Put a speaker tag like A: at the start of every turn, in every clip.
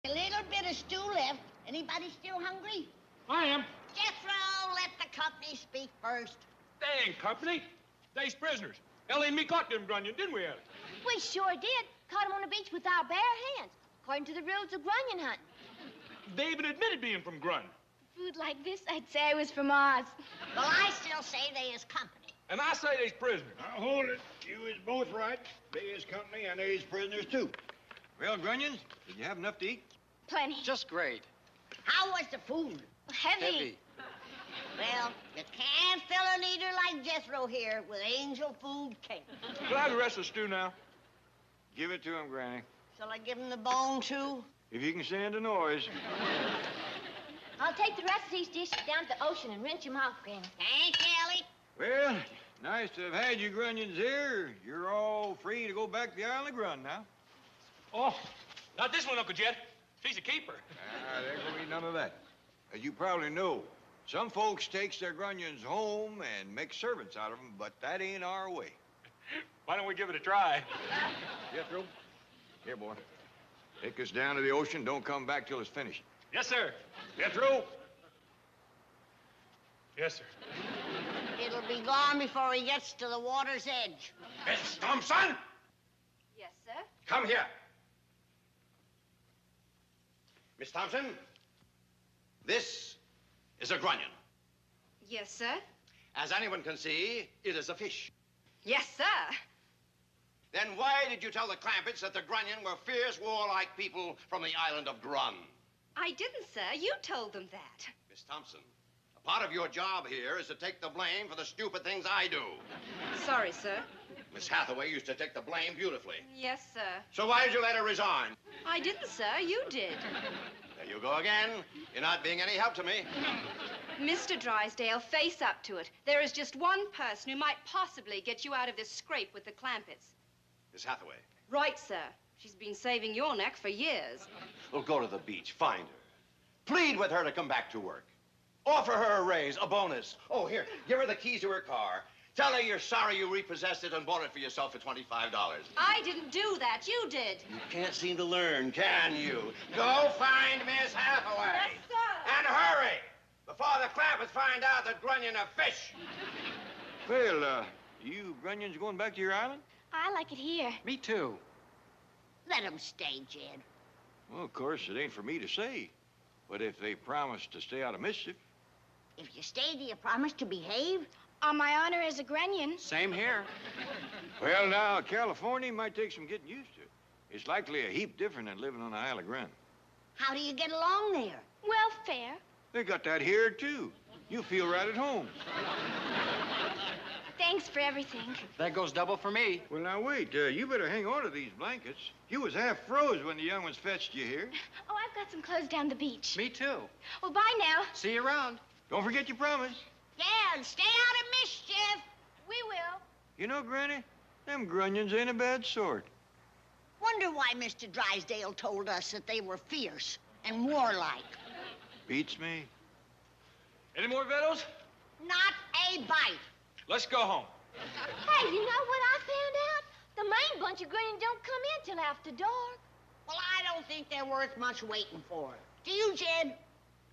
A: A little bit of stew left. Anybody still hungry?
B: I am.
A: Jethro, let the company speak first.
B: They ain't company. They's prisoners. Ellie and me caught them grunion, didn't we, Ellie?
C: We sure did. Caught them on the beach with our bare hands, according to the rules of grunion hunting.
B: They even admitted being from Grun.
C: Food like this, I'd say was from Oz.
A: Well, I still say they is company.
B: And I say they's prisoners.
D: Now, hold it. You is both right. They is company and they is prisoners, too.
E: Well, Grunions, did you have enough to eat?
C: Plenty.
F: Just great.
A: How was the food?
C: Heavy.
A: Well, you can't fill an eater like Jethro here with angel food cake.
B: Can I have the rest of the stew now?
E: Give it to him, Granny.
A: Shall I give him the bone, too?
E: If you can stand the noise.
C: I'll take the rest of these dishes down to the ocean and rinse them off, Granny.
A: Thank you, Ellie.
E: Well, nice to have had you Grunions here. You're all free to go back to the Island of Grun now.
B: Oh, not this one, Uncle Jed. She's a keeper.
E: There gonna be none of that. As you probably know, some folks takes their Grunions home and make servants out of them, but that ain't our way.
B: Why don't we give it a try?
E: Jethro, here, boy. Take us down to the ocean. Don't come back till it's finished.
B: Yes, sir.
E: Jethro.
B: Yes, sir.
A: It'll be gone before he gets to the water's edge.
D: Miss Thompson,
C: Yes, sir.
D: come here. Miss Thompson, this is a grunion.
G: Yes, sir.
D: As anyone can see, it is a fish.
G: Yes, sir.
D: Then why did you tell the Clampetts that the grunion were fierce, warlike people from the island of Grun?
G: I didn't, sir. You told them that.
D: Miss Thompson, a part of your job here is to take the blame for the stupid things I do.
G: Sorry, sir.
D: Miss Hathaway used to take the blame beautifully.
G: Yes, sir.
D: So why did you let her resign?
G: I didn't, sir. You did.
D: There you go again. You're not being any help to me.
G: Mr. Drysdale, face up to it. There is just one person who might possibly get you out of this scrape with the Clampetts.
D: Miss Hathaway.
G: Right, sir. She's been saving your neck for years.
D: Well, go to the beach, find her. Plead with her to come back to work. Offer her a raise, a bonus. Oh, here, give her the keys to her car. Tell her you're sorry you repossessed it and bought it for yourself for $25.
G: I didn't do that. You did.
D: You can't seem to learn, can you? Go find Miss Hathaway.
G: Yes, sir.
D: And hurry, before the Clampetts find out that grunion are fish.
E: Well, you Grunions going back to your island?
C: I like it here.
F: Me too.
A: Let him stay, Jed.
E: Well, of course, it ain't for me to say. But if they promise to stay out of mischief.
A: If you stay, do you promise to behave?
C: On my honor as a grunion.
F: Same here.
E: Well, now, California might take some getting used to. It's likely a heap different than living on the Isle of Grun.
A: How do you get along there?
C: Well, fair.
E: They got that here, too. You feel right at home.
C: Thanks for everything.
F: That goes double for me.
E: Well, now, wait. You better hang on to these blankets. You was half froze when the young ones fetched you here.
C: Oh, I've got some clothes down the beach.
F: Me too.
C: Well, bye now.
F: See you around.
E: Don't forget your promise.
A: Yeah, and stay out of mischief.
C: We will.
E: You know, Granny, them Grunions ain't a bad sort.
A: Wonder why Mr. Drysdale told us that they were fierce and warlike.
E: Beats me.
B: Any more victuals?
A: Not a bite.
B: Let's go home.
C: Hey, you know what I found out? The main bunch of grunions don't come in till after dark.
A: Well, I don't think they're worth much waiting for. Do you, Jed?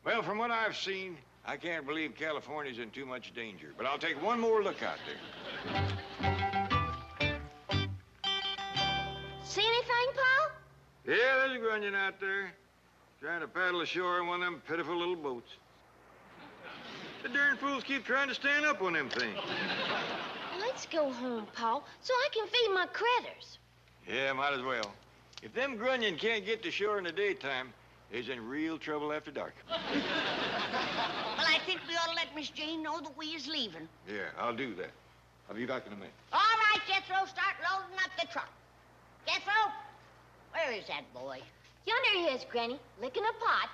E: Well, from what I've seen, I can't believe California's in too much danger. But I'll take one more look out there.
C: See anything, Paul?
E: Yeah, there's a grunion out there, trying to paddle ashore in one of them pitiful little boats. The darn fools keep trying to stand up on them things.
C: Let's go home, Paul, so I can feed my critters.
E: Yeah, might as well. If them grunion can't get to shore in the daytime, they's in real trouble after dark.
A: Well, I think we ought to let Miss Jane know that we is leaving.
E: Yeah, I'll do that. I'll be back in a minute.
A: All right, Jethro, start loading up the truck. Jethro, where is that boy?
C: Yonder he is, Granny, licking a pot.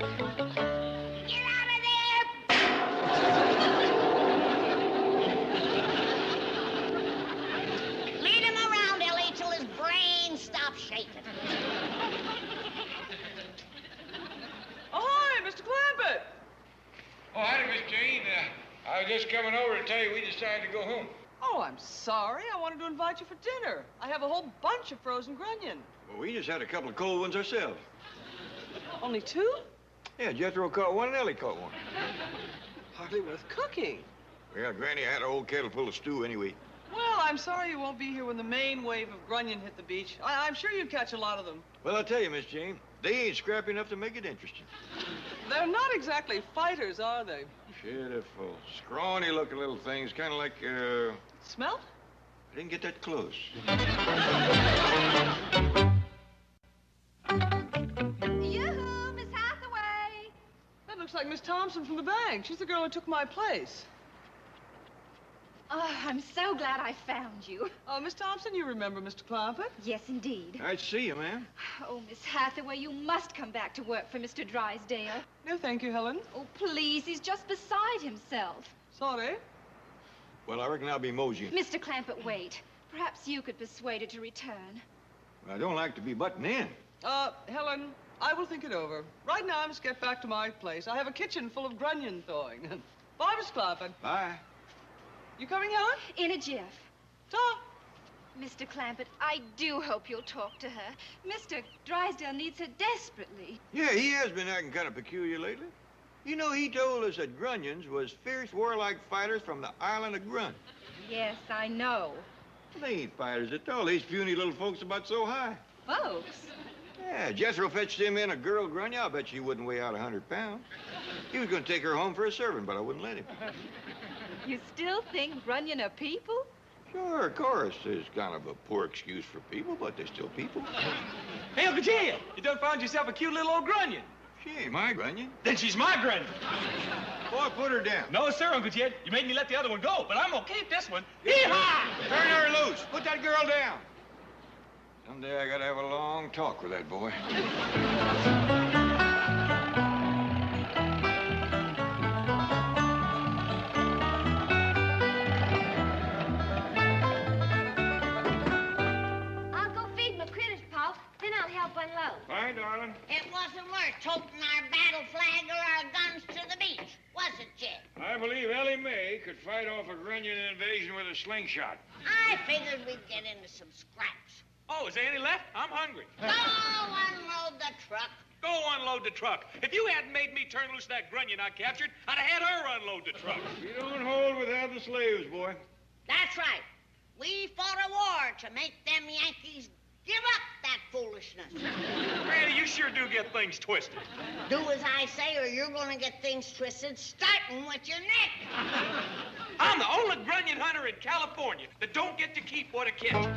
A: Get out of there! Lead him around, Ellie, till his brain stops shaking.
H: Ahoy, Mr. Clampett!
E: Oh, howdy, Miss Jane. I was just coming over to tell you we decided to go home.
H: Oh, Oh, I'm sorry. I wanted to invite you for dinner. I have a whole bunch of frozen grunion.
E: Well, we just had a couple of cold ones ourselves.
H: Only 2?
E: Yeah, Jethro caught one and Ellie caught one.
H: Hardly worth cooking.
E: Well, Granny had an old kettle full of stew anyway.
H: Well, I'm sorry you won't be here when the main wave of grunion hit the beach. I'm sure you'd catch a lot of them.
E: Well, I'll tell you, Miss Jane, they ain't scrappy enough to make it interesting.
H: They're not exactly fighters, are they?
E: Pitiful, scrawny-looking little things, kind of like,
H: Smell?
E: I didn't get that close.
G: Yoo-hoo, Miss Hathaway.
H: That looks like Miss Thompson from the bank. She's the girl who took my place.
G: Oh, I'm so glad I found you.
H: Oh, Miss Thompson, you remember Mr. Clampett?
G: Yes, indeed.
E: I'd see you, ma'am.
G: Oh, Miss Hathaway, you must come back to work for Mr. Drysdale.
H: No, thank you, Helen.
G: Oh, please, he's just beside himself.
H: Sorry.
E: Well, I reckon I'll be moseying.
G: Mr. Clampett, wait. Perhaps you could persuade her to return.
E: I don't like to be butting in.
H: Helen, I will think it over. Right now, I must get back to my place. I have a kitchen full of grunion thawing. Bye, Miss Clampett.
E: Bye.
H: You coming, Helen?
G: In a jiff.
H: Ta.
G: Mr. Clampett, I do hope you'll talk to her. Mr. Drysdale needs her desperately.
E: Yeah, he has been acting kind of peculiar lately. You know, he told us that grunions was fierce, warlike fighters from the island of Grunt.
G: Yes, I know.
E: They ain't fighters at all. These puny little folks about so high.
G: Folks?
E: Yeah, Jethro fetched him in a girl grunya. I'll bet she wouldn't weigh out 100 pounds. He was going to take her home for a servant, but I wouldn't let him.
G: You still think grunion are people?
E: Sure, of course. There's kind of a poor excuse for people, but they're still people.
B: Hey, Uncle Jed, you done found yourself a cute little old grunion.
E: She ain't my grunion.
B: Then she's my grunion.
E: Boy, put her down.
B: No, sir, Uncle Jed. You made me let the other one go, but I'm gonna keep this one. Hee-haw!
E: Turn her loose. Put that girl down. Someday I gotta have a long talk with that boy.
C: I'll go feed my critters, Pa. Then I'll help unload.
E: Bye, darling.
A: It wasn't worth toting our battle flag or our guns to the beach, was it, Jed?
E: I believe Ellie Mae could fight off a grunion invasion with a slingshot.
A: I figured we'd get into some scraps.
B: Oh, is there any left? I'm hungry.
A: Go unload the truck.
B: Go unload the truck. If you hadn't made me turn loose that grunion I captured, I'd have had her unload the truck.
E: You don't hold with half the slaves, boy.
A: That's right. We fought a war to make them Yankees give up that foolishness.
B: Granny, you sure do get things twisted.
A: Do as I say or you're going to get things twisted, starting with your neck.
B: I'm the only grunion hunter in California that don't get to keep what I catch.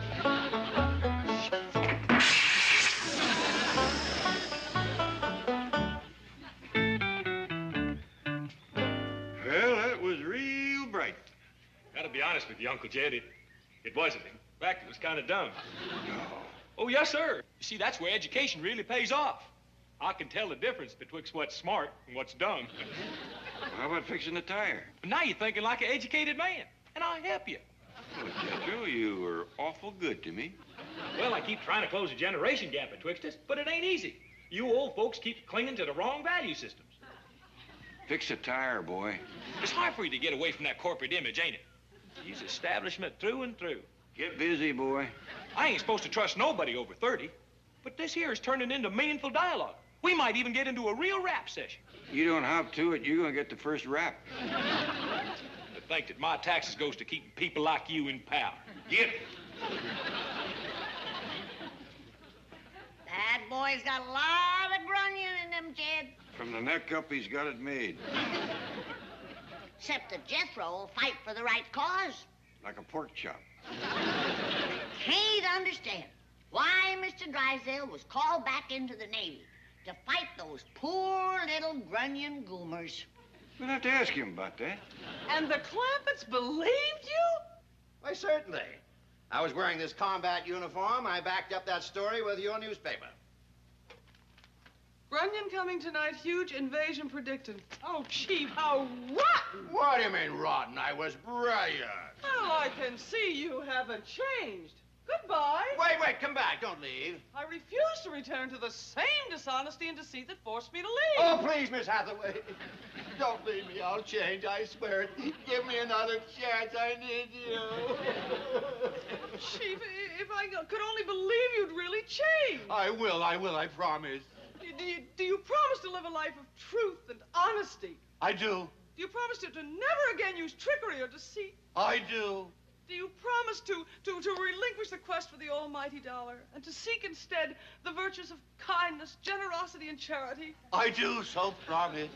E: Well, that was real bright.
B: Gotta be honest with you, Uncle Jed, it wasn't. In fact, it was kind of dumb. Oh, yes, sir. You see, that's where education really pays off. I can tell the difference betwixt what's smart and what's dumb.
E: How about fixing the tire?
B: But now you're thinking like an educated man, and I'll help you.
E: Oh, Jethro, you were awful good to me.
B: Well, I keep trying to close a generation gap betwixt us, but it ain't easy. You old folks keep clinging to the wrong value systems.
E: Fix a tire, boy.
B: It's hard for you to get away from that corporate image, ain't it? He's establishment through and through.
E: Get busy, boy.
B: I ain't supposed to trust nobody over 30, but this here is turning into meaningful dialogue. We might even get into a real rap session.
E: You don't hop to it, you're gonna get the first rap.
B: To think that my taxes goes to keeping people like you in power. Get it?
A: That boy's got a lot of grunion in him, Jed.
E: From the neck up, he's got it made.
A: Except that Jethro will fight for the right cause.
E: Like a pork chop.
A: Can't understand why Mr. Drysdale was called back into the Navy to fight those poor little grunion goomers.
E: We'll have to ask him about that.
H: And the Clampetts believed you?
D: Why, certainly. I was wearing this combat uniform. I backed up that story with your newspaper.
H: Grunion coming tonight, huge invasion predicted. Oh, Chief, how rotten!
D: What do you mean, rotten? I was brilliant.
H: Well, I can see you haven't changed. Goodbye.
D: Wait, come back. Don't leave.
H: I refuse to return to the same dishonesty and deceit that forced me to leave.
D: Oh, please, Miss Hathaway.
I: Don't leave me. I'll change. I swear it. Give me another chance. I need you.
H: Chief, if I could only believe you'd really change.
I: I will. I promise.
H: Do you promise to live a life of truth and honesty?
I: I do.
H: Do you promise to never again use trickery or deceit?
I: I do.
H: Do you promise to relinquish the quest for the almighty dollar and to seek instead the virtues of kindness, generosity, and charity?
I: I do so promise.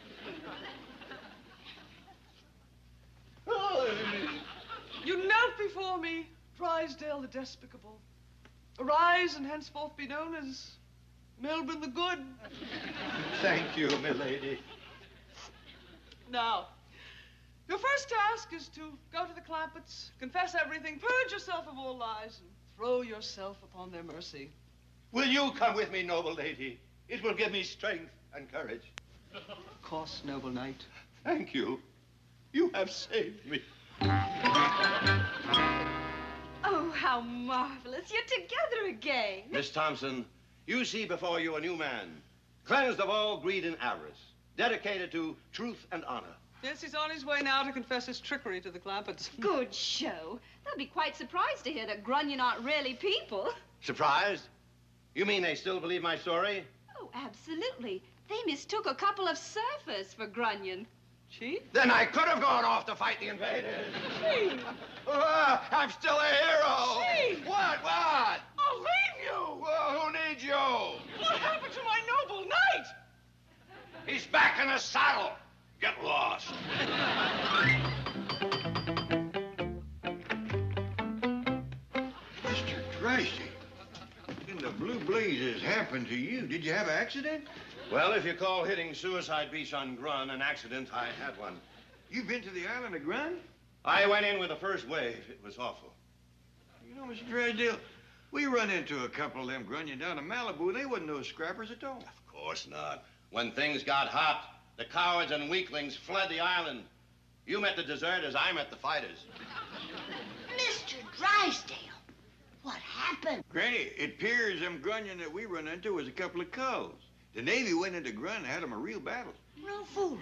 H: You knelt before me, Drysdale the despicable. Arise and henceforth be known as Melbourne the Good.
I: Thank you, milady.
H: Now, your first task is to go to the Clampetts, confess everything, purge yourself of all lies, and throw yourself upon their mercy.
I: Will you come with me, noble lady? It will give me strength and courage.
H: Of course, noble knight.
I: Thank you. You have saved me.
G: Oh, how marvelous. You're together again.
D: Miss Thompson, you see before you a new man, cleansed of all greed and avarice, dedicated to truth and honor.
H: Yes, he's on his way now to confess his trickery to the Clampetts.
G: Good show. They'll be quite surprised to hear that Grunion aren't really people.
D: Surprised? You mean they still believe my story?
G: Oh, absolutely. They mistook a couple of surfers for Grunion.
H: Chief?
D: Then I could have gone off to fight the invaders.
H: Chief!
D: I'm still a hero.
H: Chief!
D: What?
H: I'll leave you!
D: Well, who needs you?
H: What happened to my noble knight?
D: He's back in the saddle. Get lost.
E: Mr. Tracy, when the blue blazes happened to you, did you have an accident?
D: Well, if you call hitting Suicide Beach on Grun an accident, I had one.
E: You've been to the island of Grun?
D: I went in with the first wave. It was awful.
E: You know, Mr. Drysdale, we run into a couple of them Grunion down in Malibu. They wasn't no scrappers at all.
D: Of course not. When things got hot, the cowards and weaklings fled the island. You met the deserters, I met the fighters.
A: Mr. Drysdale, what happened?
E: Granny, it appears them Grunion that we run into was a couple of culls. The Navy went into Grun and had them a real battle.
A: No fool.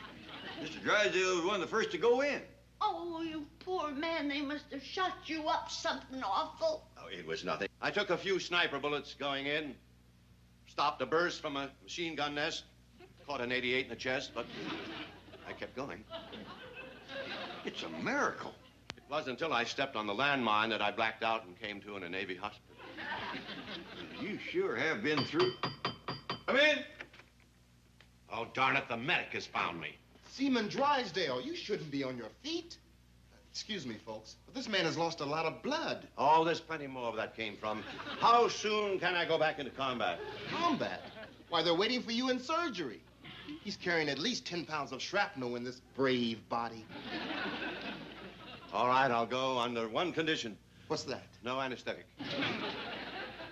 E: Mr. Drysdale was one of the first to go in.
A: Oh, you poor man, they must have shot you up something awful.
D: Oh, it was nothing. I took a few sniper bullets going in, stopped a burst from a machine gun nest, caught an 88 in the chest, but I kept going.
E: It's a miracle.
D: It wasn't until I stepped on the landmine that I blacked out and came to in a Navy hospital.
E: You sure have been through.
D: Come in. Oh, darn it, the medic has found me.
J: Seaman Drysdale, you shouldn't be on your feet. Excuse me, folks, but this man has lost a lot of blood.
D: Oh, there's plenty more of that came from. How soon can I go back into combat?
J: Combat? Why, they're waiting for you in surgery. He's carrying at least 10 pounds of shrapnel in this brave body.
D: All right, I'll go under one condition.
J: What's that?
D: No anesthetic.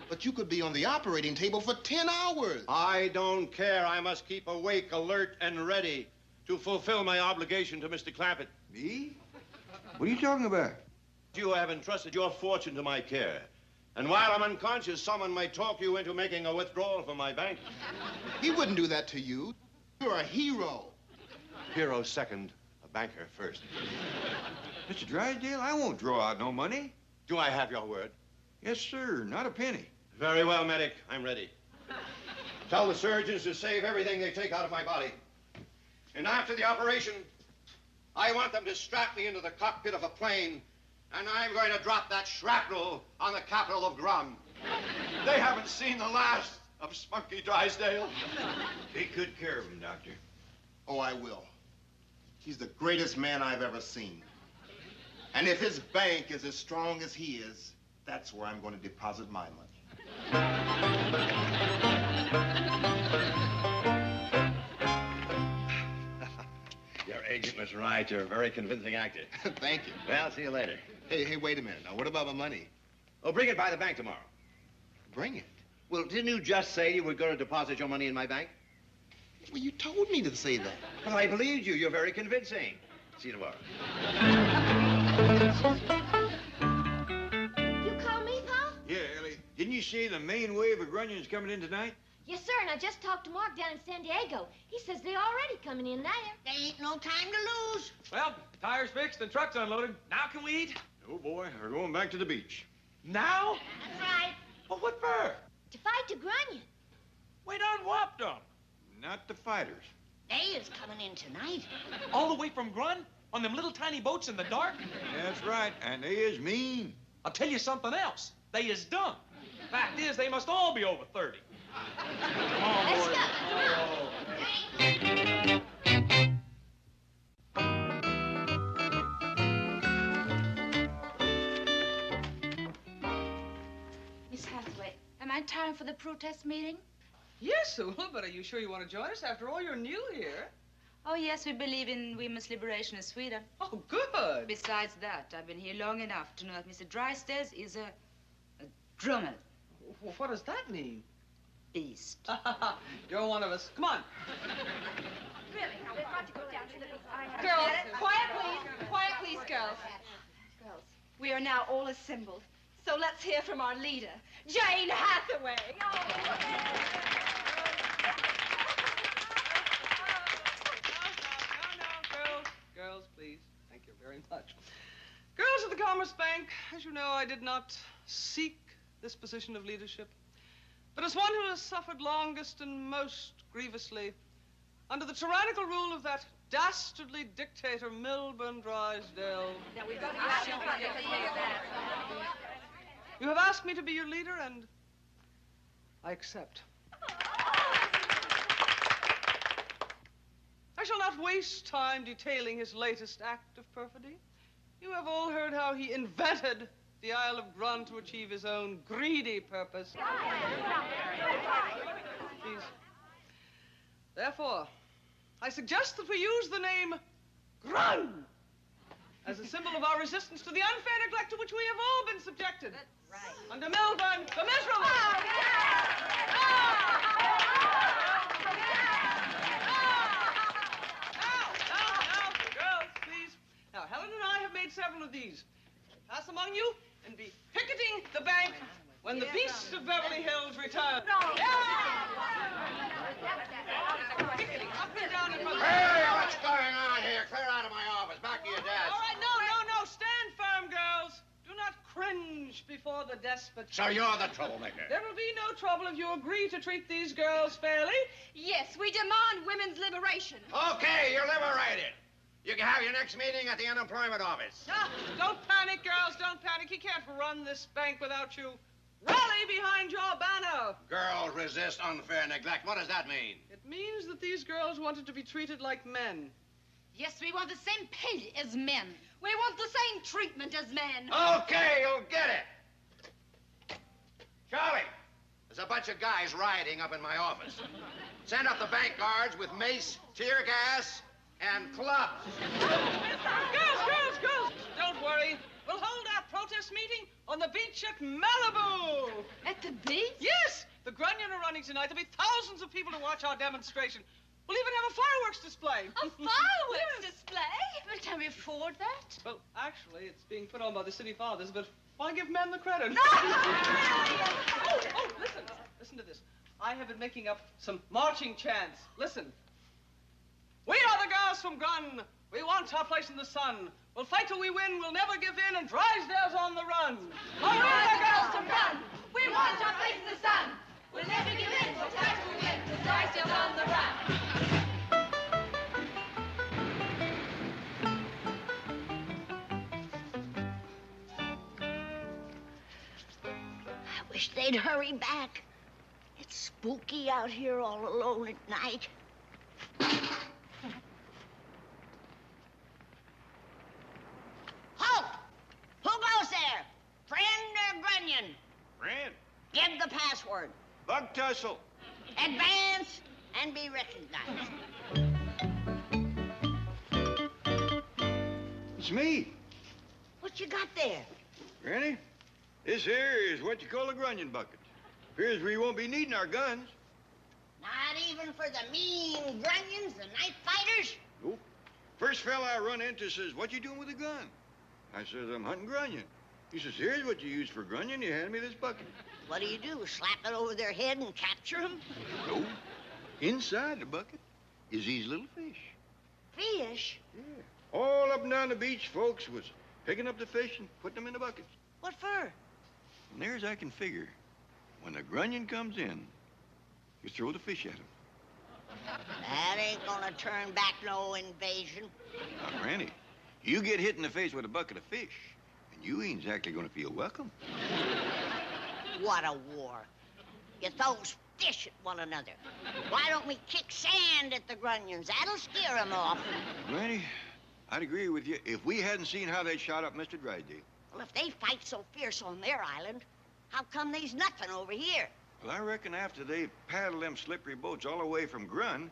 J: But you could be on the operating table for 10 hours.
D: I don't care. I must keep awake, alert, and ready to fulfill my obligation to Mr. Clampett.
E: Me? What are you talking about?
D: You have entrusted your fortune to my care. And while I'm unconscious, someone may talk you into making a withdrawal from my bank.
J: He wouldn't do that to you. You're a hero.
D: Hero second, a banker first.
E: Mr. Drysdale, I won't draw out no money.
D: Do I have your word?
E: Yes, sir. Not a penny.
D: Very well, medic. I'm ready. Tell the surgeons to save everything they take out of my body. And after the operation, I want them to strap me into the cockpit of a plane, and I'm going to drop that shrapnel on the capital of Grum. They haven't seen the last of Spunky Drysdale.
E: Take good care of him, Doctor.
J: Oh, I will. He's the greatest man I've ever seen. And if his bank is as strong as he is, that's where I'm going to deposit my money.
D: Your agent was right. You're a very convincing actor.
J: Thank you.
D: Well, see you later.
J: Hey, wait a minute. Now, what about my money?
D: Oh, bring it by the bank tomorrow.
J: Bring it.
D: Well, didn't you just say you were going to deposit your money in my bank?
J: Well, you told me to say that.
D: Well, I believed you. You're very convincing. See you tomorrow.
C: You call me, Pa?
E: Yeah, Ellie. Didn't you say the main wave of Grunion's coming in tonight?
C: Yes, sir, and I just talked to Mark down in San Diego. He says they're already coming in there.
A: There ain't no time to lose.
B: Well, tires fixed and trucks unloaded. Now can we eat?
E: Oh, boy, we're going back to the beach.
B: Now?
A: That's right.
B: Well, what for?
C: To fight the Grunion.
B: Wait on Wapdom.
E: Not the fighters.
A: They is coming in tonight.
B: All the way from Grun? On them little tiny boats in the dark?
E: That's right, and they is mean.
B: I'll tell you something else. They is dumb. Fact is, they must all be over 30. Come on,
C: Let's
B: boys.
K: Miss Hathaway, am I in time for the protest meeting?
H: Yes, Sue, but are you sure you want to join us? After all, you're new here.
K: Oh, yes, we believe in women's liberation in Sweden.
H: Oh, good.
K: Besides that, I've been here long enough to know that Mr. Drysdale is a drummer.
H: Well, what does that mean?
K: Beast.
H: You're one of us. Come on.
G: Really, we've got to go down to the beach.
C: Girls, quiet, please, girls.
G: Girls, we are now all assembled. So let's hear from our leader, Jane Hathaway.
H: Girls, please. Thank you very much. Girls of the Commerce Bank, as you know, I did not seek this position of leadership. But as one who has suffered longest and most grievously under the tyrannical rule of that dastardly dictator, Milburn Drysdale.
G: Now, we've got to get
H: You have asked me to be your leader, and I accept. I shall not waste time detailing his latest act of perfidy. You have all heard how he invented the Isle of Grun to achieve his own greedy purpose. Please. Therefore, I suggest that we use the name Grun as a symbol of our resistance to the unfair neglect to which we have all been subjected.
C: Right.
H: Under Milburn, the miserable. Now, girls, please. Now, Helen and I have made several of these. Pass among you and be picketing the bank when the beasts of Beverly Hills return. Picketing up and down in front of
D: Hey, what's going on here? Clear out of my office. Back to your desk.
H: All right, no. Stand firm, girls. Do not cringe before the despot.
D: So you're the troublemaker.
H: There will be no trouble if you agree to treat these girls fairly.
G: Yes, we demand women's liberation.
D: Okay, you're liberated. You can have your next meeting at the unemployment office.
H: Don't panic, girls. Don't panic. He can't run this bank without you. Rally behind your banner.
D: Girls resist unfair neglect. What does that mean?
H: It means that these girls wanted to be treated like men.
G: Yes, we want the same pay as men. We want the same treatment as men.
D: Okay, you'll get it. Charlie, there's a bunch of guys rioting up in my office. Send up the bank guards with mace, tear gas, and clubs.
H: Girls, don't worry. We'll hold our protest meeting on the beach at Malibu.
G: At the beach?
H: Yes, the Grunion are running tonight. There'll be thousands of people to watch our demonstration. We'll even have a fireworks display.
G: A fireworks display? Well, can we afford that?
H: Well, actually, it's being put on by the city fathers, but why give men the credit? Listen to this. I have been making up some marching chants. Listen. We are the girls from Grun. We want our place in the sun. We'll fight till we win. We'll never give in, and Drysdale's on the run.
G: Oh, we are the girls from Grun. We want our place in the sun. We'll never give in. We'll fight till we win. And Drysdale's on the run.
A: I wish they'd hurry back. It's spooky out here all alone at night. Halt! Who goes there? Friend or Grunion?
E: Friend.
A: Give the password.
E: Bug tussle.
A: Advance and be recognized.
E: It's me.
A: What you got there?
E: Granny, this here is what you call a grunion bucket. Appears we won't be needing our guns.
A: Not even for the mean Grunions, the night fighters?
E: Nope. First fella I run into says, "What you doing with a gun?" I says, "I'm hunting grunion." He says, "Here's what you use for grunion." He handed me this bucket.
A: What do? Slap it over their head and capture them?
E: No. Inside the bucket is these little fish.
A: Fish?
E: Yeah. All up and down the beach, folks was picking up the fish and putting them in the buckets.
A: What for?
E: Near as I can figure, when the grunion comes in, you throw the fish at him.
A: That ain't gonna turn back no invasion.
E: Now, Granny, you get hit in the face with a bucket of fish, and you ain't exactly gonna feel welcome.
A: What a war. You throw fish at one another. Why don't we kick sand at the grunions? That'll scare them off.
E: Granny, I'd agree with you if we hadn't seen how they shot up Mr. Drysdale.
A: Well, if they fight so fierce on their island, how come there's nothing over here?
E: Well, I reckon after they paddle them slippery boats all the way from Grun,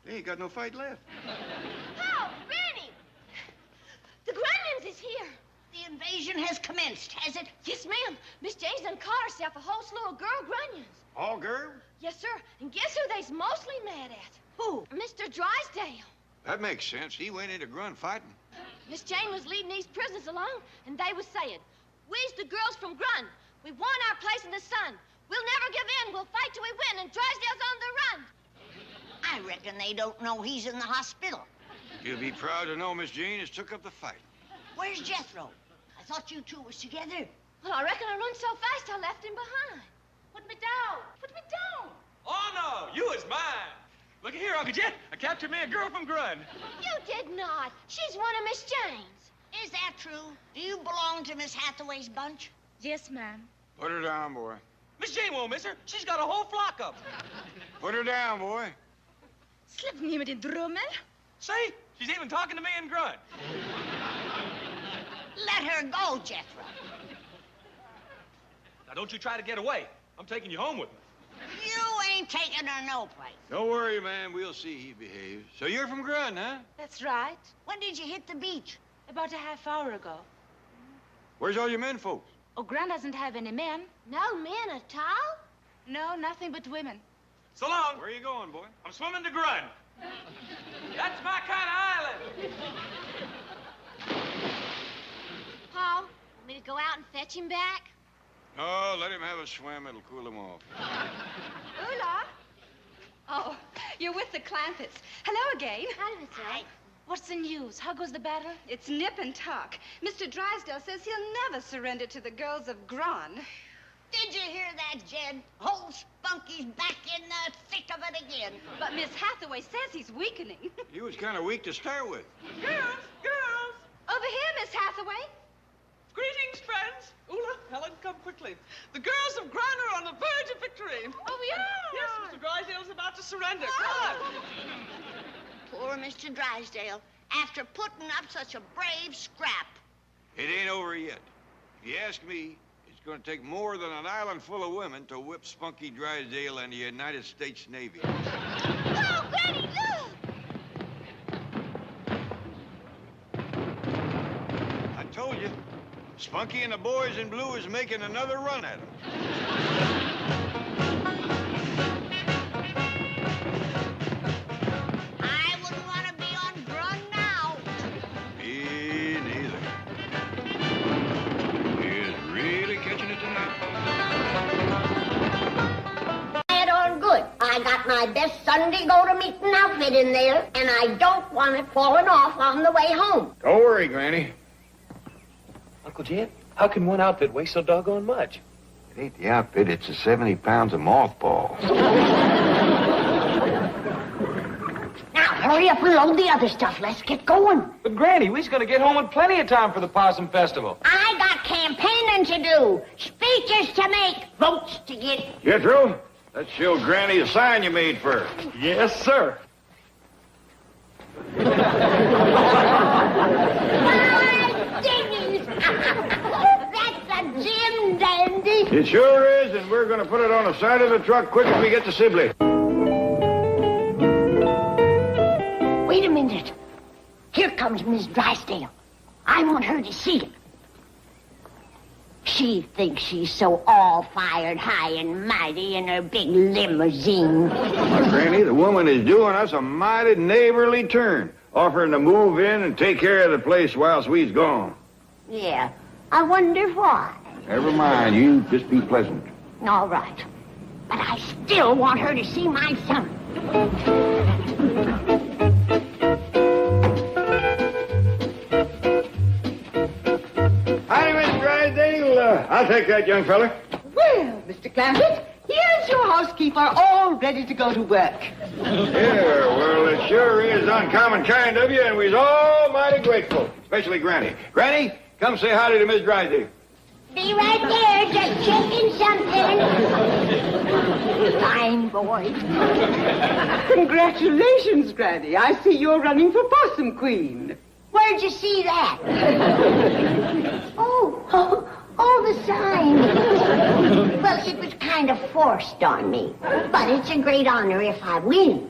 E: they ain't got no fight left.
C: Paul, Granny! The grunions is here.
A: The invasion has commenced, has it?
C: Yes, ma'am. Miss Jane's done caught herself a whole slew of girl grunions.
E: All girls?
C: Yes, sir. And guess who they's mostly mad at?
A: Who?
C: Mr. Drysdale.
E: That makes sense. He went into Grun fighting.
C: Miss Jane was leading these prisoners along, and they was saying, "We's the girls from Grun. We won our place in the sun. We'll never give in. We'll fight till we win, and Drysdale's on the run."
A: I reckon they don't know he's in the hospital.
E: You'll be proud to know Miss Jane has took up the fight.
A: Where's Jethro? I thought you two was together.
C: Well, I reckon I run so fast I left him behind. Put me down. Put me down.
B: Oh, no, you is mine. Look here, Uncle Jet. I captured me a girl from Grun.
C: You did not. She's one of Miss Jane's.
A: Is that true? Do you belong to Miss Hathaway's bunch?
K: Yes, ma'am.
E: Put her down, boy.
B: Miss Jane won't miss her. She's got a whole flock of them.
E: Put her down, boy.
K: Släpp ner med din drummel.
B: See? She's even talking to me in Grun.
A: Let her go, Jethro.
B: Now, don't you try to get away. I'm taking you home with me.
A: You ain't taking her no place.
E: Don't worry, man. We'll see he behaves. So you're from Grun, huh?
K: That's right.
A: When did you hit the beach?
K: About a half hour ago.
E: Where's all your men folks?
K: Oh, Grun doesn't have any men.
C: No men at all?
K: No, nothing but women.
B: So long.
E: Where are you going, boy?
B: I'm swimming to Grun. That's my kind of island.
C: Paul, want me to go out and fetch him back?
E: Oh, let him have a swim. It'll cool him off.
G: Hola. Oh, you're with the Clampetts. Hello again.
C: Hi, Miss Jane.
K: What's the news? How goes the battle?
G: It's nip and tuck. Mr. Drysdale says he'll never surrender to the girls of Grun.
A: Did you hear that, Jed? Old Spunky's back in the thick of it again.
G: But Miss Hathaway says he's weakening.
E: He was kind of weak to start with.
H: Girls, girls.
G: Over here, Miss Hathaway.
H: Greetings, friends. Ula, Helen, come quickly. The girls of Grun are on the verge of victory.
C: Oh, we are?
H: Yes, Mr. Drysdale's about to surrender. Come on.
A: Poor Mr. Drysdale, after putting up such a brave scrap.
E: It ain't over yet. If you ask me, it's going to take more than an island full of women to whip Spunky Drysdale and the United States Navy.
C: Oh, Granny, look!
E: I told you, Spunky and the boys in blue is making another run at him.
A: I wouldn't want to be on Grun now.
E: Me neither. He is really catching it tonight.
A: Bad or good, I got my best Sunday go-to-meeting outfit in there, and I don't want it falling off on the way home.
E: Don't worry, Granny.
B: Uncle Jed, how can one outfit weigh so doggone much?
E: It ain't the outfit, it's the 70 pounds of mothballs.
A: Now, hurry up and load the other stuff. Let's get going.
B: But, Granny, we's going to get home in plenty of time for the Possum Festival.
A: I got campaigning to do, speeches to make, votes to get.
E: Jethro, let's show Granny the sign you made for her.
B: Yes, sir.
A: That's a Jim dandy.
E: It sure is, and we're going to put it on the side of the truck quick as we get to Sibley.
A: Wait a minute. Here comes Miss Drysdale. I want her to see it. She thinks she's so all-fired high and mighty in her big limousine.
E: Now, Granny, the woman is doing us a mighty neighborly turn, offering to move in and take care of the place whilst we's gone.
A: Yeah, I wonder why.
E: Never mind, you just be pleasant.
A: All right. But I still want her to see my son.
E: Howdy, Miss Drysdale. I'll take that young fella.
L: Well, Mr. Clampett, here's your housekeeper all ready to go to work.
E: Yeah, well, it sure is uncommon kind of you, and we's all mighty grateful, especially Granny. Granny, come say howdy to Miss Drysdale.
A: Be right there, just checking something. Fine boy.
L: Congratulations, Granny. I see you're running for Possum Queen.
A: Where'd you see that? Oh, the sign. Well, it was kind of forced on me, but it's a great honor if I win.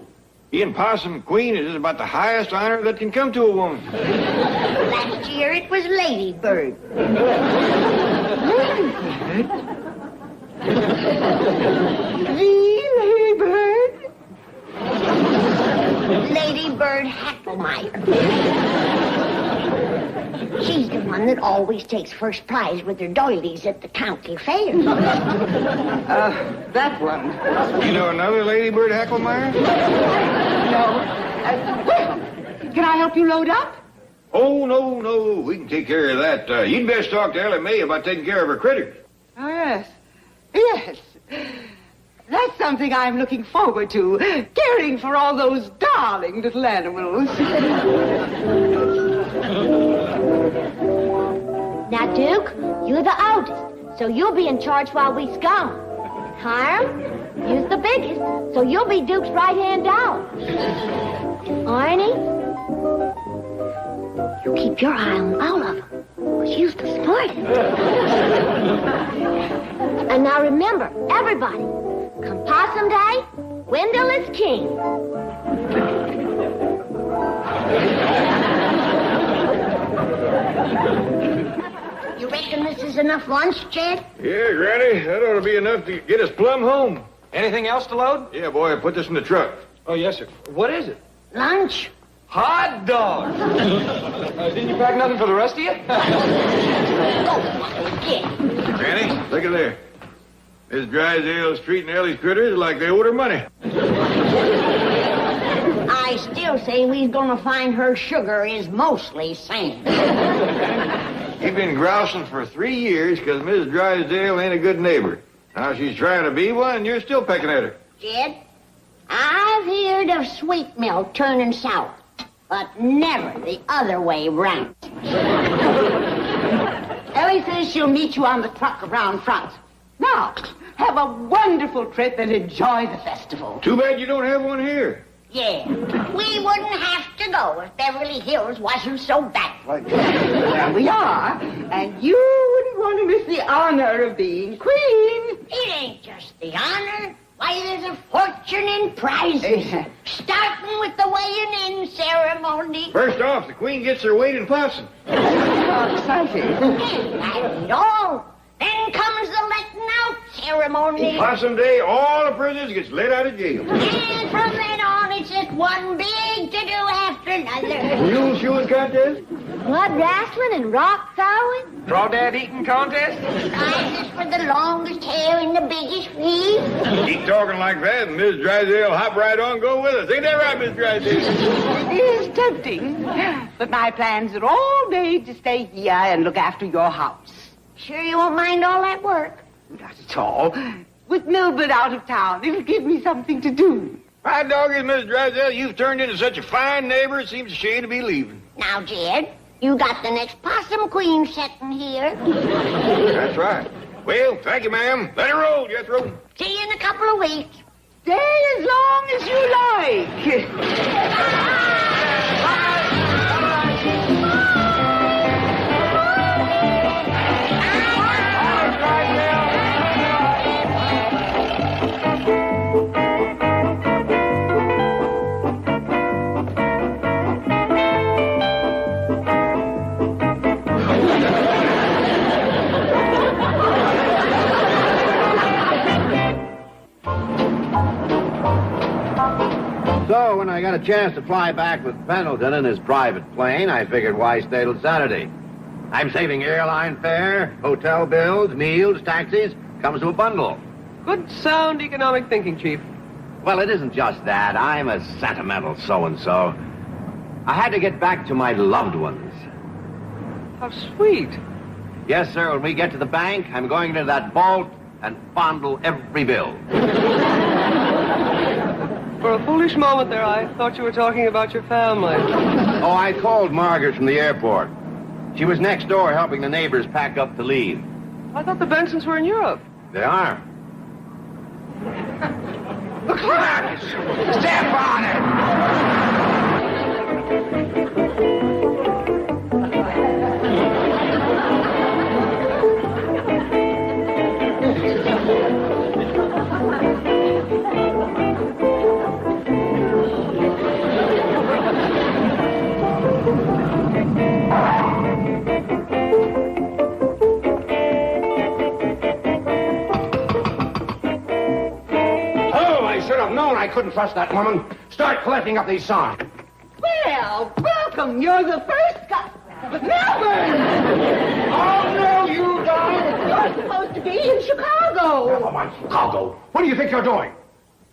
E: Being Possum Queen is about the highest honor that can come to a woman.
A: Last year it was Lady Bird.
L: Lady Bird?
A: Lady Bird Hacklemeyer. She's the one that always takes first prize with her doilies at the county fair.
L: That one.
E: You know another Lady Bird Hacklemeyer?
L: No. Well, can I help you load up?
E: Oh, no. We can take care of that. You'd best talk to Ellie Mae about taking care of her critters.
L: Oh, yes. That's something I'm looking forward to, caring for all those darling little animals.
C: Now, Duke, you're the oldest, so you'll be in charge while we scum. Hiram, you're the biggest, so you'll be Duke's right-hand dog. Arnie, you keep your eye on all of them, because you're the smartest. And now remember, everybody, come Possum Day, Wendell is king.
A: You reckon this is enough lunch, Jed?
E: Yeah, Granny, that ought to be enough to get us plumb home.
F: Anything else to load?
E: Yeah, boy, put this in the truck.
F: Oh, yes, sir. What is it?
A: Lunch?
F: Hot dogs. Didn't you pack nothing for the rest of you?
E: Granny, look at there. Miss Drysdale's treating Ellie's critters like they owed her money.
A: I still say we's gonna find her sugar is mostly sand.
E: You've been grousing for 3 years because Miss Drysdale ain't a good neighbor. Now she's trying to be one, and you're still pecking at her.
A: Jed, I've heard of sweet milk turning sour, but never the other way round.
L: Ellie says she'll meet you on the truck around front. Now, have a wonderful trip and enjoy the festival.
E: Too bad you don't have one here.
A: Yeah, we wouldn't have to go if Beverly Hills wasn't so backward.
L: Well, we are, and you wouldn't want to miss the honor of being queen.
A: It ain't just the honor. Why, there's a fortune in prizes. Starting with the weighing-in ceremony.
E: First off, the queen gets her weight in possum.
L: How exciting.
A: And all. Then comes the letting out ceremony.
E: Possum Day, all the prisoners gets let out of jail.
A: And from then on, it's just one big to-do after another.
E: Mule shoeing contest?
C: Mud wrestling and rock throwing?
F: Crawdad eating contest?
A: Prizes for the longest hair and the biggest feet.
E: Keep talking like that, and Miss Drysdale hop right on, go with us. Ain't that right, Miss Drysdale?
L: It is tempting, but my plans are all made to stay here and look after your house.
A: Sure you won't mind all that work?
L: Not at all. With Mildred out of town, it'll give me something to do.
E: My dog is Miss Drysdale. You've turned into such a fine neighbor, it seems a shame to be leaving.
A: Now, Jed, you got the next Possum Queen sitting here.
E: That's right. Well, thank you, ma'am. Let it roll, Jethro.
A: See you in a couple of weeks.
L: Stay as long as you like.
M: So, when I got a chance to fly back with Pendleton in his private plane, I figured why stay till Saturday. I'm saving airline fare, hotel bills, meals, taxis, comes to a bundle.
H: Good, sound economic thinking, Chief.
M: Well, it isn't just that. I'm a sentimental so-and-so. I had to get back to my loved ones.
H: How sweet.
M: Yes, sir. When we get to the bank, I'm going into that vault and fondle every bill.
H: For a foolish moment there, I thought you were talking about your family.
M: Oh, I called Margaret from the airport. She was next door helping the neighbors pack up to leave.
H: I thought the Bensons were in Europe.
M: They are.
I: The Clampetts! Step on it!
J: I couldn't trust that woman. Start collecting up these songs.
L: Well, welcome. You're the first guy. Melbourne!
J: Oh, no, you don't.
L: You're supposed to be in Chicago.
J: Oh, I'm Chicago. What do you think you're doing?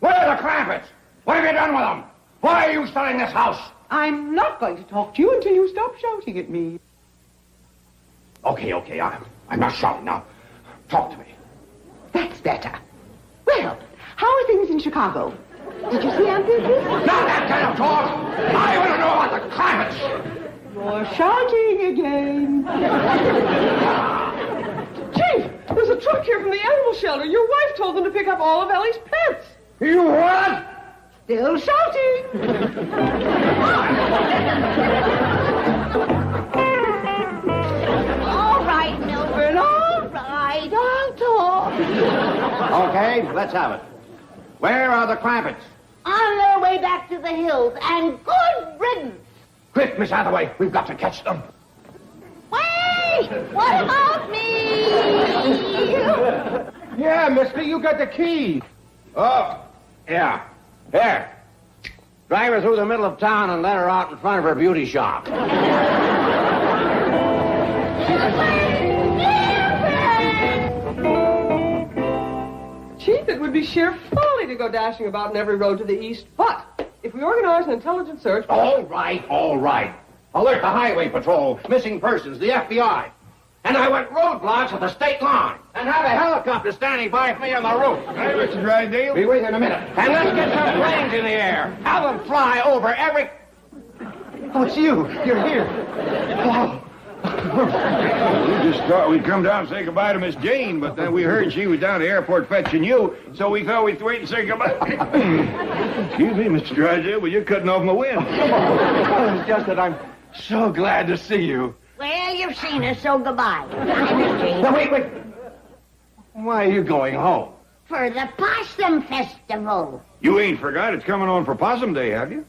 J: Where are the Clampetts? What have you done with them? Why are you selling this house?
L: I'm not going to talk to you until you stop shouting at me.
J: Okay. I'm not shouting now. Talk to me.
L: That's better. Well, how are things in Chicago? Did you see Aunt Vicky?
J: Not that kind of talk. I want to know about the Clampetts.
L: You're shouting again.
H: Chief, there's a truck here from the animal shelter. Your wife told them to pick up all of Ellie's pets.
J: You what?
L: Still shouting. All right, Milford, all right. I'll talk.
M: Okay, let's have it. Where are the Clampetts?
A: On their way back to the hills, and good riddance.
J: Quick, Miss Hathaway, we've got to catch them.
A: Wait! What about me?
J: Yeah, mister, you got the key. Oh, yeah. Here.
M: Drive her through the middle of town and let her out in front of her beauty shop.
H: Chief, it would be sheer folly to go dashing about in every road to the east. But if we organize an intelligence search...
J: All right. Alert the highway patrol, missing persons, the FBI. And I want roadblocks at the state line. And have a helicopter standing by for me on the roof.
E: Hey, Mr. Drysdale.
J: Be with you in a minute. And let's get some planes in the air. Have them fly over every... Oh, it's you. You're here. Oh.
E: We just thought we'd come down and say goodbye to Miss Jane, but then we heard she was down at the airport fetching you, so we thought we'd wait and say goodbye. Excuse me, Mr. Drysdale, but you're cutting off my wind.
J: It's just that I'm so glad to see you.
A: Well, you've seen us, so goodbye. Bye, Miss Jane.
J: Now, wait. Why are you going home?
A: For the Possum Festival.
E: You ain't forgot it's coming on for Possum Day, have you?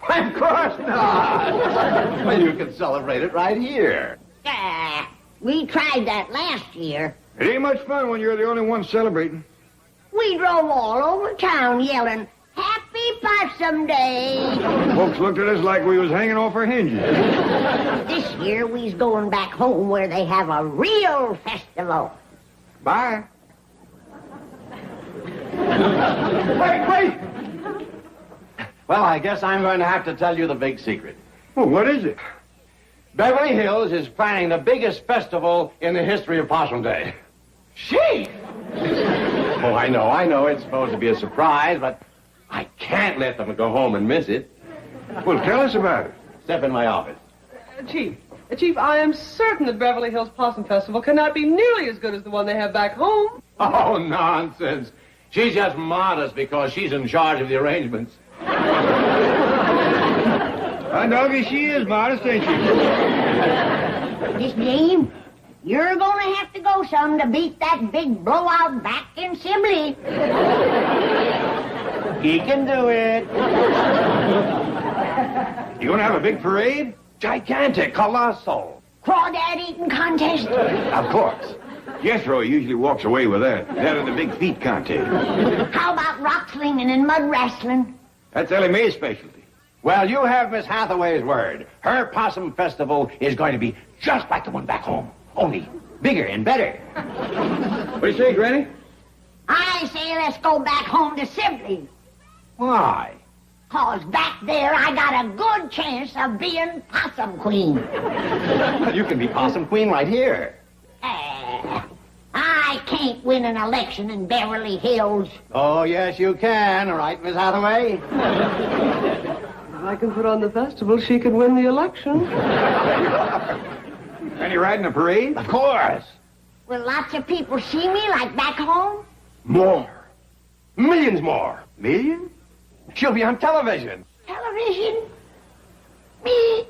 M: Of course not. Well, you can celebrate it right here.
A: We tried that last year.
E: It ain't much fun when you're the only one celebrating.
A: We drove all over town yelling, Happy Possum Day.
E: Folks looked at us like we was hanging off our hinges.
A: This year, we's going back home where they have a real festival.
J: Bye. Wait. Well, I guess I'm going to have to tell you the big secret.
E: Well, what is it?
J: Beverly Hills is planning the biggest festival in the history of Possum Day. Chief! Oh, I know. It's supposed to be a surprise, but I can't let them go home and miss it.
E: Well, tell us about it.
J: Step in my office.
H: Chief, I am certain that Beverly Hills Possum Festival cannot be nearly as good as the one they have back home.
M: Oh, nonsense. She's just modest because she's in charge of the arrangements.
E: Doggy, she is modest, ain't she?
A: Miss Jane, you're gonna have to go some to beat that big blowout back in Sibley.
J: He can do it.
E: You gonna have a big parade?
J: Gigantic, colossal.
A: Crawdad eating contest?
E: Of course. Jethro usually walks away with that. That and the big feet contest.
A: How about rock slinging and mud wrestling?
E: That's Ellie Mae's specialty.
M: Well, you have Miss Hathaway's word. Her Possum Festival is going to be just like the one back home, only bigger and better.
E: What do you say, Granny?
A: I say let's go back home to Sibley.
J: Why?
A: 'Cause back there I got a good chance of being Possum Queen.
J: You can be Possum Queen right here.
A: I can't win an election in Beverly Hills.
J: Oh, yes, you can. All right, Miss Hathaway?
H: If I can put on the festival, she can win the election.
E: Any riding a parade?
J: Of course.
A: Will lots of people see me like back home?
J: More. Millions more. Millions? She'll be on television.
A: Television? Me?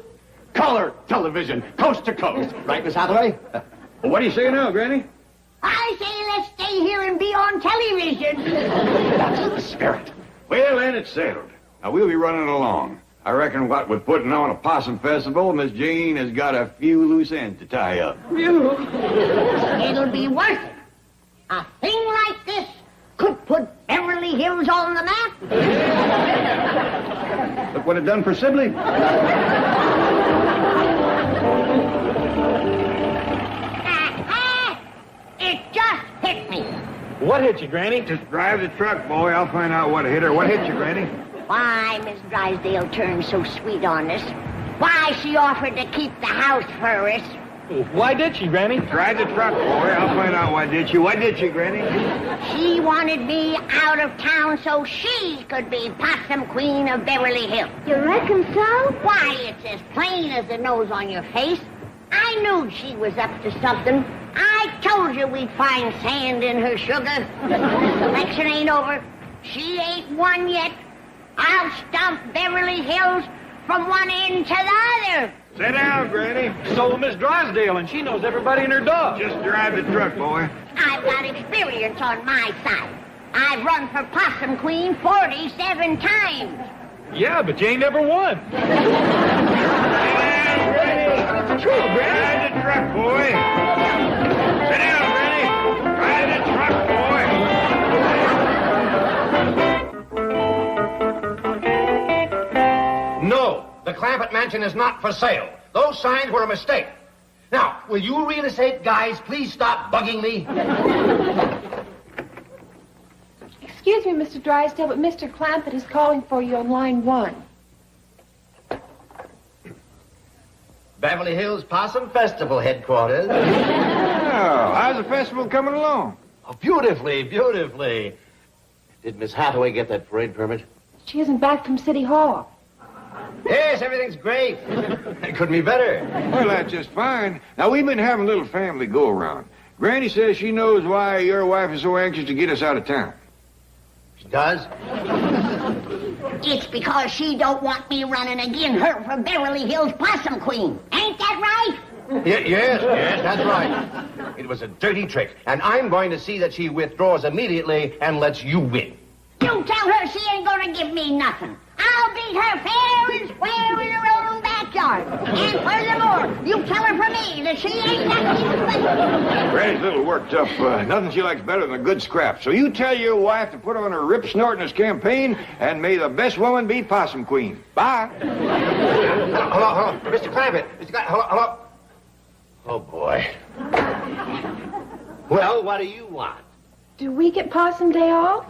J: Color television, coast to coast. Right, Miss Hathaway?
E: Well, what do you say now, Granny?
A: I say let's stay here and be on television.
J: That's the spirit.
E: Well, then it's settled. Now, we'll be running along. I reckon what with putting on a possum festival, Miss Jane has got a few loose ends to tie up.
A: It'll be worth it. A thing like this could put Beverly Hills on the map.
E: Look what it done for Sibley.
A: It just hit me.
E: What hit you, Granny? Just drive the truck, boy. I'll find out what hit her. What hit you, Granny?
A: Why Miss Drysdale turned so sweet on us. Why she offered to keep the house for us.
E: Why did she, Granny? Drive the truck, boy. I'll find out why did she. Why did she, Granny?
A: She wanted me out of town so she could be Possum Queen of Beverly Hills. You reckon so? Why, it's as plain as the nose on your face. I knew she was up to something. I told you we'd find sand in her sugar. The election ain't over. She ain't won yet. I'll stomp Beverly Hills from one end to the other.
E: Sit down, Granny.
F: So will Miss Drysdale, and she knows everybody and her dog.
E: Just drive the truck, boy.
A: I've got experience on my side. I've run for Possum Queen 47 times.
F: Yeah, but you ain't never won.
E: True, Granny. Drive the truck, boy. Sit down, Granny. Drive the truck, boy.
J: No, the Clampett mansion is not for sale. Those signs were a mistake. Now, will you real estate guys please stop bugging me?
C: Excuse me, Mr. Drysdale, but Mr. Clampett is calling for you on line 1.
J: Beverly Hills Possum Festival headquarters.
E: Oh, how's the festival coming along?
J: Oh, beautifully, beautifully. Did Miss Hathaway get that parade permit?
C: She isn't back from City Hall.
J: Yes, everything's great. It couldn't be better.
E: Well, that's just fine. Now, we've been having a little family go-around. Granny says she knows why your wife is so anxious to get us out of town.
J: She does?
A: It's because she don't want me running again her for Beverly Hills Possum Queen. Ain't that right?
J: Yes, that's right. It was a dirty trick, and I'm going to see that she withdraws immediately and lets you win.
A: You tell her she ain't gonna give me nothing. I'll beat her fair and square in her own backyard. And furthermore, you tell her for me that she ain't nothing but...
E: Granny's a little worked up. Nothing she likes better than a good scrap. So you tell your wife to put on her rip-snortingest campaign, and may the best woman be Possum Queen. Bye.
J: Hello. Mr. Clampett. Hello. Oh, boy. Well, what do you want?
C: Do we get Possum Day off?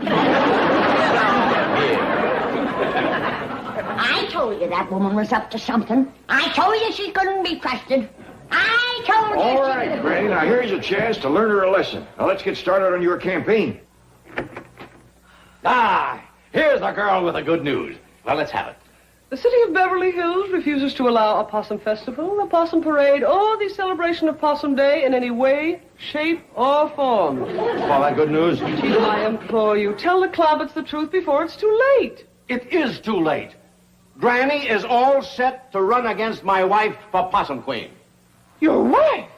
A: I told you that woman was up to something. I told you she couldn't be trusted. I told you
E: All right, Granny. Now, here's a chance to learn her a lesson. Now, let's get started on your campaign.
J: Here's the girl with the good news. Well, let's have it.
H: The city of Beverly Hills refuses to allow a possum festival, a possum parade, or the celebration of Possum Day in any way, shape, or form.
J: All that good news?
H: Cheetah, I implore you, tell the Clampetts the truth before it's too late.
J: It is too late. Granny is all set to run against my wife for Possum Queen.
H: Your wife?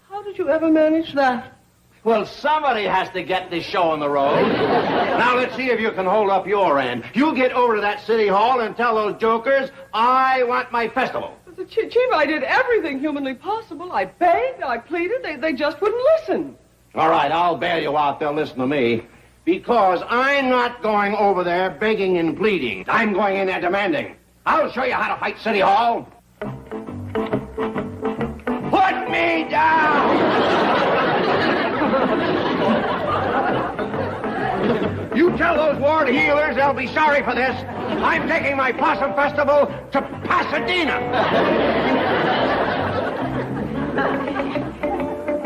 H: How did you ever manage that?
J: Well, somebody has to get this show on the road. Now, let's see if you can hold up your end. You get over to that city hall and tell those jokers, I want my festival.
H: Chief, I did everything humanly possible. I begged, I pleaded, they just wouldn't listen.
J: All right, I'll bail you out. They'll listen to me. Because I'm not going over there begging and pleading. I'm going in there demanding. I'll show you how to fight City Hall. Put me down! You tell those ward healers they'll be sorry for this. I'm taking my possum festival to Pasadena.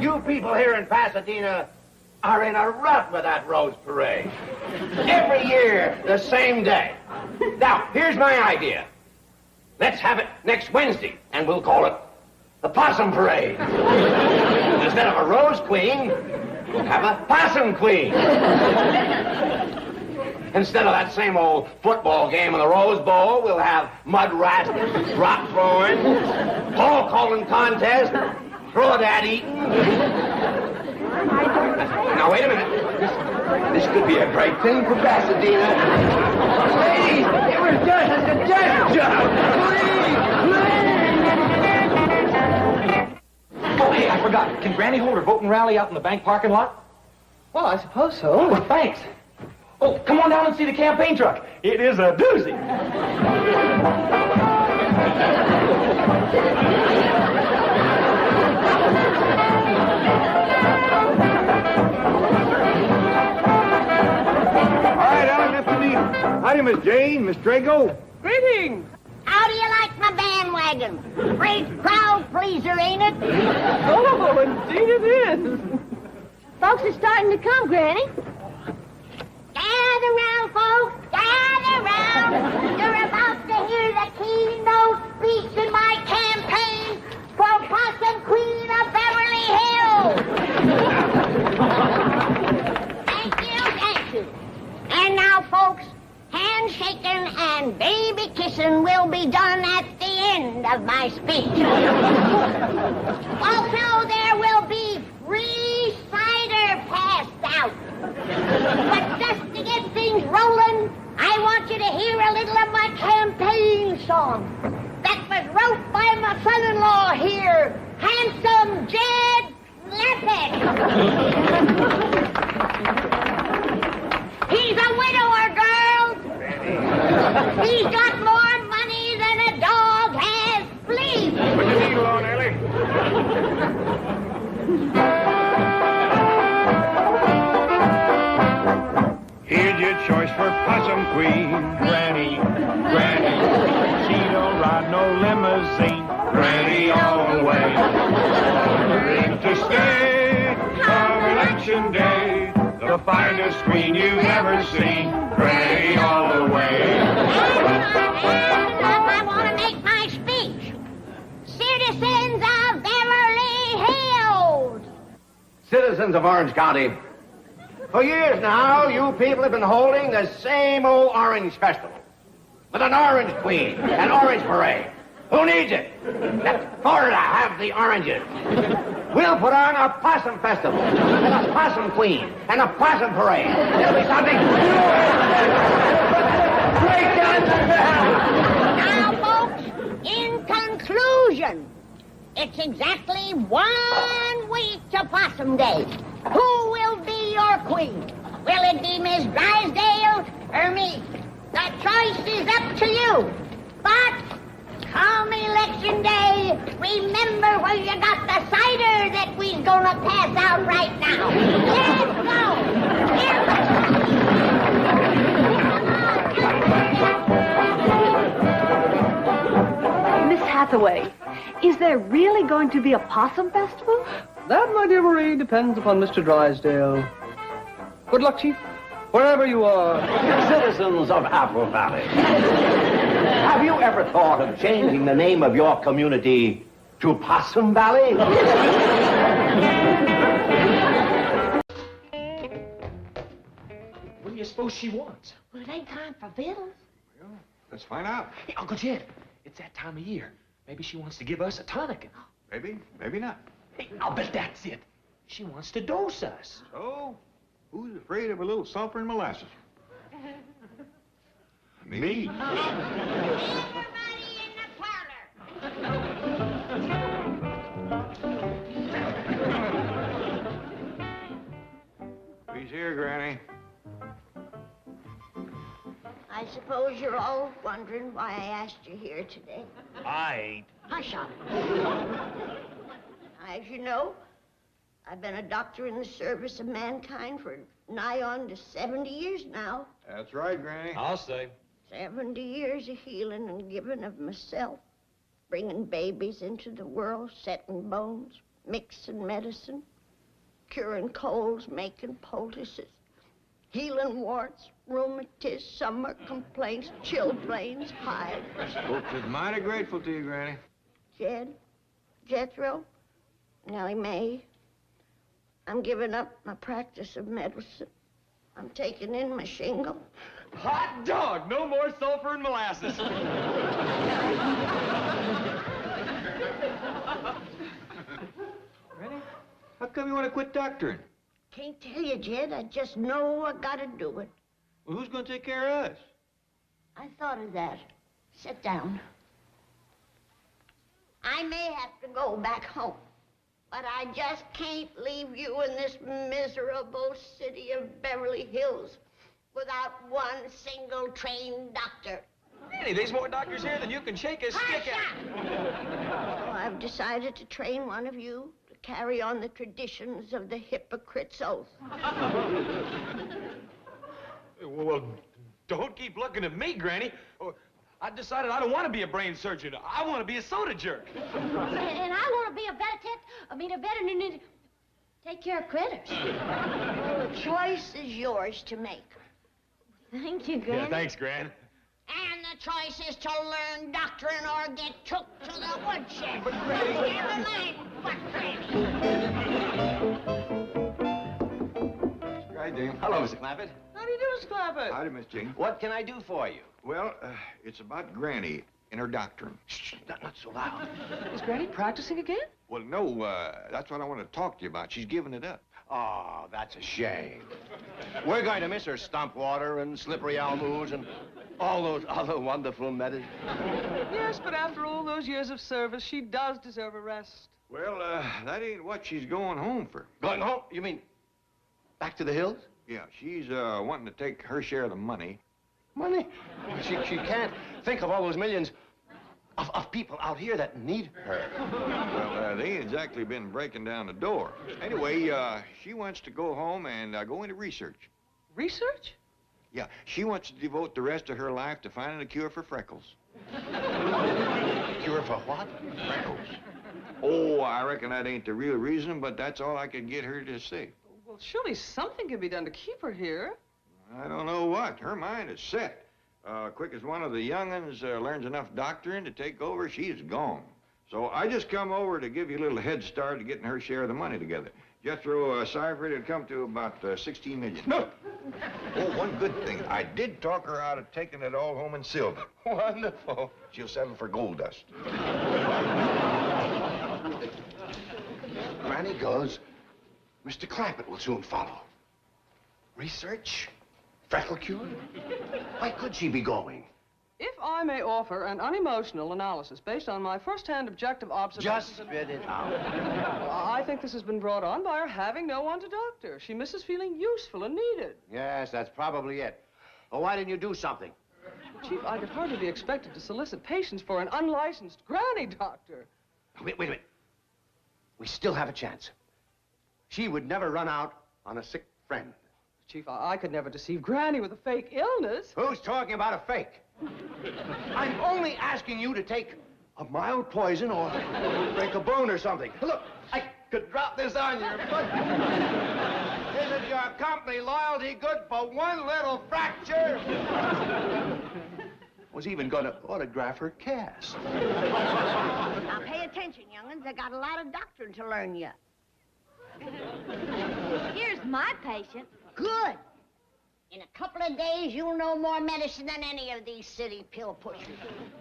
J: You people here in Pasadena are in a rut with that Rose Parade. Every year, the same day. Now, here's my idea. Let's have it next Wednesday, and we'll call it the Possum Parade. Instead of a Rose Queen, we'll have a Possum Queen. Instead of that same old football game in the Rose Bowl, we'll have mud wrestling, rock throwing, ball calling contest, crawdad eating. Now, wait a minute. This could be a great thing for Pasadena. Please, it was just a suggestion. Please.
F: Oh, hey, I forgot. Can Granny hold her voting rally out in the bank parking lot?
H: Well, I suppose so.
F: Oh, thanks. Oh, come on down and see the campaign truck. It is a doozy.
E: Howdy, Miss Jane, Miss Drago.
H: Greetings.
A: How do you like my bandwagon? Great crowd pleaser, ain't it?
H: Oh, indeed it is.
C: Folks are starting to come, Granny.
A: Gather round, folks. Gather round. You're about to hear the keynote speech in my campaign for Possum Queen of Beverly Hills. Thank you. And now, folks, handshaking and baby kissing will be done at the end of my speech. Also, there will be free cider passed out. But just to get things rolling, I want you to hear a little of my campaign song that was wrote by my son-in-law here, handsome Jed Clampett. He's a widower, girls. He's got more money than a dog has fleas.
E: Put your needle on, Ellie. Here's your choice for Possum Queen. Granny. She don't ride no limousine. Granny all the way. Interstate on election day. The finest queen you've ever seen. Granny all the way.
A: I want to make my speech. Citizens of Beverly Hills.
J: Citizens of Orange County, for years now, you people have been holding the same old Orange Festival. With an Orange Queen, an Orange Parade. Who needs it? Let Florida have the oranges. We'll put on a Possum Festival, and a Possum Queen, and a Possum Parade. It'll be something great guns.
A: Now, folks, in conclusion, it's exactly 1 week to Possum Day. Who will be your queen? Will it be Miss Drysdale or me? The choice is up to you. But come election day, remember where you got the cider that we's gonna pass out right now. Let's go.
N: Miss Hathaway, is there really going to be a possum festival?
H: That, my dear Marie, depends upon Mr. Drysdale. Good luck, Chief, wherever you are.
J: Citizens of Apple Valley, have you ever thought of changing the name of your community to Possum Valley?
F: What do you suppose she wants?
A: Well, it ain't time for vittles.
F: Well, let's find out. Hey, Uncle Jed, it's that time of year. Maybe she wants to give us a tonic.
E: Maybe, maybe not.
F: Hey, I'll bet that's it. She wants to dose us.
E: So, who's afraid of a little sulfur and molasses? Me.
A: Everybody in the parlor.
E: He's here, Granny.
A: I suppose you're all wondering why I asked you here today.
E: I ain't.
A: Hush up. As you know, I've been a doctor in the service of mankind for Nigh on to 70 years now.
E: That's right, Granny.
F: I'll say.
A: 70 years of healing and giving of myself. Bringing babies into the world, setting bones, mixing medicine, curing colds, making poultices, healing warts, rheumatiz, summer complaints, chilblains, hives.
E: Folks is mighty grateful to you, Granny.
A: Jed, Jethro, Nellie Mae, I'm giving up my practice of medicine. I'm taking in my shingle.
F: Hot dog! No more sulfur and molasses. Granny, how come you want to quit doctoring?
A: Can't tell you, Jed. I just know I gotta do it.
E: Well, who's going to take care of us?
A: I thought of that. Sit down. I may have to go back home, but I just can't leave you in this miserable city of Beverly Hills without one single trained doctor.
F: Granny, there's more doctors here than you can shake a stick at.
A: So I've decided to train one of you to carry on the traditions of the hypocrite's oath.
F: Well, don't keep looking at me, Granny. I decided I don't want to be a brain surgeon. I want to be a soda jerk.
C: And I want to be a veterinarian. Take care of critters.
A: Well, the choice is yours to make.
C: Thank you, Granny.
F: Yeah, thanks, Gran.
A: And the choice is to learn doctrine or get took to the woodshed.
F: But, Granny...
A: Never mind what, Granny.
E: Hi, Jane.
J: Hello, Mr. Clampett.
H: How do you do, Mr. Clampett?
E: Howdy, Miss Jane.
J: What can I do for you?
E: Well, it's about Granny and her doctrine.
J: Shh, not so loud.
H: Is Granny practicing again?
E: Well, no, that's what I want to talk to you about. She's giving it up.
J: Oh, that's a shame. We're going to miss her stump water and slippery elmoos and all those other wonderful medicines.
H: Yes, but after all those years of service, she does deserve a rest.
E: Well, that ain't what she's going home for.
J: Going home? You mean back to the hills?
E: Yeah, she's wanting to take her share of the money.
J: Money? She can't think of all those millions of people out here that need her.
E: Well, they ain't exactly been breaking down the door. Anyway, she wants to go home and go into research.
H: Research?
E: Yeah, she wants to devote the rest of her life to finding a cure for freckles.
J: Cure for what?
E: Freckles. Oh, I reckon that ain't the real reason, but that's all I could get her to say.
H: Well, surely something can be done to keep her here.
E: I don't know what. Her mind is set. Quick as one of the young'uns learns enough doctoring to take over, she's gone. So I just come over to give you a little head start to getting her share of the money together. Jethro Cypher, it'd come to about 16 million. No! Oh, one good thing. I did talk her out of taking it all home in silver.
J: Wonderful.
E: She'll settle for gold dust.
J: Granny goes. Mr. Clampett will soon follow. Research? Freckle cure? Why could she be going?
H: If I may offer an unemotional analysis based on my first-hand objective observations...
J: Just spit it out.
H: Well, I think this has been brought on by her having no one to doctor. She misses feeling useful and needed.
J: Yes, that's probably it. Well, why didn't you do something?
H: Chief, I could hardly be expected to solicit patients for an unlicensed granny doctor.
J: Wait a minute. We still have a chance. She would never run out on a sick friend.
H: Chief, I could never deceive Granny with a fake illness.
J: Who's talking about a fake? I'm only asking you to take a mild poison or break a bone or something. Look, I could drop this on your foot. Isn't your company loyalty good for one little fracture? Was even going to autograph her cast.
A: Now pay attention, young'uns. I got a lot of doctrine to learn yet.
C: Here's my patient.
A: Good. In a couple of days, you'll know more medicine than any of these city pill pushers.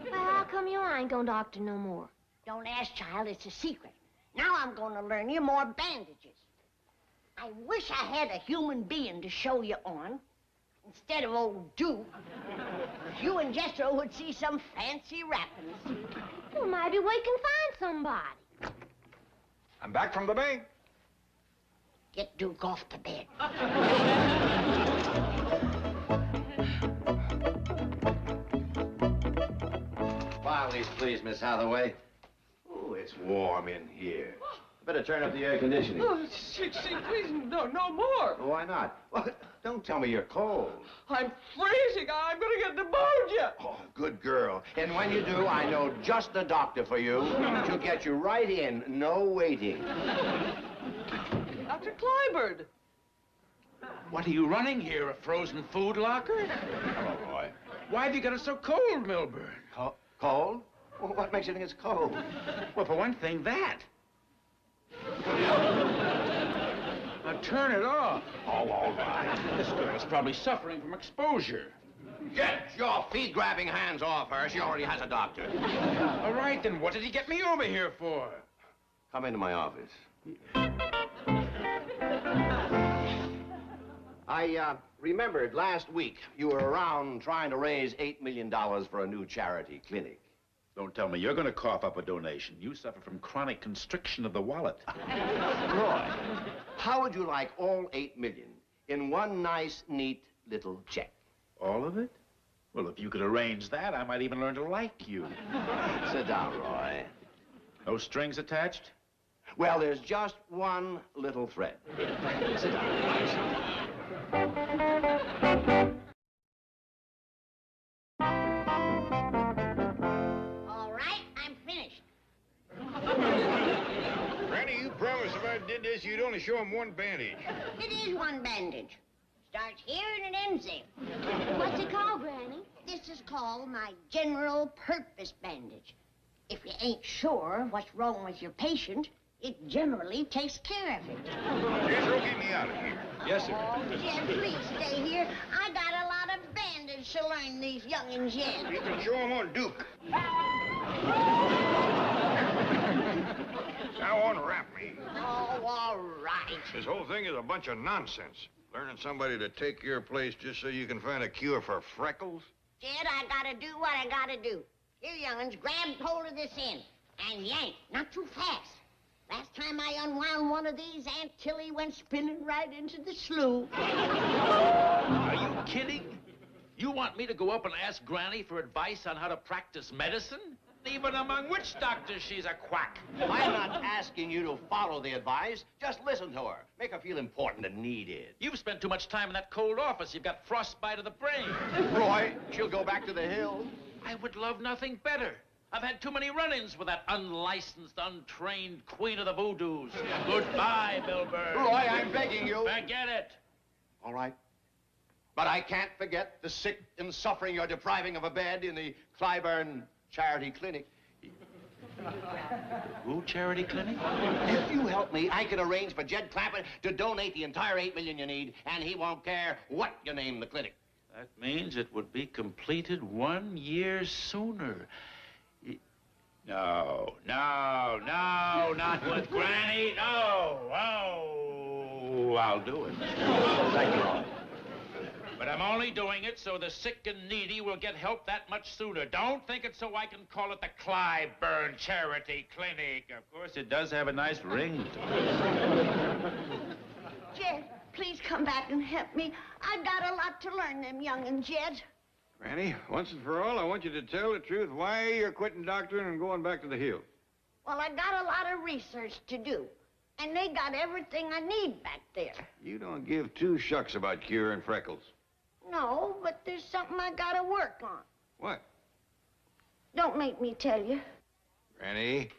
C: Well, how come you ain't gonna doctor no more?
A: Don't ask, child. It's a secret. Now I'm going to learn you more bandages. I wish I had a human being to show you on, instead of old Duke. You and Jethro would see some fancy wrappings.
C: Well, maybe we can find somebody.
E: I'm back from the bank.
A: Get Duke off to bed.
J: File these, please, Miss Hathaway. Oh, it's warm in here.
M: Better turn up the air conditioning.
H: Oh, please, no more.
M: Why not? Well, don't tell me you're cold.
H: I'm freezing. I'm going to get pneumonia.
M: Oh, good girl. And when you do, I know just the doctor for you. She'll get you right in, no waiting.
H: Dr. Clyburn.
O: What are you running here, a frozen food locker?
M: Hello, Roy.
O: Why have you got it so cold, Milburn?
M: Cold? Well, what makes you think it's cold?
O: Well, for one thing, that. Now turn it off.
M: Oh, all right.
O: This girl's probably suffering from exposure.
M: Get your feet-grabbing hands off her. She already has a doctor.
O: All right, then what did he get me over here for?
M: Come into my office. I remembered last week you were around trying to raise $8 million for a new charity clinic.
P: Don't tell me you're going to cough up a donation. You suffer from chronic constriction of the wallet.
M: Roy, how would you like all $8 million in one nice, neat little check?
P: All of it? Well, if you could arrange that, I might even learn to like you.
M: Sit down, Roy.
P: No strings attached?
M: Well, there's just one little thread. Sit down.
A: All right, I'm finished.
E: Granny, you promised if I did this, you'd only show him one bandage.
A: It is one bandage. Starts here and it ends there.
C: What's it called, Granny?
A: This is called my general purpose bandage. If you ain't sure what's wrong with your patient, it generally takes care of it.
E: Jethro, get me out of here.
B: Yes, sir.
A: Oh, Jed, please stay here. I got a lot of bandage to learn these young'uns yet.
E: You can show them on Duke. Now unwrap me.
A: Oh, all right.
E: This whole thing is a bunch of nonsense. Learning somebody to take your place just so you can find a cure for freckles?
A: Jed, I gotta do what I gotta do. Here, young'uns, grab hold of this end and yank, not too fast. Last time I unwound one of these, Aunt Tilly went spinning right into the slough.
O: Are you kidding? You want me to go up and ask Granny for advice on how to practice medicine? Even among witch doctors, she's a quack.
M: I'm not asking you to follow the advice. Just listen to her. Make her feel important and needed.
O: You've spent too much time in that cold office. You've got frostbite of the brain.
M: Roy, she'll go back to the hills.
O: I would love nothing better. I've had too many run-ins with that unlicensed, untrained queen of the voodoos. Goodbye, Milburn.
M: Roy, I'm begging you.
O: Forget it.
M: All right. But I can't forget the sick and suffering you're depriving of a bed in the Clyburn Charity Clinic.
O: Who charity clinic?
M: If you help me, I can arrange for Jed Clampett to donate the entire $8 million you need, and he won't care what you name the clinic.
O: That means it would be completed 1 year sooner. No, not with Granny. No. Oh, I'll do it.
M: Thank you.
O: But I'm only doing it so the sick and needy will get help that much sooner. Don't think it's so I can call it the Clyburn Charity Clinic.
P: Of course, it does have a nice ring to it.
A: Jed, please come back and help me. I've got a lot to learn, them young'uns, Jed.
E: Granny, once and for all, I want you to tell the truth why you're quitting doctoring and going back to the hills.
A: Well, I got a lot of research to do, and they got everything I need back there.
E: You don't give two shucks about curing freckles.
A: No, but there's something I gotta work on.
E: What?
A: Don't make me tell you.
E: Granny?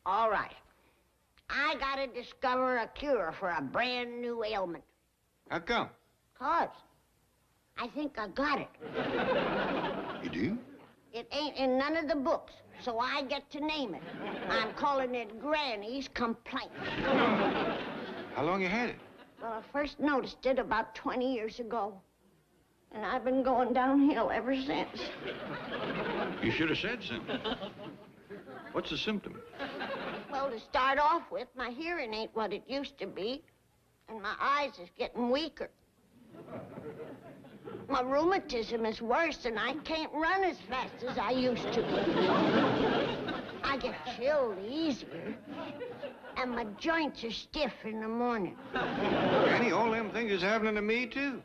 A: All right. I gotta discover a cure for a brand new ailment.
E: How come?
A: 'Cause I think I got it.
E: You do?
A: It ain't in none of the books, so I get to name it. I'm calling it Granny's Complaint.
E: How long you had it?
A: Well, I first noticed it about 20 years ago. And I've been going downhill ever since.
E: You should have said something. What's the symptom?
A: Well, to start off with, my hearing ain't what it used to be. And my eyes is getting weaker. My rheumatism is worse, and I can't run as fast as I used to. I get chilled easier, and my joints are stiff in the morning.
E: Granny, all them things is happening to me, too.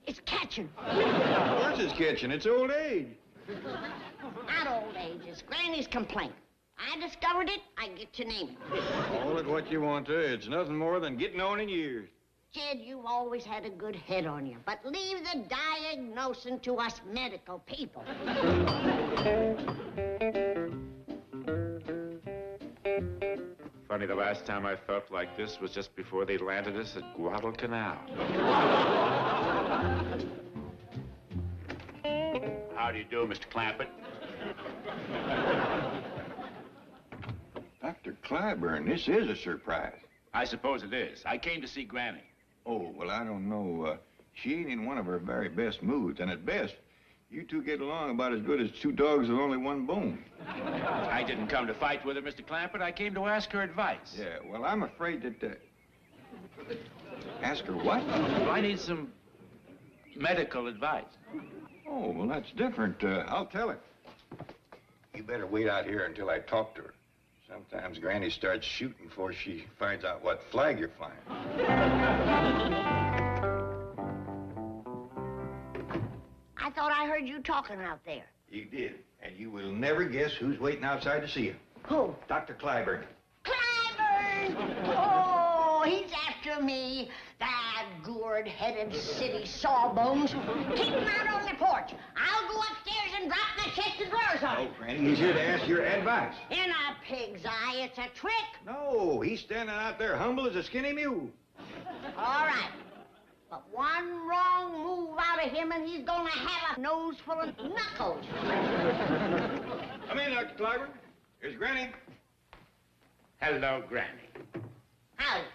A: It's catching.
E: Of course it's catching. It's old age.
A: Not old age. It's Granny's Complaint. I discovered it, I get to name it.
E: Call it what you want to. It's nothing more than getting on in years.
A: Jed, you've always had a good head on you, but leave the diagnosing to us medical people.
P: Funny, the last time I felt like this was just before they landed us at Guadalcanal. How do you do, Mr. Clampett?
E: Dr. Clyburn, this is a surprise.
P: I suppose it is. I came to see Granny.
E: Oh, well, I don't know. She ain't in one of her very best moods, and at best, you two get along about as good as two dogs with only one bone.
P: I didn't come to fight with her, Mr. Clampett. I came to ask her advice.
E: Yeah, well, I'm afraid that, Ask her what?
P: Well, I need some medical advice.
E: Oh, well, that's different. I'll tell her. You better wait out here until I talk to her. Sometimes Granny starts shooting before she finds out what flag you're flying.
A: I thought I heard you talking out there.
E: You did, and you will never guess who's waiting outside to see you.
A: Who?
E: Dr. Clyburn.
A: Clyburn! Oh, he's after me. That gourd-headed city sawbones. Keep him out on the porch. I'll go upstairs and drop my chest of drawers on him.
E: Oh, Granny, he's here to ask your advice.
A: In a pig's eye, it's a trick.
E: No, he's standing out there humble as a skinny mule.
A: All right. But one wrong move out of him and he's gonna have a nose full of knuckles.
E: Come in, Dr. Clyburn. Here's Granny.
P: Hello, Granny.
A: Howdy.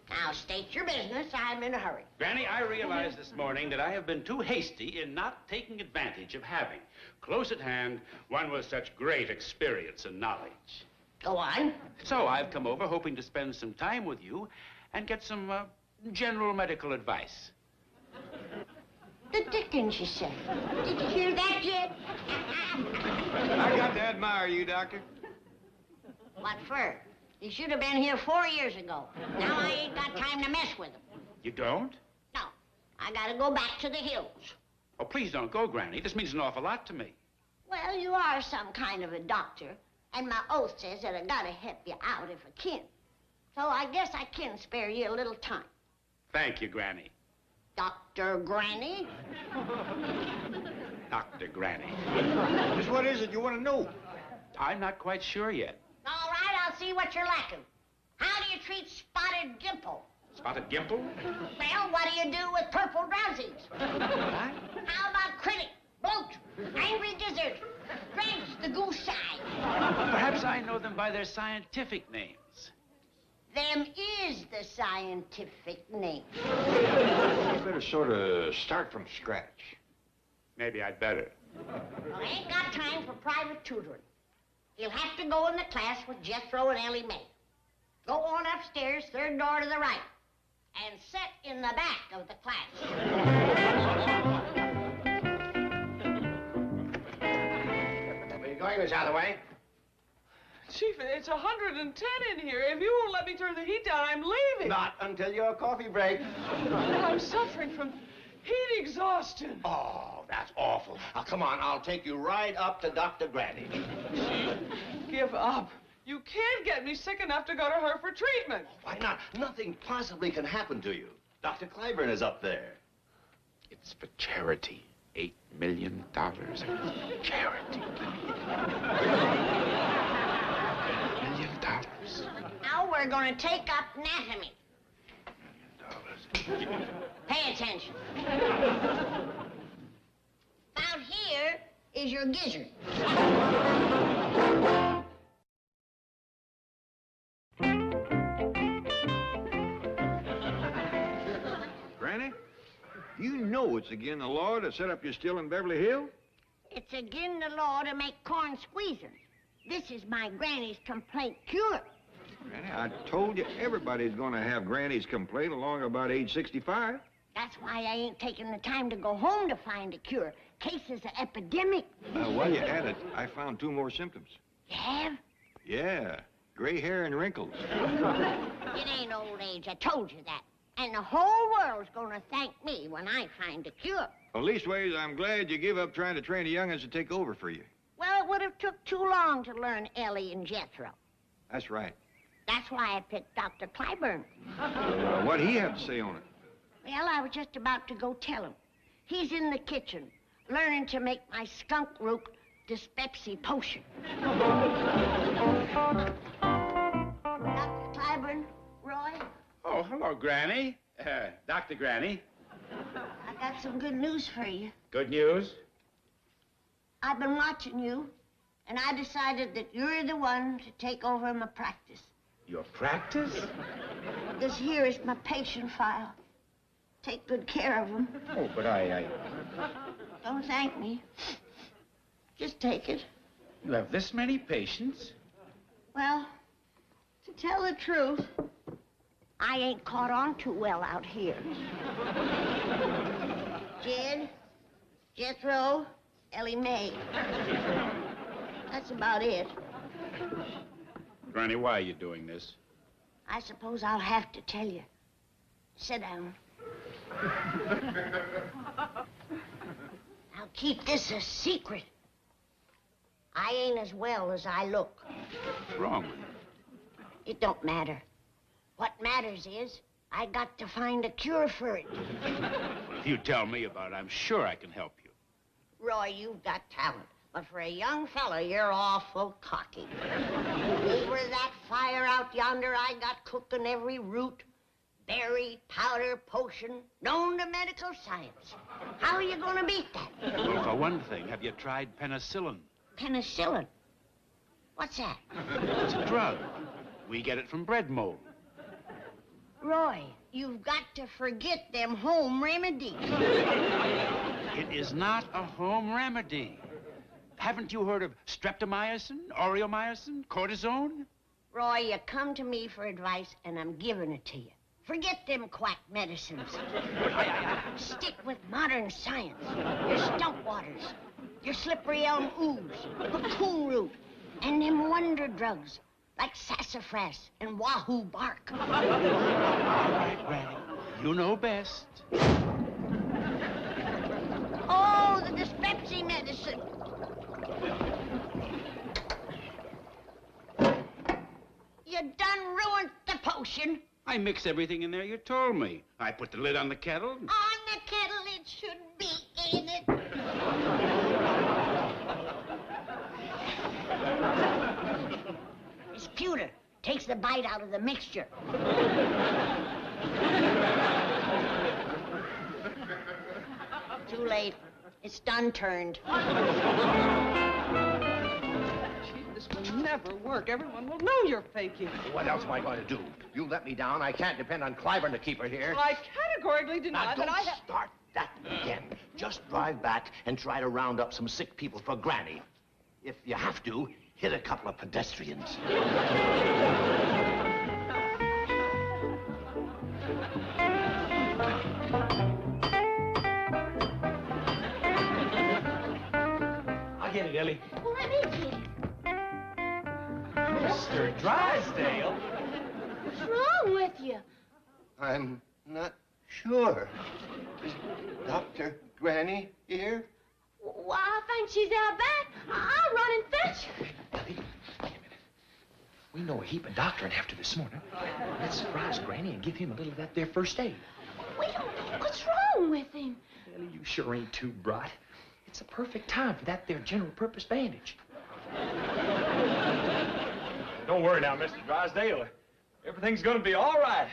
A: Now, state your business. I'm in a hurry.
Q: Granny, I realized this morning that I have been too hasty in not taking advantage of having close at hand one with such great experience and knowledge.
A: Go on.
Q: So I've come over hoping to spend some time with you and get some general medical advice.
A: The dickens, you said. Did you hear that, Jed?
E: I got to admire you, Doctor.
A: What for? He should have been here 4 years ago. Now I ain't got time to mess with him.
Q: You don't?
A: No. I gotta go back to the hills.
Q: Oh, please don't go, Granny. This means an awful lot to me.
A: Well, you are some kind of a doctor, and my oath says that I gotta help you out if I can. So I guess I can spare you a little time.
Q: Thank you, Granny.
A: Dr. Granny?
Q: Dr. Granny.
E: Just what is it you want to know?
Q: I'm not quite sure yet.
A: All right, I'll see what you're lacking. How do you treat spotted gimple?
Q: Spotted Gimple?
A: Well, what do you do with purple drowsies? How about critic, bloat, angry gizzard, drench, the goose eye?
Q: Perhaps I know them by their scientific names.
A: Them is the scientific name.
E: You better sort of start from scratch.
Q: Maybe I'd better.
A: Well, I ain't got time for private tutoring. You'll have to go in the class with Jethro and Ellie Mae. Go on upstairs, third door to the right, and sit in the back of the class.
M: Where are you going, Miss Hathaway?
H: Chief, it's 110 in here. If you won't let me turn the heat down, I'm leaving.
M: Not until your coffee break.
H: I'm suffering from heat exhaustion.
M: Oh, that's awful. Now, come on, I'll take you right up to Dr. Granny.
H: Give up. You can't get me sick enough to go to her for treatment.
M: Why not? Nothing possibly can happen to you. Dr. Clyburn is up there.
P: It's for charity. $8 million. Charity. $8 million.
A: Now we're going to take up anatomy. Pay attention. About here is your gizzard.
E: Granny, you know it's against the law to set up your still in Beverly Hills?
A: It's against the law to make corn squeezers. This is my granny's complaint cure.
E: Granny, I told you everybody's going to have Granny's complaint along about age 65.
A: That's why I ain't taking the time to go home to find a cure. Case is an epidemic.
E: While you're at it, I found 2 more symptoms.
A: You have?
E: Yeah, gray hair and wrinkles.
A: It ain't old age, I told you that. And the whole world's gonna thank me when I find a cure.
E: Well, leastways, I'm glad you give up trying to train the young'uns to take over for you.
A: Well, it would have took too long to learn Ellie and Jethro.
E: That's right.
A: That's why I picked Dr. Clyburn.
E: What'd he have to say on it?
A: Well, I was just about to go tell him. He's in the kitchen, learning to make my skunk root dyspepsy potion. Dr. Clyburn, Roy?
Q: Oh, hello, Granny. Dr. Granny.
A: I got some good news for you.
Q: Good news?
A: I've been watching you, and I decided that you're the one to take over my practice.
Q: Your practice?
A: This here is my patient file. Take good care of them.
Q: Oh, but
A: Don't thank me. Just take it.
Q: You have this many patients?
A: Well, to tell the truth, I ain't caught on too well out here. Jed, Jethro, Ellie Mae. That's about it.
Q: Granny, why are you doing this?
A: I suppose I'll have to tell you. Sit down. Now keep this a secret. I ain't as well as I look.
Q: What's wrong with you?
A: It don't matter. What matters is I got to find a cure for it.
Q: Well, if you tell me about it, I'm sure I can help you.
A: Roy, you've got talent. But for a young fella, you're awful cocky. Over that fire out yonder, I got cooking every root, berry, powder, potion, known to medical science. How are you going to beat that?
Q: Well, for one thing, have you tried penicillin?
A: Penicillin? What's that?
Q: It's a drug. We get it from bread mold.
A: Roy, you've got to forget them home remedies.
Q: It is not a home remedy. Haven't you heard of streptomycin, aureomycin, cortisone?
A: Roy, you come to me for advice, and I'm giving it to you. Forget them quack medicines. Stick with modern science. Your stout waters, your slippery elm ooze, cocoon root, and them wonder drugs like sassafras and wahoo bark.
Q: All right, Granny. You know best.
A: Oh, the dyspepsy medicine. You done ruined the potion.
Q: I mix everything in there you told me. I put the lid on the kettle.
A: On the kettle, it should be in it. This pewter takes the bite out of the mixture. Too late. It's done turned.
H: This will never work. Everyone will know you're faking.
M: What else am I going to do? You let me down. I can't depend on Clyburn to keep her here.
H: Well, I categorically deny
M: Now,
H: that I have...
M: start that again. Just drive back and try to round up some sick people for Granny. If you have to, hit a couple of pedestrians.
F: I'll get it, Ellie.
A: Let me get it.
F: Mr. Drysdale?
C: What's wrong with you?
M: I'm not sure. Is Dr. Granny here?
C: Well, I think she's out back. I'll run and fetch her.
R: We know a heap of doctoring after this morning. Let's surprise Granny and give him a little of that there first aid.
C: We don't know what's wrong with him.
R: Ellie, you sure ain't too bright. It's a perfect time for that there general purpose bandage.
B: Don't worry now, Mr. Drysdale. Everything's gonna be all right.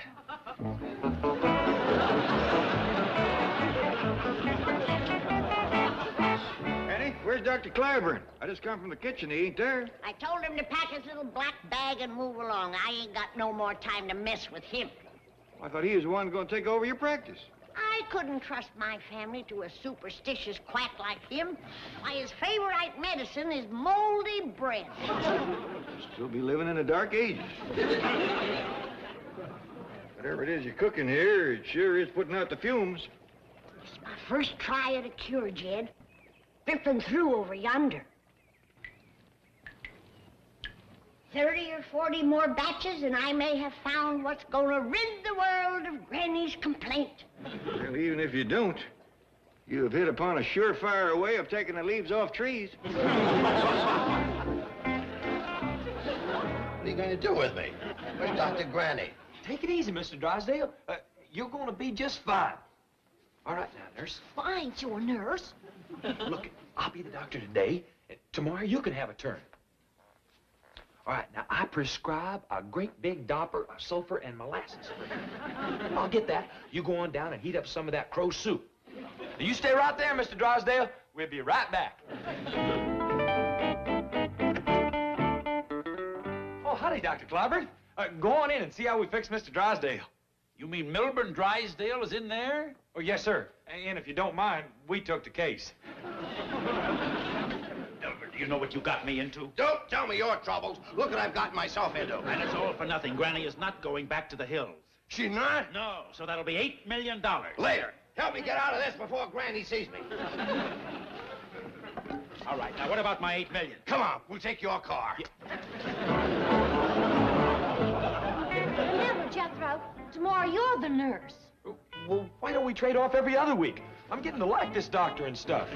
E: Annie, where's Dr. Clyburn? I just come from the kitchen. He ain't there.
A: I told him to pack his little black bag and move along. I ain't got no more time to mess with him.
E: I thought he was the one going to take over your practice.
A: I couldn't trust my family to a superstitious quack like him. Why, his favorite medicine is moldy bread.
E: Still be living in the dark ages. Whatever it is you're cooking here, it sure is putting out the fumes.
A: It's my first try at a cure, Jed. Ripping through over yonder. 30 or 40 more batches, and I may have found what's going to rid the world of Granny's complaint.
E: Well, even if you don't, You have hit upon a surefire way of taking the leaves off trees.
M: What are you going to do with me? Where's Dr. Granny?
R: Take it easy, Mr. Drysdale. You're going to be just fine. All right now, nurse.
C: Why ain't you a nurse?
R: Look, I'll be the doctor today, and tomorrow you can have a turn. All right, now, I prescribe a great big domper of sulfur and molasses. I'll get that. You go on down and heat up some of that crow soup. Now, you stay right there, Mr. Drysdale. We'll be right back. Oh, howdy, Dr. Clyburn. Go on in and see how we fix Mr. Drysdale.
O: You mean Milburn Drysdale is in there?
B: Oh, yes, sir. And if you don't mind, we took the case.
O: Milburn, do you know what you got me into?
M: Don't tell me your troubles. Look what I've gotten myself into.
O: And it's all for nothing. Granny is not going back to the hills.
M: She not?
O: No, so that'll be $8 million.
M: Later. Help me get out of this before Granny sees me.
O: All right, now what about my $8 million?
M: Come on, we'll take your car.
C: Remember, Jethro, tomorrow you're the nurse.
B: Well, why don't we trade off every other week? I'm getting to like this doctor and stuff.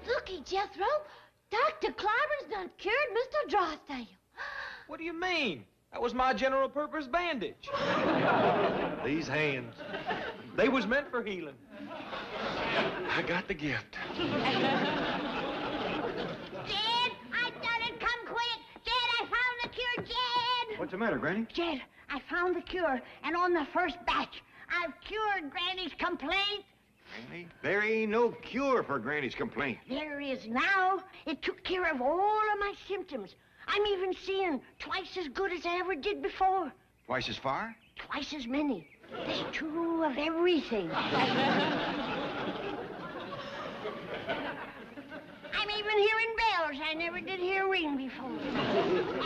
C: Looky, Jethro, Dr. Clyburn's done cured Mr. Drysdale.
B: What do you mean? That was my general purpose bandage. These hands, they was meant for healing. I got the gift.
A: Dad, I done it. Come quick. Dad, I found the cure, Dad.
E: What's the matter, Granny?
A: Dad, I found the cure, and on the first batch, I've cured Granny's complaint.
E: Granny, there ain't no cure for Granny's complaint.
A: There is now. It took care of all of my symptoms. I'm even seeing twice as good as I ever did before.
E: Twice as far?
A: Twice as many. There's two of everything. I'm even hearing bells I never did hear ring before.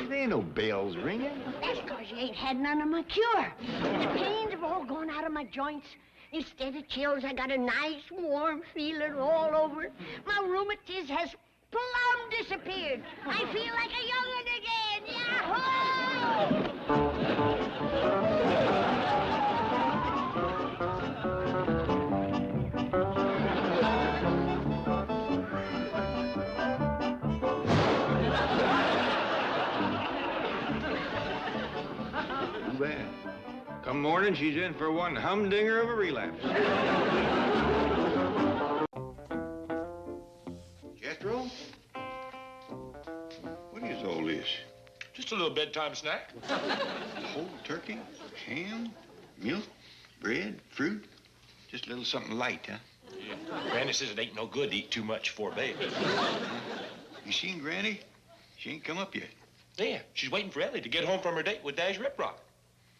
E: There ain't no bells ringing.
A: That's because you ain't had none of my cure. The pains have all gone out of my joints. Instead of chills, I got a nice, warm feeling all over. My rheumatiz has plumb disappeared. I feel like a young'un again. Yahoo!
E: Too bad. Come morning, she's in for one humdinger of a relapse. Jethro? What is all this?
B: Just a little bedtime snack.
E: Whole turkey, ham, milk, bread, fruit. Just a little something light, huh?
B: Yeah. Granny says it ain't no good to eat too much before bed.
E: You seen Granny? She ain't come up yet.
B: Yeah, she's waiting for Ellie to get home from her date with Dash Riprock.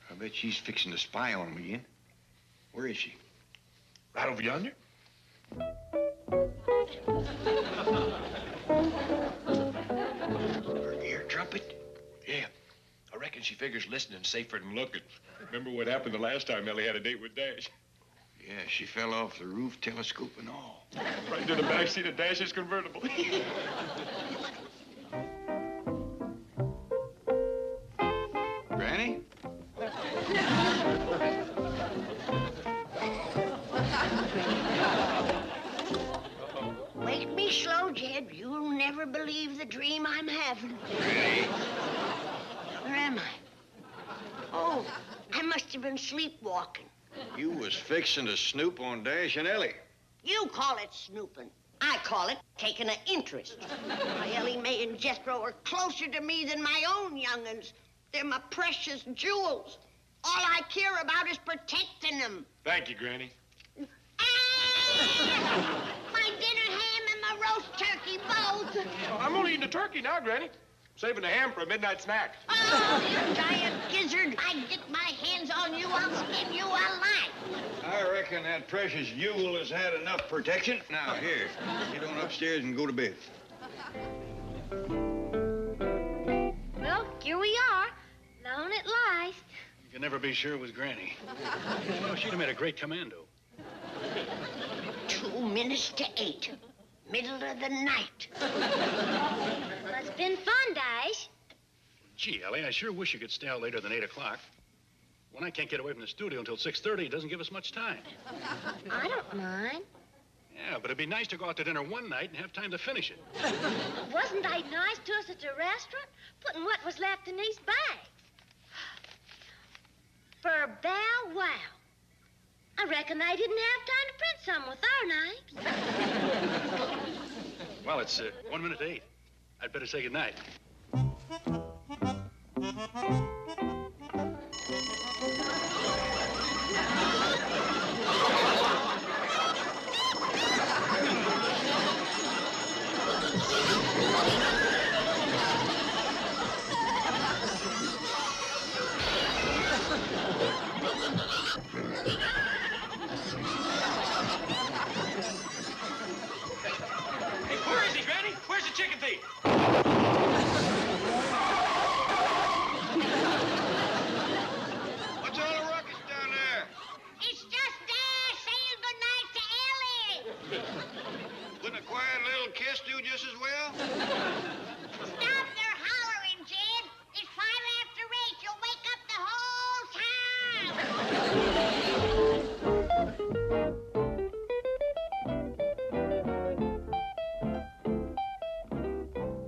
E: I bet she's fixing to spy on him again. Where is she?
B: Right over yonder.
E: Her ear trumpet?
B: Yeah. I reckon she figures listening's safer than looking. Remember what happened the last time Ellie had a date with Dash?
E: Yeah, she fell off the roof, telescope and all.
B: Right into the backseat of Dash's convertible.
E: Granny?
A: Wake me slow, Jed. You'll never believe the dream I'm having.
E: Granny?
A: Where am I? Oh, I must have been sleepwalking.
E: You was fixing to snoop on Dash and Ellie.
A: You call it snooping. I call it taking an interest. My Ellie Mae and Jethro are closer to me than my own young'uns. They're my precious jewels. All I care about is protecting them.
B: Thank you, Granny.
A: Ah! My dinner ham and my roast turkey, both.
B: I'm only eating the turkey now, Granny. Saving the ham for a midnight snack.
A: Oh, you giant gizzard. I get my hands on you, I'll skin you alive.
E: I reckon that precious Yule has had enough protection. Now, here, get on upstairs and go to bed.
C: Well, here we are. Alone at last.
S: You can never be sure with Granny. You know, she'd have made a great commando.
A: 2 minutes to 8. Middle of the night.
C: Well, it's been fun, Dash.
S: Gee, Ellie, I sure wish you could stay out later than 8 o'clock. When I can't get away from the studio until 6:30, it doesn't give us much time.
C: I don't mind.
S: Yeah, but it'd be nice to go out to dinner one night and have time to finish it.
C: Wasn't they nice to us at the restaurant? Putting what was left in these bags. For Bow Wow. I reckon they didn't have time to print some with our names.
S: Well, it's 1 minute to 8. I'd better say goodnight.
B: Hey, where is he, Granny? Where's the chicken thief?
D: What's all the ruckus down there?
A: It's just saying goodnight to Ellie.
D: Wouldn't a quiet little kiss do just as well?
A: Stop their hollering, Jed. It's 5 after 8. You'll wake up the whole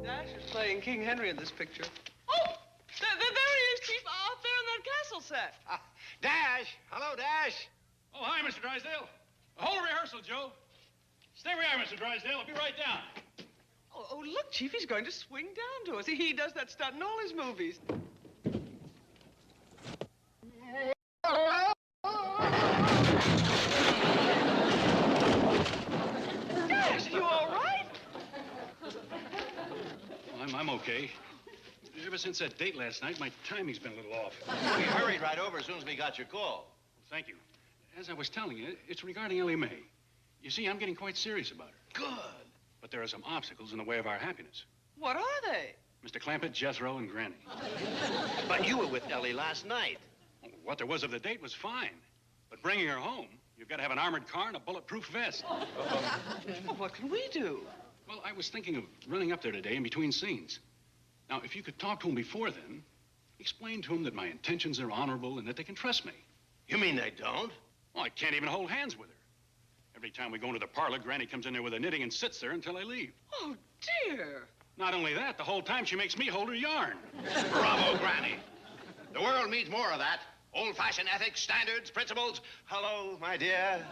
H: Dash is playing King Henry in this picture. Oh! There he is, Chief, out there in that castle set.
D: Dash! Hello, Dash!
B: Oh, hi, Mr. Drysdale. Hold a rehearsal, Joe. Stay where you are, Mr. Drysdale. I'll be right down.
H: Oh, look, Chief, he's going to swing down to us. He does that stunt in all his movies. Dash, you all right?
S: Well, I'm okay. Ever since that date last night, my timing's been a little off.
M: We hurried right over as soon as we got your call.
S: Thank you. As I was telling you, it's regarding Ellie Mae. You see, I'm getting quite serious about her.
H: Good.
S: But there are some obstacles in the way of our happiness.
H: What are they?
S: Mr. Clampett, Jethro, and Granny.
M: But you were with Ellie last night.
S: What there was of the date was fine. But bringing her home, you've got to have an armored car and a bulletproof vest.
H: Well, what can we do?
S: Well, I was thinking of running up there today in between scenes. Now, if you could talk to him before then, explain to him that my intentions are honorable and that they can trust me.
M: You mean they don't?
S: Well, I can't even hold hands with her. Every time we go into the parlor, Granny comes in there with her knitting and sits there until I leave.
H: Oh, dear.
S: Not only that, the whole time she makes me hold her yarn.
M: Bravo, Granny. The world needs more of that. Old-fashioned ethics, standards, principles. Hello, my dear.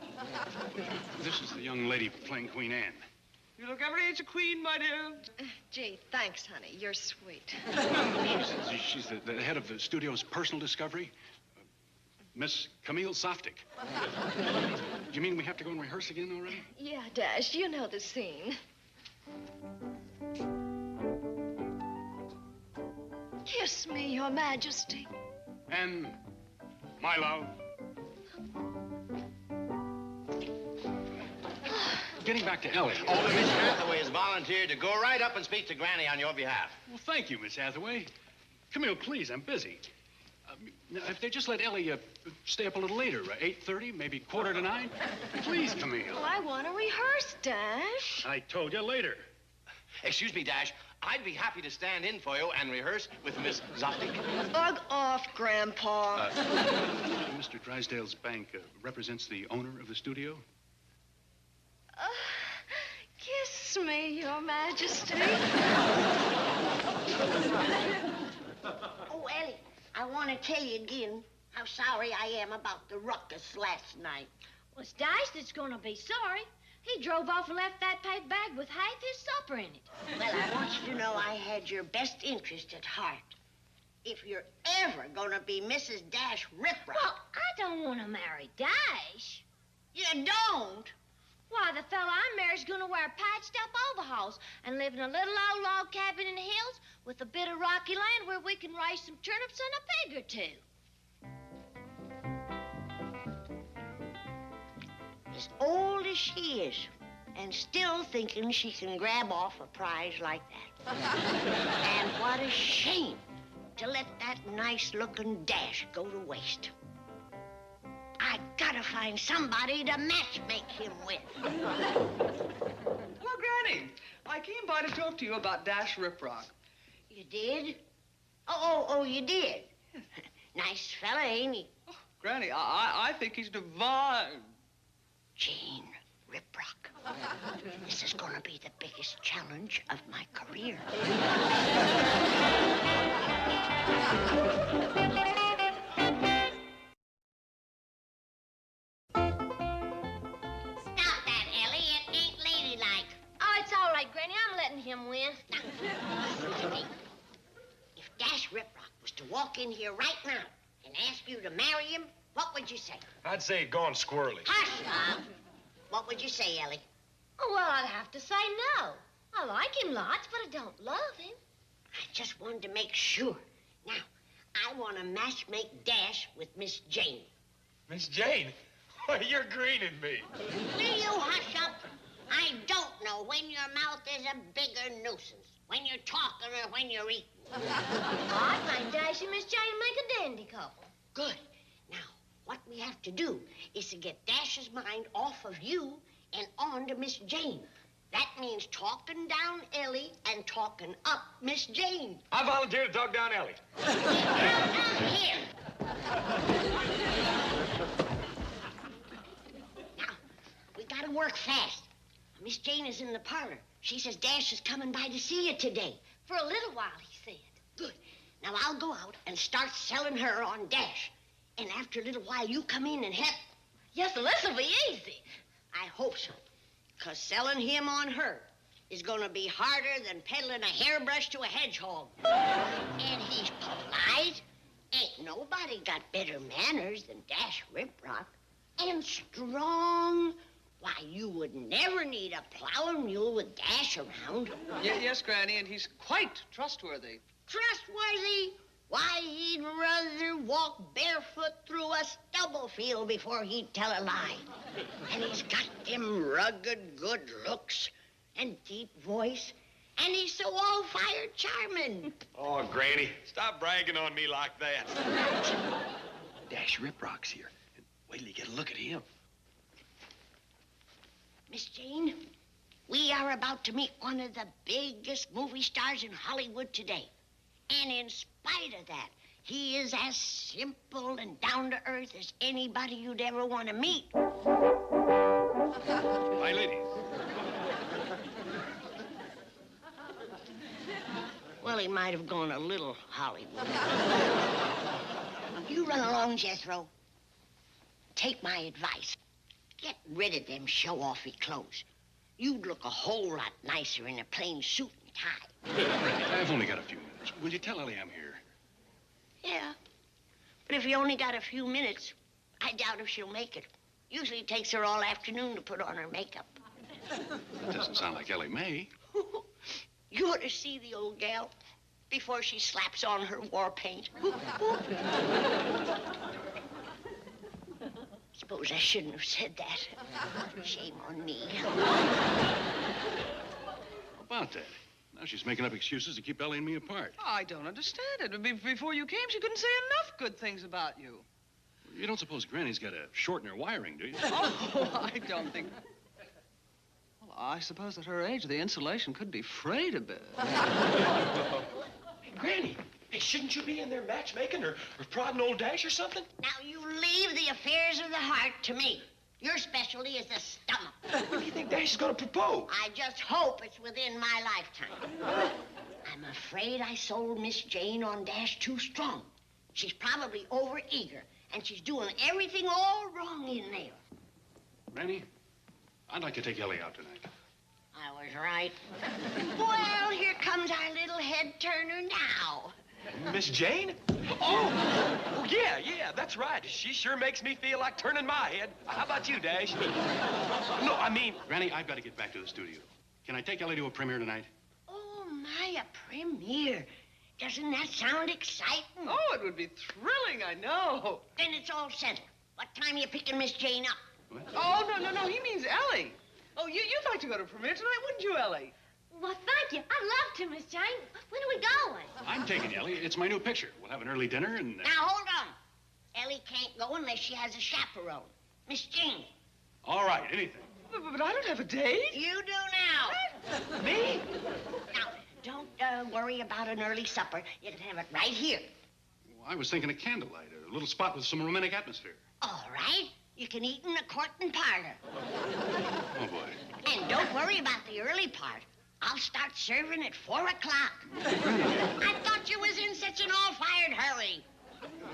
S: This is the young lady playing Queen Anne.
H: You look every inch a queen, my dear.
C: Gee, thanks, honey. You're sweet.
S: She's the head of the studio's personal discovery, Miss Camille Softic. Do you mean we have to go and rehearse again already?
C: Yeah, Dash, you know the scene. Kiss me, Your Majesty.
S: And my love. Getting back to Ellie.
M: Oh, Miss Hathaway has volunteered to go right up and speak to Granny on your behalf.
S: Well, thank you, Miss Hathaway. Camille, please, I'm busy. Now, if they just let Ellie stay up a little later, 8:30, maybe 8:45. Please, Camille.
C: Oh, I want to rehearse, Dash.
S: I told you later.
M: Excuse me, Dash. I'd be happy to stand in for you and rehearse with Miss Zoftic.
C: Bug off, Grandpa.
S: Mr. Drysdale's bank represents the owner of the studio?
C: Kiss me, Your Majesty.
A: Oh, Ellie, I want to tell you again how sorry I am about the ruckus last night.
C: Well, it's Dash that's going to be sorry. He drove off and left that paper bag with half his supper in it.
A: Well, I want you to know I had your best interest at heart. If you're ever going to be Mrs. Dash Riprock...
C: Well, I don't want to marry Dash.
A: You don't?
C: Why, the fella I married's going to wear patched-up overalls and live in a little old log cabin in the hills with a bit of rocky land where we can raise some turnips and a pig or two.
A: As old as she is, and still thinking she can grab off a prize like that. And what a shame to let that nice-looking Dash go to waste. I gotta find somebody to matchmake him with.
H: Hello, Granny. I came by to talk to you about Dash Riprock.
A: You did? Oh, you did? Nice fella, ain't he?
H: Oh, Granny, I think he's divine.
A: Gene Riprock. This is gonna be the biggest challenge of my career. Stop that, Ellie. It ain't ladylike.
C: Oh, it's all right, Granny. I'm letting him win.
A: If Dash Riprock was to walk in here right now and ask you to marry him, what would you say?
F: I'd say gone squirrely.
A: Hush, Bob. What would you say, Ellie?
C: Oh, well, I'd have to say no. I like him lots, but I don't love him.
A: I just wanted to make sure. Now, I want to match make Dash with Miss Jane.
F: Miss Jane? Why, you're greening me.
A: Will you hush up? I don't know when your mouth is a bigger nuisance, when you're talking or when you're eating.
C: I think Dash and Miss Jane make a dandy couple.
A: Good. Now, what we have to do is to get Dash's mind off of you and on to Miss Jane. That means talking down Ellie and talking up Miss Jane.
F: I volunteer to talk down Ellie.
A: Now, here. Now, we gotta work fast. Miss Jane is in the parlor. She says Dash is coming by to see you today.
C: For a little while, he said.
A: Good. Now, I'll go out and start selling her on Dash. And after a little while, you come in and help.
C: Yes, well, this'll be easy.
A: I hope so. Because selling him on her is going to be harder than peddling a hairbrush to a hedgehog. And he's polite. Ain't nobody got better manners than Dash Riprock. And strong. Why, you would never need a plowing mule with Dash around.
H: Yes, Granny, and he's quite trustworthy.
A: Trustworthy? Why, he'd rather walk barefoot through a stubble field before he'd tell a lie. And he's got them rugged good looks and deep voice, and he's so all-fired charming.
F: Oh, Granny, stop bragging on me like that.
S: Dash Riprock's here. And wait till you get a look at him.
A: Miss Jane, we are about to meet one of the biggest movie stars in Hollywood today. And in spite of that, he is as simple and down-to-earth as anybody you'd ever want to meet.
S: Hi, ladies.
A: Well, he might have gone a little Hollywood. You run along, Jethro. Take my advice. Get rid of them show-offy clothes. You'd look a whole lot nicer in a plain suit and tie.
S: I've only got a few minutes. Will you tell Ellie I'm here?
A: Yeah. But if you only got a few minutes, I doubt if she'll make it. Usually it takes her all afternoon to put on her makeup.
S: That doesn't sound like Ellie Mae.
A: You ought to see the old gal before she slaps on her war paint. Suppose I shouldn't have said that. Shame on me.
S: How about that? Now she's making up excuses to keep Ellie and me apart.
H: I don't understand it. Before you came, she couldn't say enough good things about you.
S: You don't suppose Granny's got a short in her wiring, do you?
H: Oh, I don't think... Well, I suppose at her age, the insulation could be frayed a bit.
F: Hey, Granny, hey, shouldn't you be in there matchmaking or prodding old Dash or something?
A: Now, you leave the affairs of the heart to me. Your specialty is the stomach.
F: When do you think Dash is going to propose?
A: I just hope it's within my lifetime. I'm afraid I sold Miss Jane on Dash too strong. She's probably overeager, and she's doing everything all wrong in there.
S: Granny, I'd like to take Ellie out tonight.
A: I was right. Well, here comes our little head turner now.
F: Miss Jane? Oh, yeah, that's right. She sure makes me feel like turning my head. How about you, Dash? No, I mean...
S: Granny, I've got to get back to the studio. Can I take Ellie to a premiere tonight?
A: Oh, my, a premiere. Doesn't that sound exciting?
H: Oh, it would be thrilling, I know.
A: Then it's all settled. What time are you picking Miss Jane up?
S: What?
H: Oh, no, he means Ellie. Oh, you'd like to go to premiere tonight, wouldn't you, Ellie?
C: Well, thank you. I'd love to, Miss Jane. When are we going?
S: I'm taking Ellie. It's my new picture. We'll have an early dinner and...
A: Now, hold on. Ellie can't go unless she has a chaperone. Miss Jane.
S: All right, anything.
H: But I don't have a date.
A: You do now.
F: Me?
A: Now, don't worry about an early supper. You can have it right here.
S: Well, I was thinking of candlelight, a little spot with some romantic atmosphere.
A: All right. You can eat in the court and parlor.
S: Oh, boy.
A: And don't worry about the early part. I'll start serving at 4 o'clock. I thought you was in such an all-fired hurry.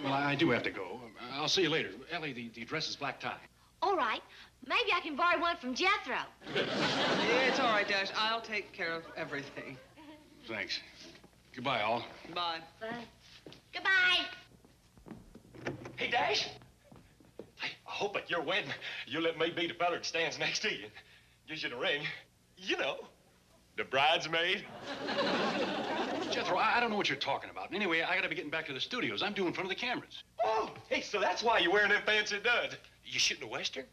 S: Well, I do have to go. I'll see you later. Ellie, the dress is black tie.
C: All right. Maybe I can borrow one from Jethro.
H: It's all right, Dash. I'll take care of everything.
S: Thanks. Goodbye, all.
H: Bye.
C: Bye.
A: Goodbye.
F: Hey, Dash. I hope at your wedding you'll let me be the feller that stands next to you and gives you the ring. You know, the bridesmaid.
S: Jethro, I don't know what you're talking about. Anyway, I gotta be getting back to the studios. I'm due in front of the cameras.
F: Oh, hey, so that's why you're wearing them fancy duds. You shooting a Western?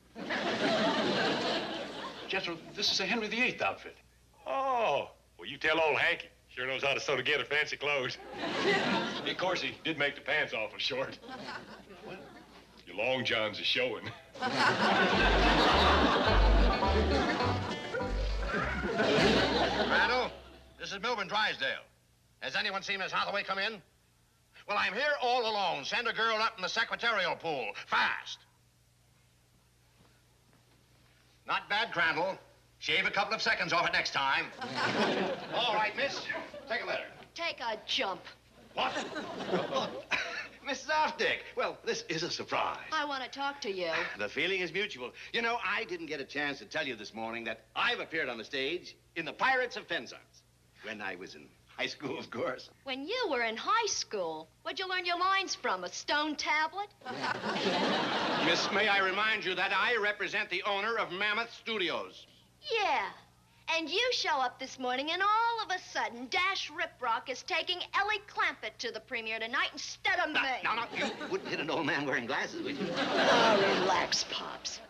S: Jethro, this is a Henry VIII outfit.
F: Oh, well, you tell old Hanky. Sure knows how to sew together fancy clothes. Of course, he did make the pants awful short. Well, your long johns are showing.
D: Randall, this is Milburn Drysdale. Has anyone seen Miss Hathaway come in? Well, I'm here all alone. Send a girl up in the secretarial pool. Fast. Not bad, Crandall. Shave a couple of seconds off it next time. All right, miss. Take a letter.
C: Take a jump.
D: What?
M: Mrs. Ofdick, well, this is a surprise.
C: I want to talk to you.
M: The feeling is mutual. You know, I didn't get a chance to tell you this morning that I've appeared on the stage in The Pirates of Penzance. When I was in high school, of course.
C: When you were in high school, where'd you learn your lines from? A stone tablet?
M: Miss, may I remind you that I represent the owner of Mammoth Studios.
C: Yeah. And you show up this morning, and all of a sudden, Dash Riprock is taking Ellie Clampett to the premiere tonight instead of me.
M: Now, you wouldn't hit an old man wearing glasses, would you?
C: Oh, relax, Pops.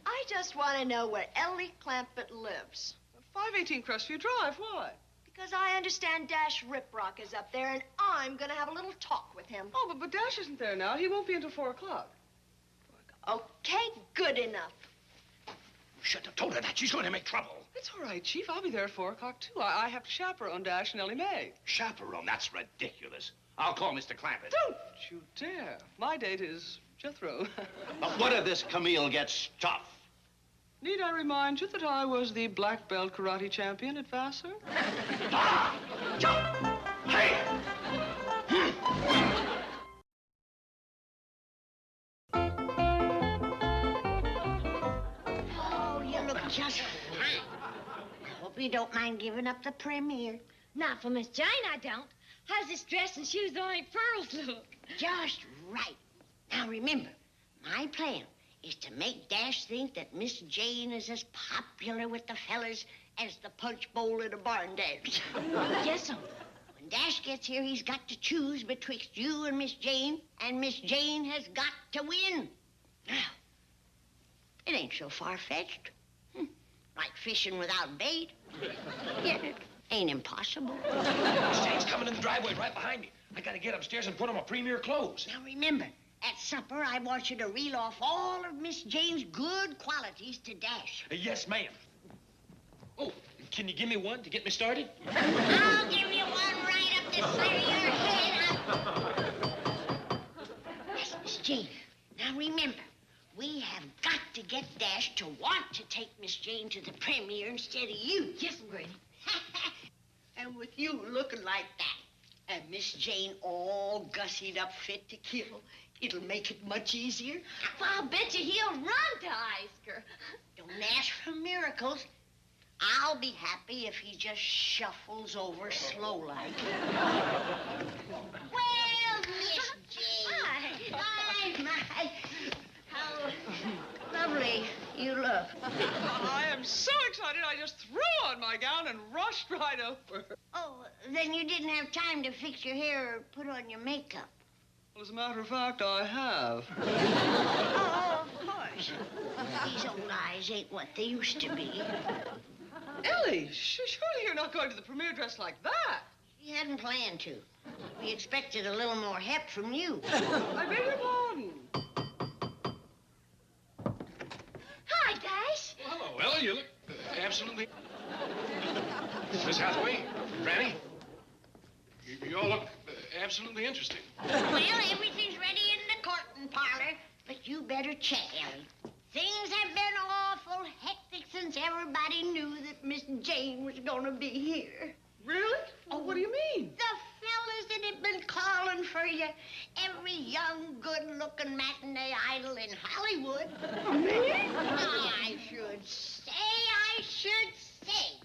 C: I just want to know where Ellie Clampett lives.
H: 518 Crestview Drive, why?
C: Because I understand Dash Riprock is up there, and I'm going to have a little talk with him.
H: Oh, but Dash isn't there now. He won't be until 4 o'clock.
C: Okay, good enough.
M: Shouldn't have told her that. She's going to make trouble.
H: It's all right, Chief. I'll be there at 4 o'clock, too. I have to chaperone Dash and Ellie Mae.
M: Chaperone? That's ridiculous. I'll call Mr. Clampett.
H: Don't you dare. My date is Jethro.
M: But what if this Camille gets tough?
H: Need I remind you that I was the black belt karate champion at Vassar?
M: Ah! Jump! Hey!
A: Oh, you look just fine. I hope you don't mind giving up the premiere.
C: Not for Miss Jane, I don't. How's this dress and shoes only pearls look?
A: Just right. Now, remember, my plan is to make Dash think that Miss Jane is as popular with the fellas as the punch bowl at a barn dance.
C: Yes, sir.
A: When Dash gets here, he's got to choose betwixt you and Miss Jane has got to win. Now, it ain't so far-fetched. Like fishing without bait. Yet it ain't impossible.
F: Miss Jane's coming in the driveway right behind me. I gotta get upstairs and put on my premier clothes.
A: Now, remember, at supper, I want you to reel off all of Miss Jane's good qualities to Dash.
F: Yes, ma'am. Oh, can you give me one to get me started?
A: I'll give you one right up the side of your head. Yes, Miss Jane. Now, remember, we have got to get Dash to want to take Miss Jane to the premiere instead of you.
C: Yes, Granny.
A: And with you looking like that, and Miss Jane all gussied up fit to kill, it'll make it much easier.
C: Well, I'll bet you he'll run to Isker.
A: Don't ask for miracles. I'll be happy if he just shuffles over slow-like. Well, Miss Jane.
C: Hi.
A: My. How lovely you look.
H: I am so excited, I just threw on my gown and rushed right over.
A: Oh, then you didn't have time to fix your hair or put on your makeup.
H: Well, as a matter of fact, I have.
A: Oh, of course. These old eyes ain't what they used to be.
H: Ellie, surely you're not going to the premiere dressed like that.
A: We hadn't planned to. We expected a little more help from you.
H: I beg your pardon.
C: Hi, Dash.
S: Hello, Ellie. You look absolutely... Miss Hathaway, Granny, You all look absolutely interesting.
A: Well, everything's ready in the courting parlor, but you better check, Ellie. Things have been awful hectic since everybody knew that Miss Jane was going to be here.
H: Really? Oh, what do you mean?
A: The fellas that have been calling for you. Every young, good-looking matinee idol in Hollywood.
H: Me?
A: I should say.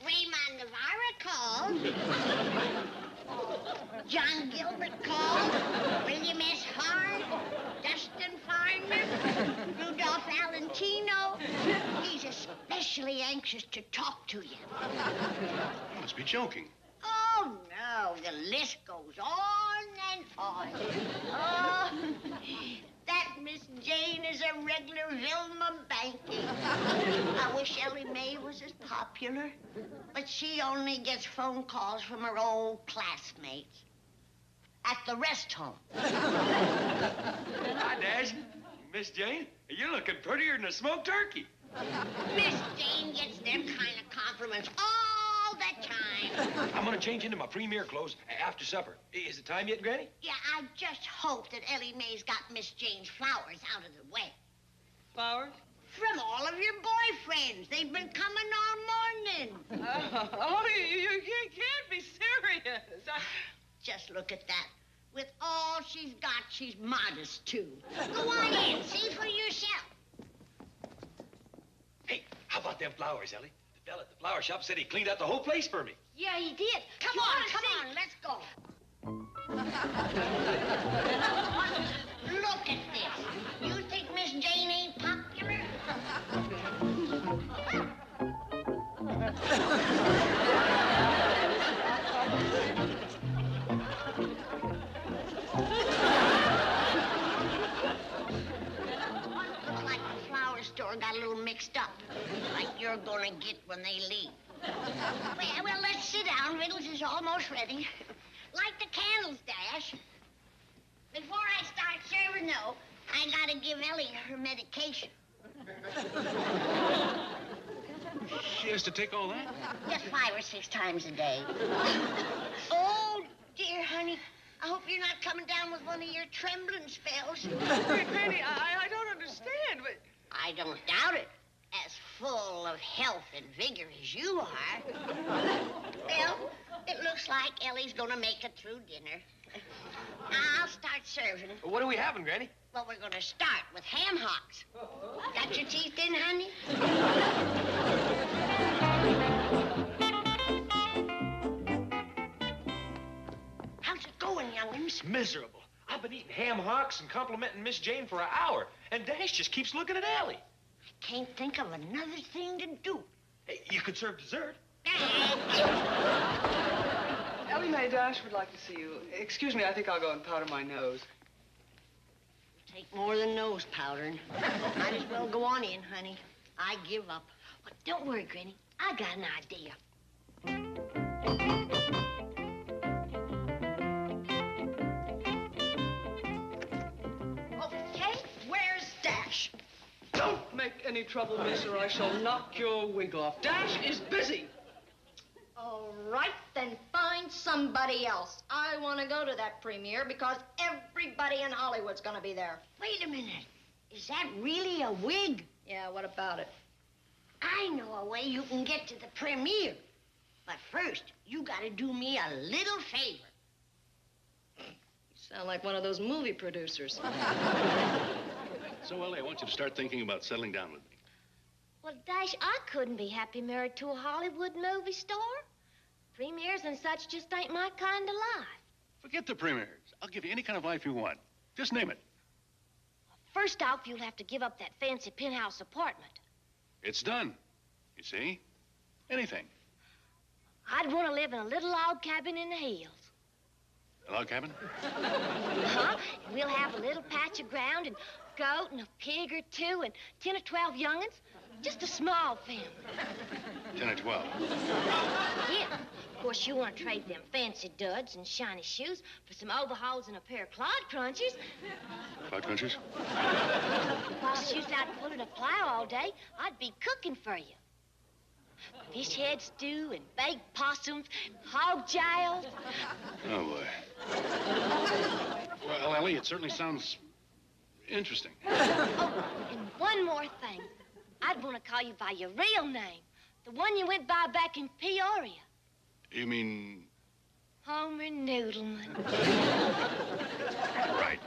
A: Raymond Navarre called. John Gilbert called. William S. Hart. Dustin Farmer. Rudolph Valentino. He's especially anxious to talk to you.
S: You must be joking.
A: Oh, no. The list goes on and on. Oh, that Miss Jane is a regular Vilma Banking. I wish Ellie Mae was as popular, but she only gets phone calls from her old classmates at the rest home.
B: Hi, Dash. Miss Jane, you're looking prettier than a smoked turkey.
A: Miss Jane gets them kind of compliments all the time.
B: I'm gonna change into my premier clothes after supper. Is it time yet, Granny?
A: Yeah, I just hope that Ellie Mae's got Miss Jane's flowers out of the way.
H: Flowers?
A: From all of your boyfriends. They've been coming all morning.
H: You can't be serious.
A: Just look at that. With all she's got, she's modest, too. Go on in. See for yourself.
B: Hey, how about them flowers, Ellie? The fella at the flower shop said he cleaned out the whole place for me.
A: Yeah, he did. Come on, let's go. Look at this. You think Miss Jane ain't popular? Looks like the flower store got a little mixed up. Like you're gonna get when they leave. Well, let's sit down. Riddles is almost ready. Light the candles, Dash. Before I start serving, though, I gotta give Ellie her medication.
S: She has to take all that?
A: Just 5 or 6 times a day. Oh, dear, honey. I hope you're not coming down with one of your trembling spells.
H: Granny, I don't understand, but...
A: I don't doubt it. As full of health and vigor as you are. Well, it looks like Ellie's gonna make it through dinner. I'll start serving.
B: What are we having, Granny?
A: Well, we're gonna start with ham hocks. Got your teeth in, honey? How's it going, young'uns?
B: It's miserable. I've been eating ham hocks and complimenting Miss Jane for an hour, and Dash just keeps looking at Ellie.
A: I can't think of another thing to do.
B: Hey, you could serve dessert.
H: Ellie Mae, Dash would like to see you. Excuse me, I think I'll go and powder my nose.
A: Take more than nose powdering. Might as well go on in, honey. I give up. But don't worry, Granny. I got an idea.
H: Okay, where's Dash? Don't make any trouble, miss, or I shall knock your wig off. Dash is busy.
C: All right, then find somebody else. I want to go to that premiere because everybody in Hollywood's going to be there.
A: Wait a minute. Is that really a wig?
C: Yeah, what about it?
A: I know a way you can get to the premiere. But first, you gotta do me a little favor.
C: You sound like one of those movie producers.
S: So, Ellie, I want you to start thinking about settling down with me.
C: Well, Dash, I couldn't be happy married to a Hollywood movie star. Premieres and such just ain't my kind of life.
S: Forget the premieres. I'll give you any kind of life you want. Just name it.
C: First off, you'll have to give up that fancy penthouse apartment.
S: It's done. You see? Anything.
C: I'd want to live in a little log cabin in the hills.
S: A log cabin?
C: Uh-huh. And we'll have a little patch of ground and a goat and a pig or two and 10 or 12 young'uns. Just a small family.
S: 10 or 12.
C: Yeah. Of course, you want to trade them fancy duds and shiny shoes for some overalls and a pair of clod crunchers.
S: Clod crunchers?
C: While she's out pulling a plow all day, I'd be cooking for you. Fish head stew and baked possums, hog giles.
S: Oh, boy. Well, Ellie, it certainly sounds interesting.
C: Oh, and one more thing. I'd want to call you by your real name. The one you went by back in Peoria.
S: You mean...
C: Homer Noodleman.
S: Right.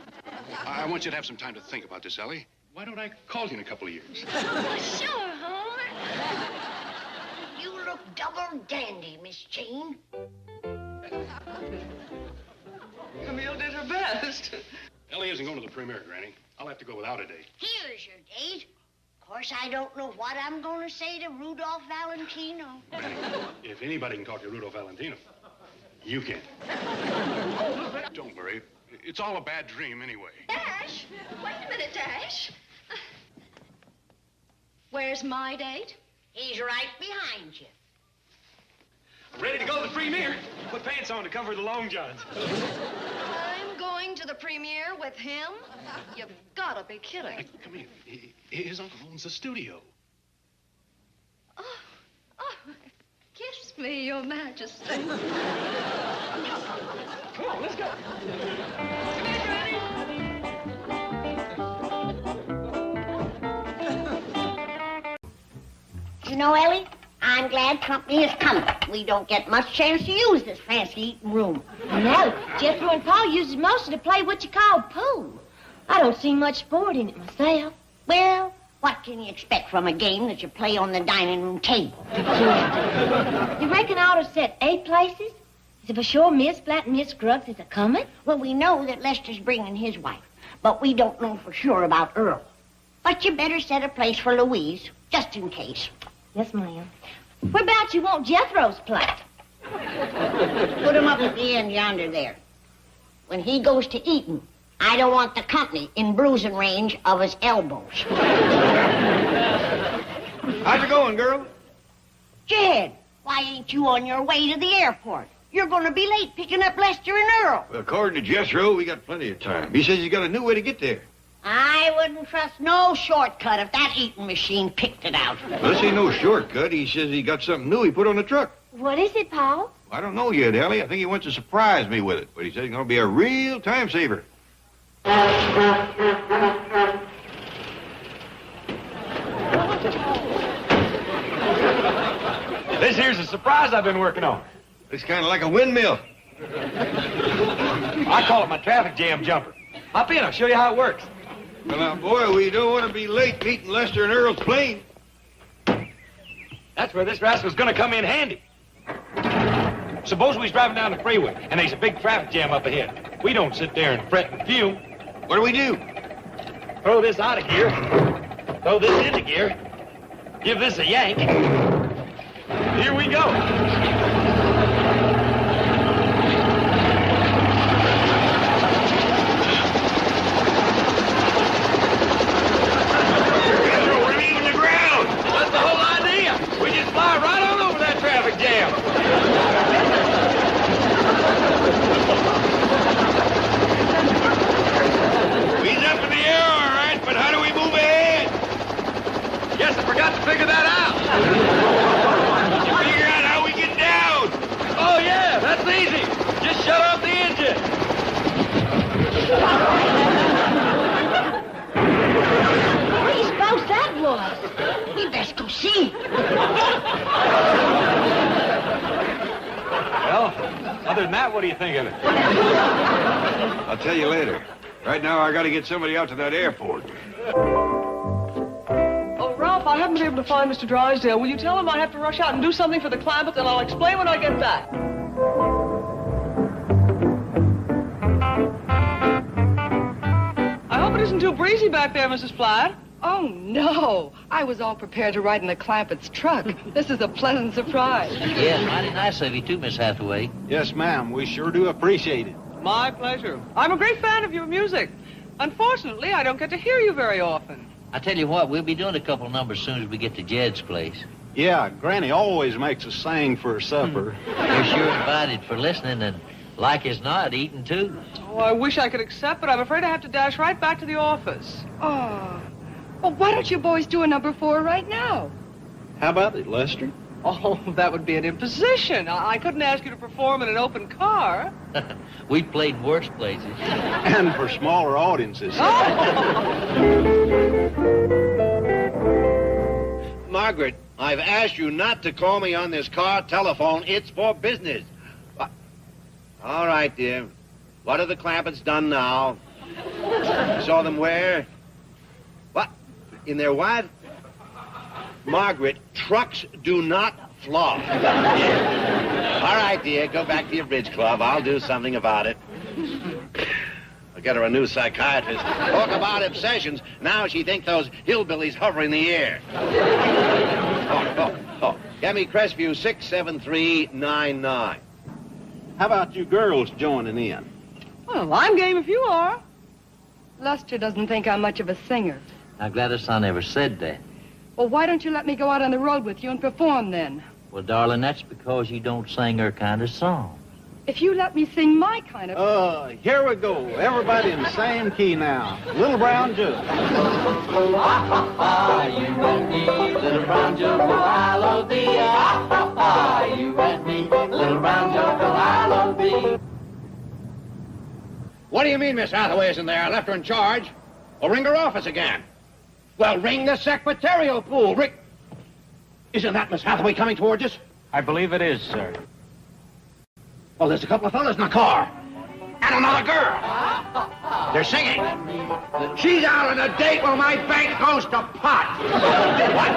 S: I want you to have some time to think about this, Ellie. Why don't I call you in a couple of years?
C: Sure, Homer.
A: You look double dandy, Miss Jane.
H: Camille did her best.
S: Ellie isn't going to the premiere, Granny. I'll have to go without a date.
A: Here's your date. Of course, I don't know what I'm going to say to Rudolph Valentino.
S: If anybody can talk to Rudolph Valentino, you can. Don't worry. It's all a bad dream anyway.
G: Dash, wait a minute, Dash. Where's my date?
A: He's right behind you.
B: Ready to go to the premiere? Put pants on to cover the long johns.
G: I'm going to the premiere with him? You've got to be kidding.
S: Hey, come here. His uncle owns the studio.
G: Oh, kiss me, Your Majesty.
B: Come on, let's go.
A: You know, Ellie, I'm glad company is coming. We don't get much chance to use this fancy eating room.
C: No, Jethro and Paul uses most of to play what you call pool. I don't see much sport in it myself.
A: Well, what can you expect from a game that you play on the dining room table?
C: You reckon I ought to set 8 places? Is it for sure Miss Flat and Miss Scruggs is a-coming?
A: Well, we know that Lester's bringing his wife, but we don't know for sure about Earl. But you better set a place for Louise, just in case.
C: Yes, ma'am. Whereabouts you want Jethro's plate?
A: Put him up at the end yonder there. When he goes to eating, I don't want the company in bruising range of his elbows.
E: How's it going, girl?
A: Jed, why ain't you on your way to the airport? You're going to be late picking up Lester and Earl.
E: Well, according to Jethro, we got plenty of time. He says he's got a new way to get there.
A: I wouldn't trust no shortcut if that eating machine picked it out.
E: Well, this ain't no shortcut. He says he got something new he put on the truck.
C: What is it, Paul?
E: I don't know yet, Ellie. I think he wants to surprise me with it. But he said it's going to be a real time saver.
R: This here's a surprise I've been working on.
E: It's kind of like a windmill.
R: I call it my traffic jam jumper. Hop in, I'll show you how it works.
E: Well, now, boy, we don't want to be late meeting Lester and Earl's plane.
R: That's where this rascal's gonna come in handy. Suppose we was driving down the freeway, and there's a big traffic jam up ahead. We don't sit there and fret and fume.
E: What do we do?
R: Throw this out of gear, throw this into gear, give this a yank. Here we go.
E: We're leaving the ground.
R: That's the whole idea. We just fly right on over that traffic jam.
E: He's up in the air, all right, but how do we move ahead?
R: Guess I forgot to figure that out.
E: Figure out how we get down.
R: Oh, yeah, that's easy. Just shut off the engine.
C: What do you suppose that was?
A: We best go see.
R: Well, other than that, what do you think of it?
E: I'll tell you later. Right now, I got to get somebody out to that airport.
H: Oh, Ralph, I haven't been able to find Mr. Drysdale. Will you tell him I have to rush out and do something for the Clampetts, and I'll explain when I get back. I hope it isn't too breezy back there, Mrs. Platt.
L: Oh, no. I was all prepared to ride in the Clampetts' truck. This is a pleasant surprise.
T: Yeah, mighty nice of you too, Miss Hathaway.
R: Yes, ma'am. We sure do appreciate it.
H: My pleasure. I'm a great fan of your music. Unfortunately, I don't get to hear you very often.
T: I tell you what, we'll be doing a couple numbers as soon as we get to Jed's place.
S: Yeah, Granny always makes us sing for her supper.
T: You're sure invited for listening and, like as not, eating too.
H: Oh, I wish I could accept, but I'm afraid I have to dash right back to the office.
L: Oh. Well, why don't you boys do a number 4 right now?
S: How about it, Lester?
H: Oh, that would be an imposition. I couldn't ask you to perform in an open car.
T: We played worse places.
M: And for smaller audiences. Margaret, I've asked you not to call me on this car telephone. It's for business. All right, dear. What have the Clampetts done now? Saw them where? What? In their what? Margaret, trucks do not fly. All right, dear, go back to your bridge club. I'll do something about it. I'll get her a new psychiatrist. Talk about obsessions. Now she thinks those hillbillies hover in the air. Oh. Get me Crestview 67399. How about you girls joining in?
H: Well, I'm game if you are.
G: Lester doesn't think I'm much of a singer.
T: Now, Gladys, I never said that.
G: Well, why don't you let me go out on the road with you and perform then?
T: Well, darling, that's because you don't sing her kind of song.
G: If you let me sing my kind of...
M: Here we go. Everybody in the same key now. Little Brown Jug.
U: You and me, little brown jug, oh, I love thee. You and me, little brown jug, oh, I love thee.
D: What do you mean Miss Hathaway isn't there? I left her in charge. Well, ring her office again. Well, ring the secretarial pool. Isn't that Miss Hathaway coming towards us?
J: I believe it is, sir.
D: Well, there's a couple of fellas in the car. And another girl. They're singing. She's out on a date while my bank goes to pot. What?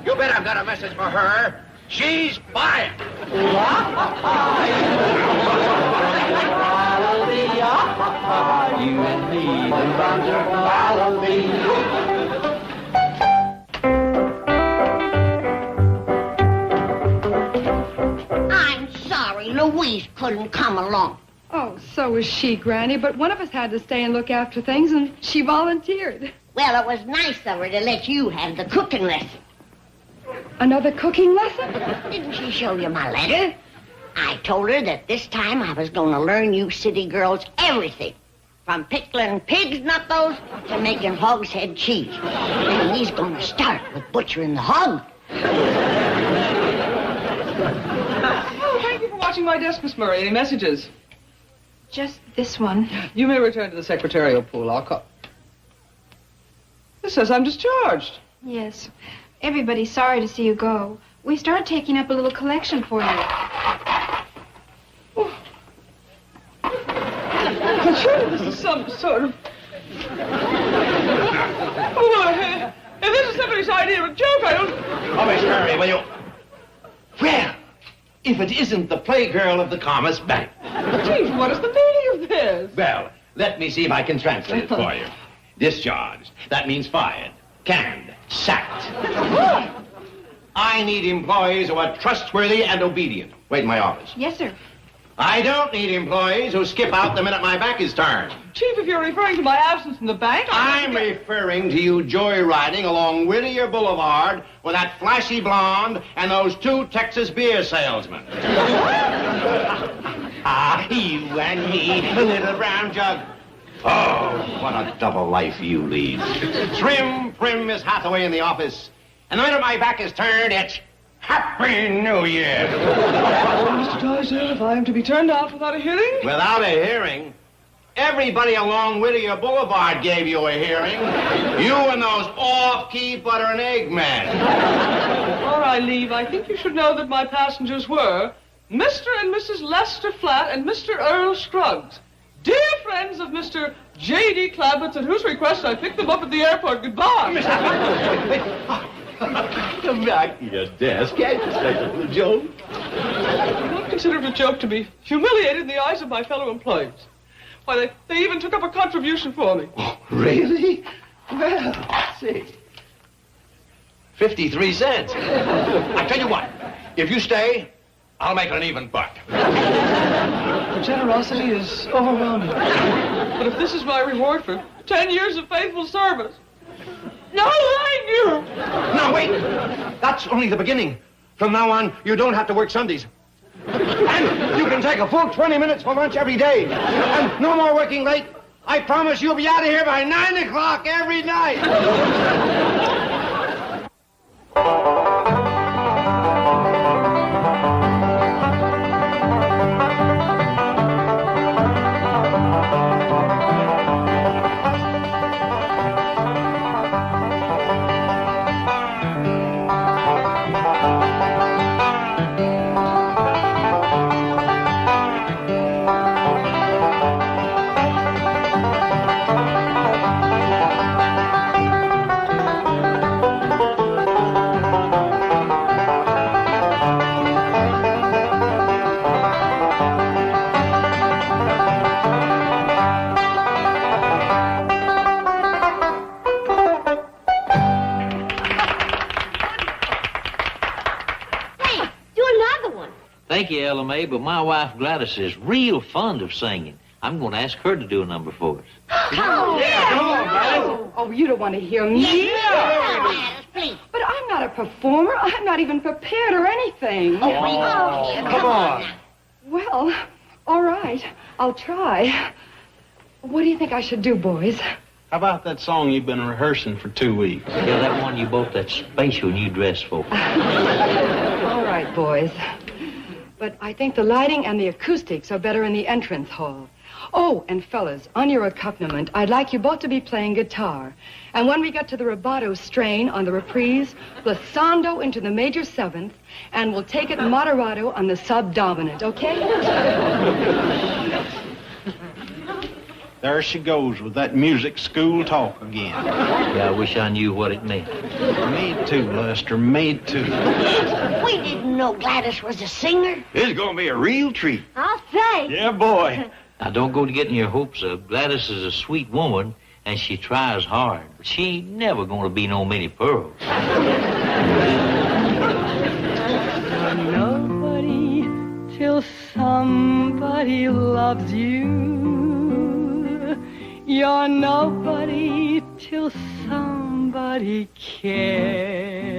D: You bet I've got a message for her. She's fired.
U: You and me, the brown jug, follow me.
A: I'm sorry, Louise couldn't come along.
G: Oh, so was she, Granny, but one of us had to stay and look after things, and she volunteered.
A: Well, it was nice of her to let you have the cooking lesson.
G: Another cooking lesson?
A: Didn't she show you my letter? I told her that this time I was going to learn you city girls everything. From pickling pig's knuckles to making hogshead cheese. And he's going to start with butchering the hog.
H: Oh, thank you for watching my desk, Miss Murray. Any messages?
G: Just this one.
H: You may return to the secretarial pool. I'll call. This says I'm discharged.
V: Yes. Everybody's sorry to see you go. We started taking up a little collection for you.
H: I'm sure this is some sort of... if this is somebody's idea of a joke, I don't...
M: Oh, Miss Murray, will you... Well, if it isn't the playgirl of the Commerce Bank.
H: Chief, what is the meaning of this?
M: Well, let me see if I can translate it for you. Discharged. That means fired, canned, sacked. I need employees who are trustworthy and obedient. Wait in my office.
V: Yes, sir.
M: I don't need employees who skip out the minute my back is turned.
H: Chief, if you're referring to my absence in the bank...
M: I'm referring to you joyriding along Whittier Boulevard with that flashy blonde and those two Texas beer salesmen. You and me, little brown jug. Oh, what a double life you lead. Trim, prim Miss Hathaway in the office. And the minute my back is turned, it's Happy New Year.
H: Mr. Drysdale, if I am to be turned out without a hearing?
M: Without a hearing? Everybody along Whittier Boulevard gave you a hearing. You and those off-key butter and egg men.
H: Before I leave, I think you should know that my passengers were Mr. and Mrs. Lester Flatt and Mr. Earl Scruggs. Dear friends of Mr. J.D. Clampetts, at whose request I picked them up at the airport. Goodbye.
M: Come back to your desk. Can't you say it was a joke?
H: I don't consider it a joke to be humiliated in the eyes of my fellow employees. Why, they even took up a contribution for me.
M: Oh, really? Well, let's see. 53 cents. I tell you what, if you stay, I'll make it an even buck.
H: Your generosity is overwhelming. But if this is my reward for 10 years of faithful service... No, thank you!
M: No, wait! That's only the beginning. From now on, you don't have to work Sundays. And you can take a full 20 minutes for lunch every day. And no more working late. I promise you'll be out of here by 9 o'clock every night.
T: Thank you, Ella Mae, but my wife Gladys is real fond of singing. I'm going to ask her to do a number for us.
L: Come on,
T: guys.
L: Oh, you don't want to hear me?
A: Gladys, please.
L: But I'm not a performer. I'm not even prepared or anything.
A: Oh, come on.
L: Well, all right. I'll try. What do you think I should do, boys?
I: How about that song you've been rehearsing for 2 weeks?
T: Yeah, that one you bought that special new dress for.
L: All right, boys. But I think the lighting and the acoustics are better in the entrance hall. Oh, and fellas, on your accompaniment, I'd like you both to be playing guitar. And when we get to the rubato strain on the reprise, glissando into the major seventh, and we'll take it moderato on the subdominant, okay?
I: There she goes with that music school talk again.
T: Yeah, I wish I knew what it meant.
I: Me too, Lester, me too.
A: We didn't know Gladys was a singer.
E: This is going to be a real treat.
A: I'll say.
E: Yeah, boy.
T: Now, don't go to getting your hopes up. Gladys is a sweet woman, and she tries hard. But she ain't never going to be no Minnie Pearl.
K: Nobody till somebody loves you. You're nobody till somebody cares.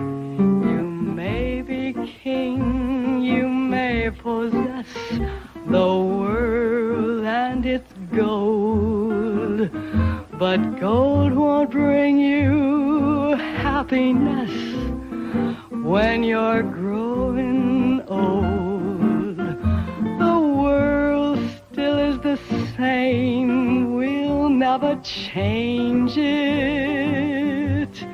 K: You may be king, you may possess the world and its gold, but gold won't bring you happiness when you're growing old. The world still is the same, we'll never change it,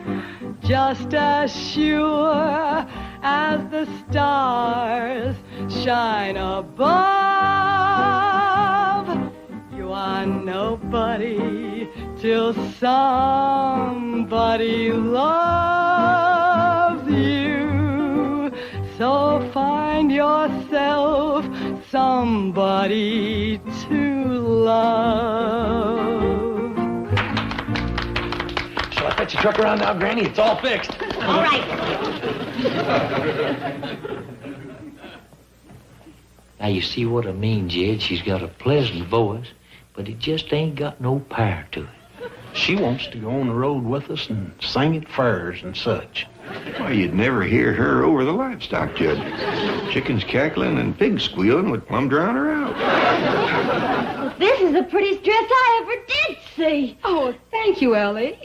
K: just as sure as the stars shine above. You are nobody till somebody loves you. So find yourself somebody to love.
R: Shall I fetch your truck around now, Granny? It's all fixed.
A: All right.
T: Now, you see what I mean, Jed? She's got a pleasant voice, but it just ain't got no power to it.
I: She wants to go on the road with us and sing at fairs and such.
E: Why, you'd never hear her over the livestock, Judge. Chickens cackling and pigs squealing would plumb drown her out.
A: This is the prettiest dress I ever did see.
L: Oh, thank you, Ellie.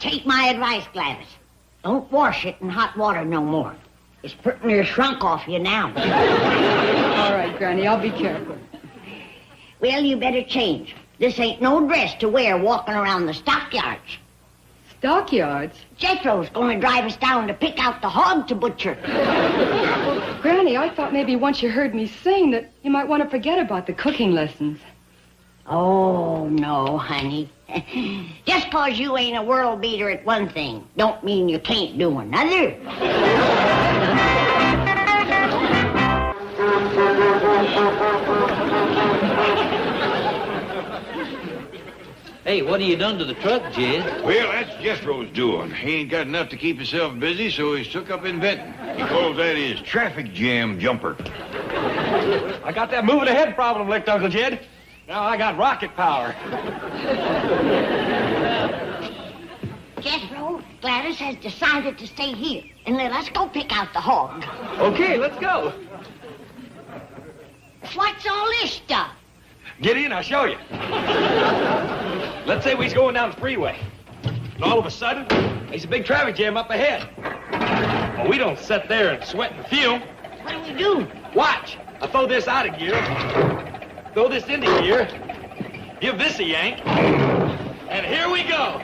A: Take my advice, Gladys. Don't wash it in hot water no more. It's pretty near shrunk off you now.
L: All right, Granny, I'll be careful.
A: Well, you better change. This ain't no dress to wear walking around the stockyards.
L: Stockyards?
A: Jethro's going to drive us down to pick out the hog to butcher.
L: Granny, I thought maybe once you heard me sing that you might want to forget about the cooking lessons.
A: Oh, no, honey. Just 'cause you ain't a world beater at one thing don't mean you can't do another.
T: Hey, what have you done to the truck, Jed?
E: Well, that's Jethro's doing. He ain't got enough to keep himself busy, so he's took up inventing. He calls that his traffic jam jumper.
R: I got that moving ahead problem licked, Uncle Jed. Now I got rocket power.
A: Jethro, Gladys has decided to stay here and let us go pick out the hog.
R: Okay, let's go.
A: What's all this stuff?
R: Get in, I'll show you. Let's say we's going down the freeway. And all of a sudden, there's a big traffic jam up ahead. Well, we don't sit there and sweat and fume.
A: What do we do?
R: Watch. I'll throw this out of gear. Throw this into gear. Give this a yank. And here we go.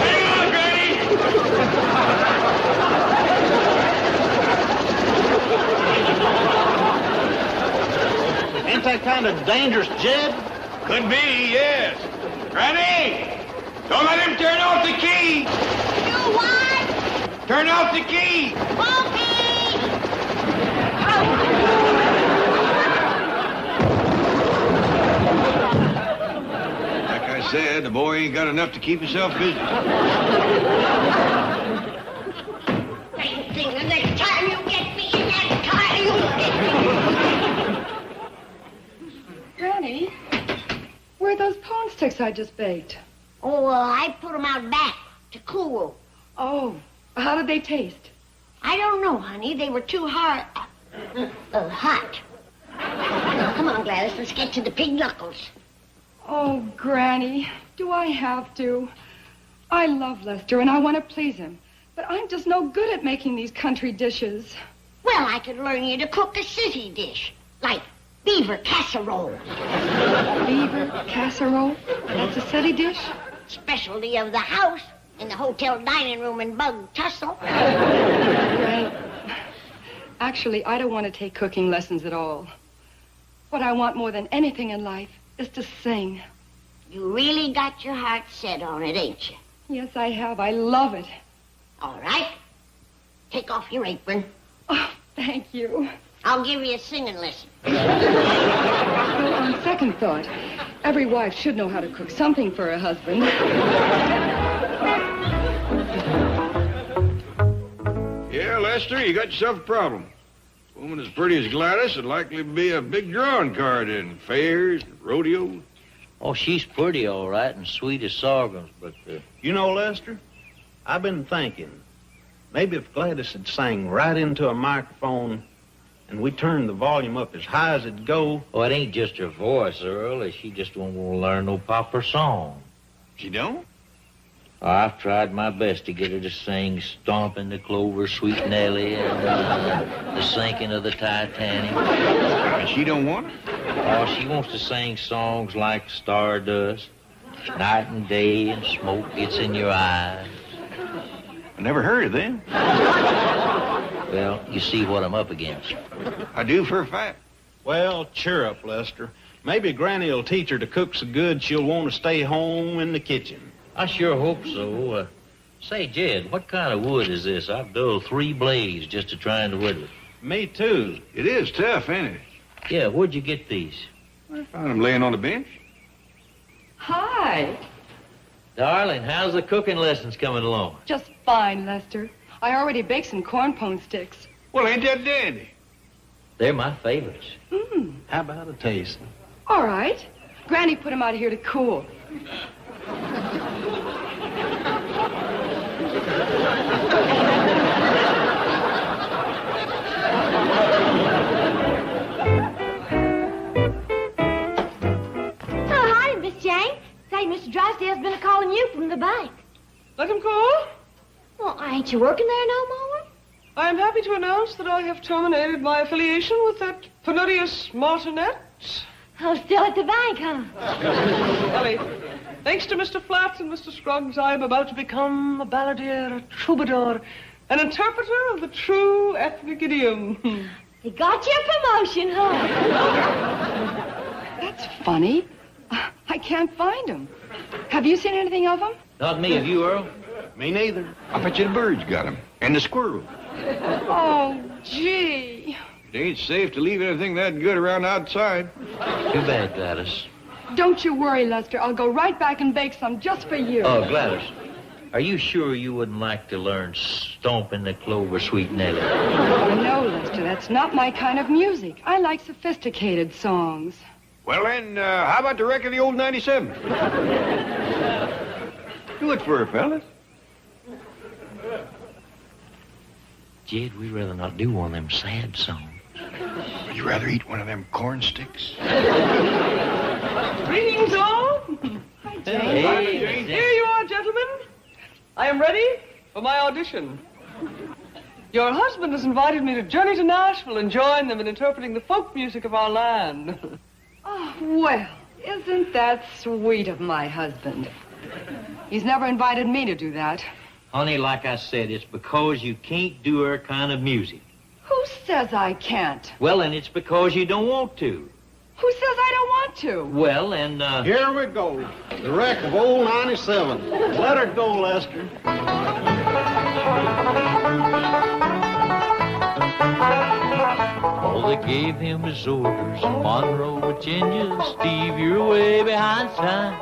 R: Hang on, Granny!
I: Ain't that kind of dangerous, Jed?
E: Could be, yes. Granny! Don't let him turn off the key!
A: You what?
E: Turn off the key! Like I said, the boy boy ain't got enough to keep himself busy.
A: The next time you get me in that car, you get me.
L: Granny, where are those pone sticks I just baked?
A: Oh, I put them out back to cool.
L: Oh, how did they taste?
A: I don't know, honey. They were too hot. Come on, Gladys. Let's get to the pig knuckles.
L: Oh, Granny, do I have to? I love Lester, and I want to please him. But I'm just no good at making these country dishes.
A: Well, I could learn you to cook a city dish, like beaver casserole.
L: Beaver casserole? That's a city dish?
A: Specialty of the house in the hotel dining room in Bug Tussle.
L: Granny, actually, I don't want to take cooking lessons at all. What I want more than anything in life is to sing.
A: You really got your heart set on it, ain't you?
L: Yes, I have. I love it.
A: All right. Take off your apron.
L: Oh, thank you.
A: I'll give you a singing lesson.
L: Well, on second thought, every wife should know how to cook something for her husband.
E: Yeah, Lester, you got yourself a problem. A woman as pretty as Gladys would likely be a big drawing card in fairs and rodeos.
T: Oh, she's pretty, all right, and sweet as sorghums, but...
I: You know, Lester, I've been thinking, maybe if Gladys had sang right into a microphone and we turned the volume up as high as it'd go...
T: Oh, it ain't just her voice, Earl. She just won't want to learn no proper song.
E: She don't?
T: Oh, I've tried my best to get her to sing Stompin' the Clover, Sweet Nellie, and The Sinking of the Titanic.
E: And she don't want it?
T: Oh, she wants to sing songs like Stardust, Night and Day, and Smoke Gets in Your Eyes.
E: I never heard of them.
T: Well, you see what I'm up against.
E: I do for a fact.
I: Well, cheer up, Lester. Maybe Granny will teach her to cook so good she'll want to stay home in the kitchen.
T: I sure hope so. Say, Jed, what kind of wood is this? I've dulled 3 blades just to trying to whittle it.
I: Me too.
E: It is tough, ain't it?
T: Yeah, where'd you get these?
E: I found them laying on the bench.
L: Hi.
T: Darling, how's the cooking lessons coming along?
L: Just fine, Lester. I already baked some corn pone sticks.
E: Well, ain't that dandy?
T: They're my favorites.
I: How about a taste?
L: All right. Granny put them out here to cool.
C: Say, Mr. Drysdale's been a-calling you from the bank.
H: Let him call.
C: Well, ain't you working there no more?
H: I am happy to announce that I have terminated my affiliation with that penurious martinet.
C: Oh, still at the bank, huh?
H: Ellie, thanks to Mr. Flatts and Mr. Scruggs, I am about to become a balladeer, a troubadour, an interpreter of the true ethnic idiom.
C: You got your promotion, huh?
L: That's funny. I can't find them. Have you seen anything of them?
T: Not me. Have you, Earl?
I: Me neither.
E: I bet you the birds got them. And the squirrels.
L: Oh, gee.
E: It ain't safe to leave anything that good around outside.
T: Too bad, Gladys.
L: Don't you worry, Lester. I'll go right back and bake some just for you.
T: Oh, Gladys, are you sure you wouldn't like to learn Stompin' the Clover, Sweet Nellie?
L: Oh, no, Lester. That's not my kind of music. I like sophisticated songs.
E: Well, then, how about the wreck of the old 97? Do it for her, fellas.
T: Jed, we'd rather not do one of them sad songs.
E: Would you rather eat one of them corn sticks?
H: Greetings, all.
L: Hi, Jane.
T: Hey,
H: Here you are, gentlemen. I am ready for my audition. Your husband has invited me to journey to Nashville and join them in interpreting the folk music of our land.
L: Oh, well, isn't that sweet of my husband? He's never invited me to do that.
T: Honey, like I said, it's because you can't do her kind of music.
L: Who says I can't?
T: Well, then it's because you don't want to.
L: Who says I don't want to?
T: Well, and,
I: Here we go. The wreck of old 97. Let her go, Lester.
T: Oh, they gave him his orders in Monroe, Virginia. Steve, you're way behind time.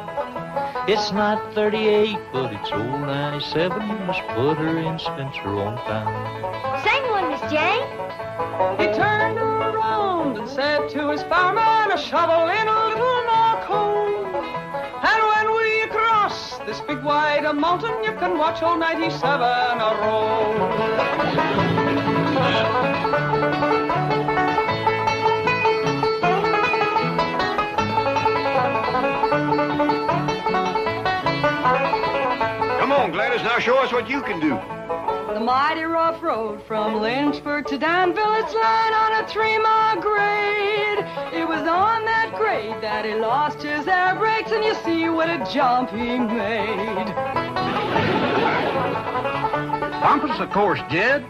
T: It's not 38, but it's old 97. You must put her in Spencer on time.
C: Sing one, Miss Jane.
K: He turned around and said to his fireman, a shovel in a little more coal. And when we cross this big wide mountain, you can watch old 97 a roll.
E: Come on, Gladys, now show us what you can do.
K: The mighty rough road from Lynchburg to Danville, it's lying on a 3-mile grade. It was on that grade that he lost his air brakes, and you see what a jump he made.
I: Compass, of course, Jed.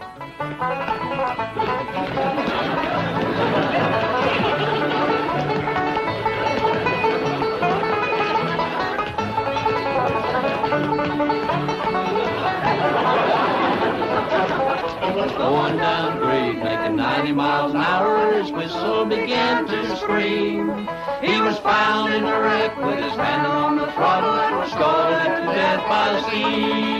U: Going down grade, making 90 miles an hour, his whistle began to scream. He was found in a wreck with his hand on the throttle and was scalded to death by the steam.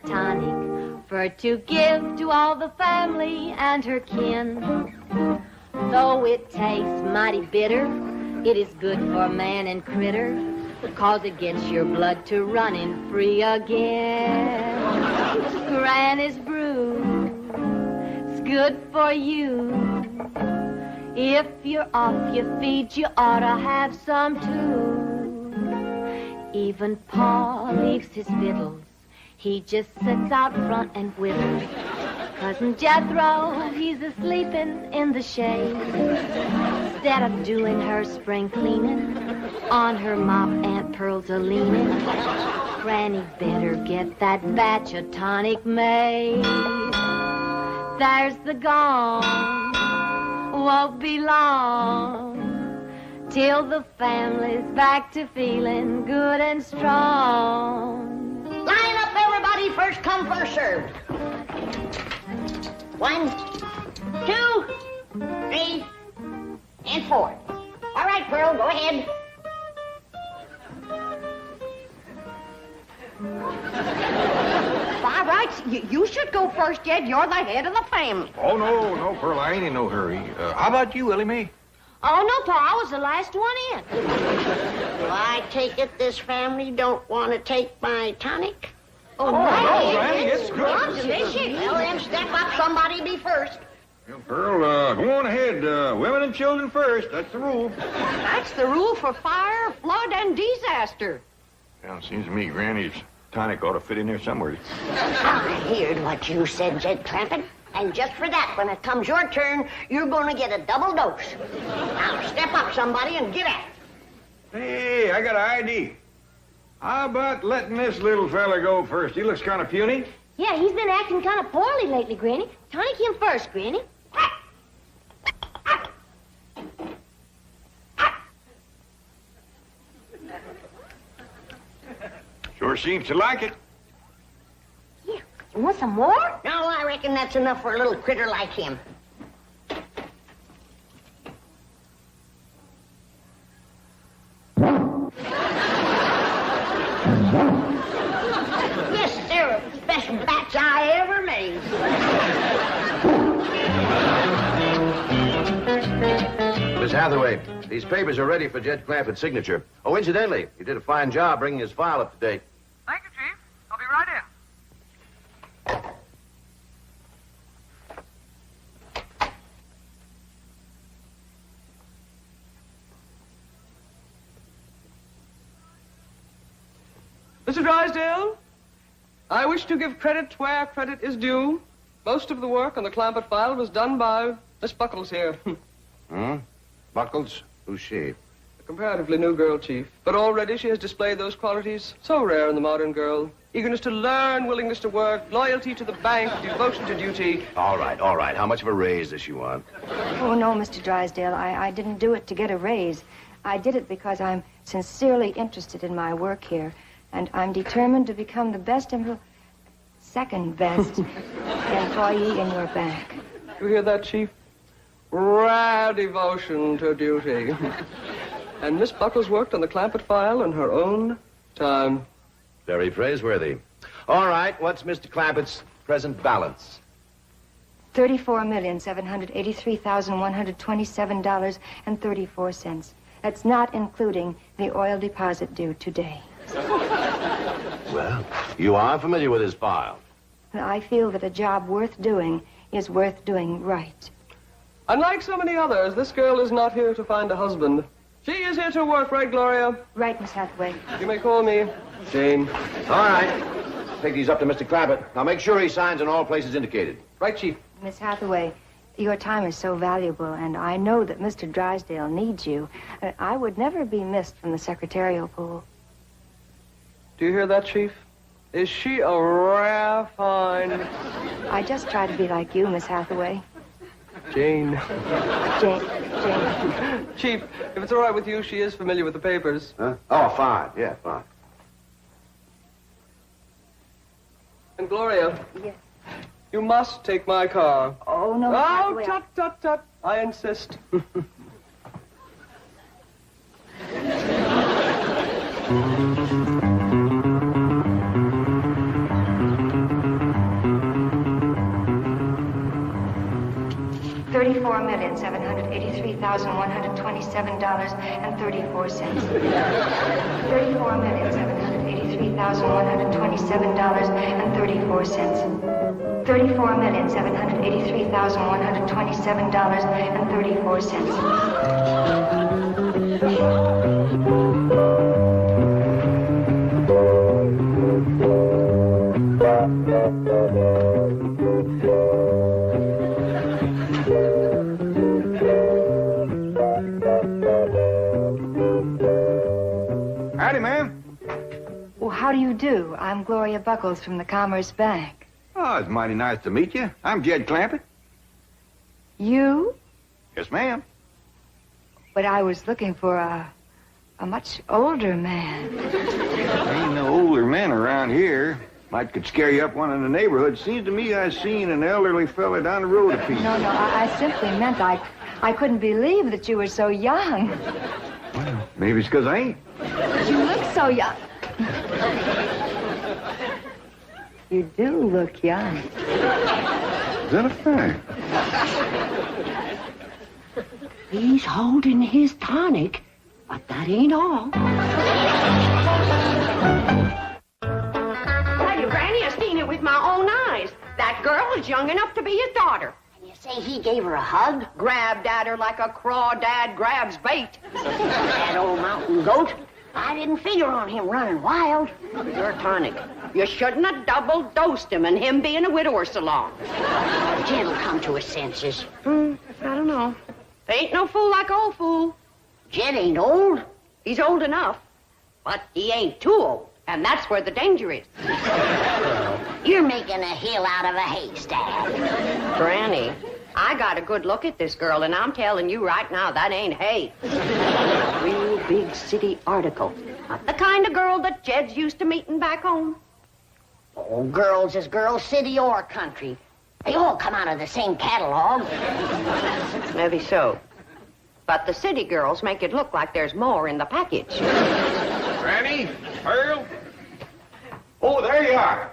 C: Tonic for to give to all the family and her kin. Though it tastes mighty bitter, it is good for man and critter, because it gets your blood to running free again. Granny's brew, it's good for you. If you're off your feet, you ought to have some too. Even Pa leaves his fiddles, he just sits out front and whittles. Cousin Jethro, he's a-sleeping in the shade. Instead of doing her spring cleaning, on her mop Aunt Pearl's a-leaning. Granny better get that batch of tonic made. There's the gong, won't be long till the family's back to feeling good and strong.
A: Line up, everybody. First come, first served. 1, 2, 3, and 4. All right, Pearl, go ahead.
N: By rights, you should go first, Jed. You're the head of the family.
E: Oh, no, Pearl, I ain't in no hurry. How about you, Willie Mae?
C: Oh, no, Pa, I was the last one in.
A: Well, I take it this family don't want to take my tonic?
E: Oh, no, Granny, it's good.
A: Well, then step up, somebody be first.
E: Well, Pearl, go on ahead. Women and children first. That's the rule.
N: That's the rule for fire, flood, and disaster.
E: Well, it seems to me Granny's tonic ought to fit in there somewhere.
A: I heard what you said, Jed Clampett. And just for that, when it comes your turn, you're going to get a double dose. Now, step up, somebody, and get at it.
E: Hey, I got an idea. How about letting this little fella go first? He looks kind of puny.
C: Yeah, he's been acting kind of poorly lately, Granny. Tonic him first, Granny.
E: Sure seems to like it.
A: Yeah. You want some more? No, I reckon that's enough for a little critter like him. Yes, sir. Best batch I ever made.
M: Miss Hathaway, these papers are ready for Jed Clampett's signature. Oh, incidentally, he did a fine job bringing his file up to date.
K: Thank you, Chief. I'll be right in. Mr. Drysdale, I wish to give credit where credit is due. Most of the work on the Clampett file was done by Miss Buckles here.
M: Buckles? Who's she?
K: A comparatively new girl, Chief. But already she has displayed those qualities so rare in the modern girl. Eagerness to learn, willingness to work, loyalty to the bank, devotion to duty.
M: All right. How much of a raise does she want?
P: Oh, no, Mr. Drysdale. I didn't do it to get a raise. I did it because I'm sincerely interested in my work here. And I'm determined to become the best second best employee in your bank.
K: You hear that, Chief?
H: Rare devotion to duty. And Miss Buckles worked on the Clampett file in her own time.
M: Very praiseworthy. All right, what's Mr. Clampett's present balance?
P: $34,783,127.34. That's not including the oil deposit due today.
M: Well, you are familiar with his file.
P: I feel that a job worth doing is worth doing right.
H: Unlike so many others, this girl is not here to find a husband. She is here to work, right, Gloria?
P: Right, Miss Hathaway.
H: You may call me Jane.
M: All right. Take these up to Mr. Clampett. Now make sure he signs in all places indicated.
H: Right, Chief.
P: Miss Hathaway, your time is so valuable, and I know that Mr. Drysdale needs you. I would never be missed from the secretarial pool.
H: Do you hear that, Chief? Is she a rare find?
P: I just try to be like you, Miss Hathaway.
H: Jane.
P: Jane.
H: Chief, if it's all right with you, she is familiar with the papers.
M: Huh? Oh, fine. Yeah, fine.
H: And Gloria.
P: Yes.
H: You must take my car.
P: Oh, no, Miss
H: Oh,
P: Hathaway.
H: tut, tut, tut. I insist.
P: $34,783,127.34. $34,783,127.34.
E: Howdy, ma'am.
P: Well, how do you do? I'm Gloria Buckles from the Commerce Bank.
E: Oh, it's mighty nice to meet you. I'm Jed Clampett.
P: You?
E: Yes, ma'am.
P: But I was looking for a much older man.
E: Ain't no older men around here. Might could scare you up one in the neighborhood. Seems to me I seen an elderly fella down the road a piece.
P: No, I simply meant I couldn't believe that you were so young.
E: Well, maybe it's because I ain't.
P: You look so young. You do look young.
E: Is that a fact?
N: He's holding his tonic, but that ain't all. Tell you, Granny, I've seen it with my own eyes. That girl is young enough to be his daughter.
A: And you say he gave her a hug?
N: Grabbed at her like a crawdad grabs bait.
A: That old mountain goat. I didn't figure on him running wild.
N: Your tonic. You shouldn't have double-dosed him and him being a widower so long.
A: Jed'll come to his senses.
N: I don't know. They ain't no fool like old fool.
A: Jed ain't old.
N: He's old enough, but he ain't too old, and that's where the danger is.
A: You're making a hill out of a haystack.
N: Granny, I got a good look at this girl, and I'm telling you right now, that ain't hay. Real big city article. Not the kind of girl that Jed's used to meeting back home.
A: Oh, girls is girls, city or country. They all come out of the same catalog.
N: Maybe so. But the city girls make it look like there's more in the package.
E: Granny, Pearl. Oh, there you are.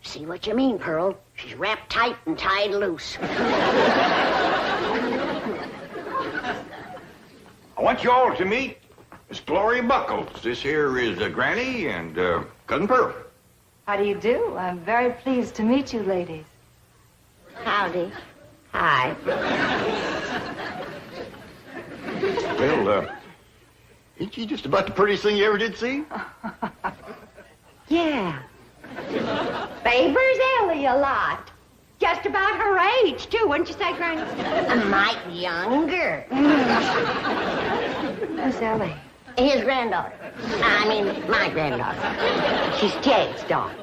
A: See what you mean, Pearl. She's wrapped tight and tied loose.
E: I want you all to meet Miss Gloria Buckles. This here is Granny and Cousin Pearl.
P: How do you do? I'm very pleased to meet you, ladies.
A: Howdy.
N: Hi.
E: Well, ain't she just about the prettiest thing you ever did see?
N: Yeah. Favors Ellie a lot. Just about her age, too, wouldn't you say, Granny?
A: A mite younger.
P: Who's Ellie?
A: His granddaughter. I mean, my granddaughter.
N: She's Jed's daughter.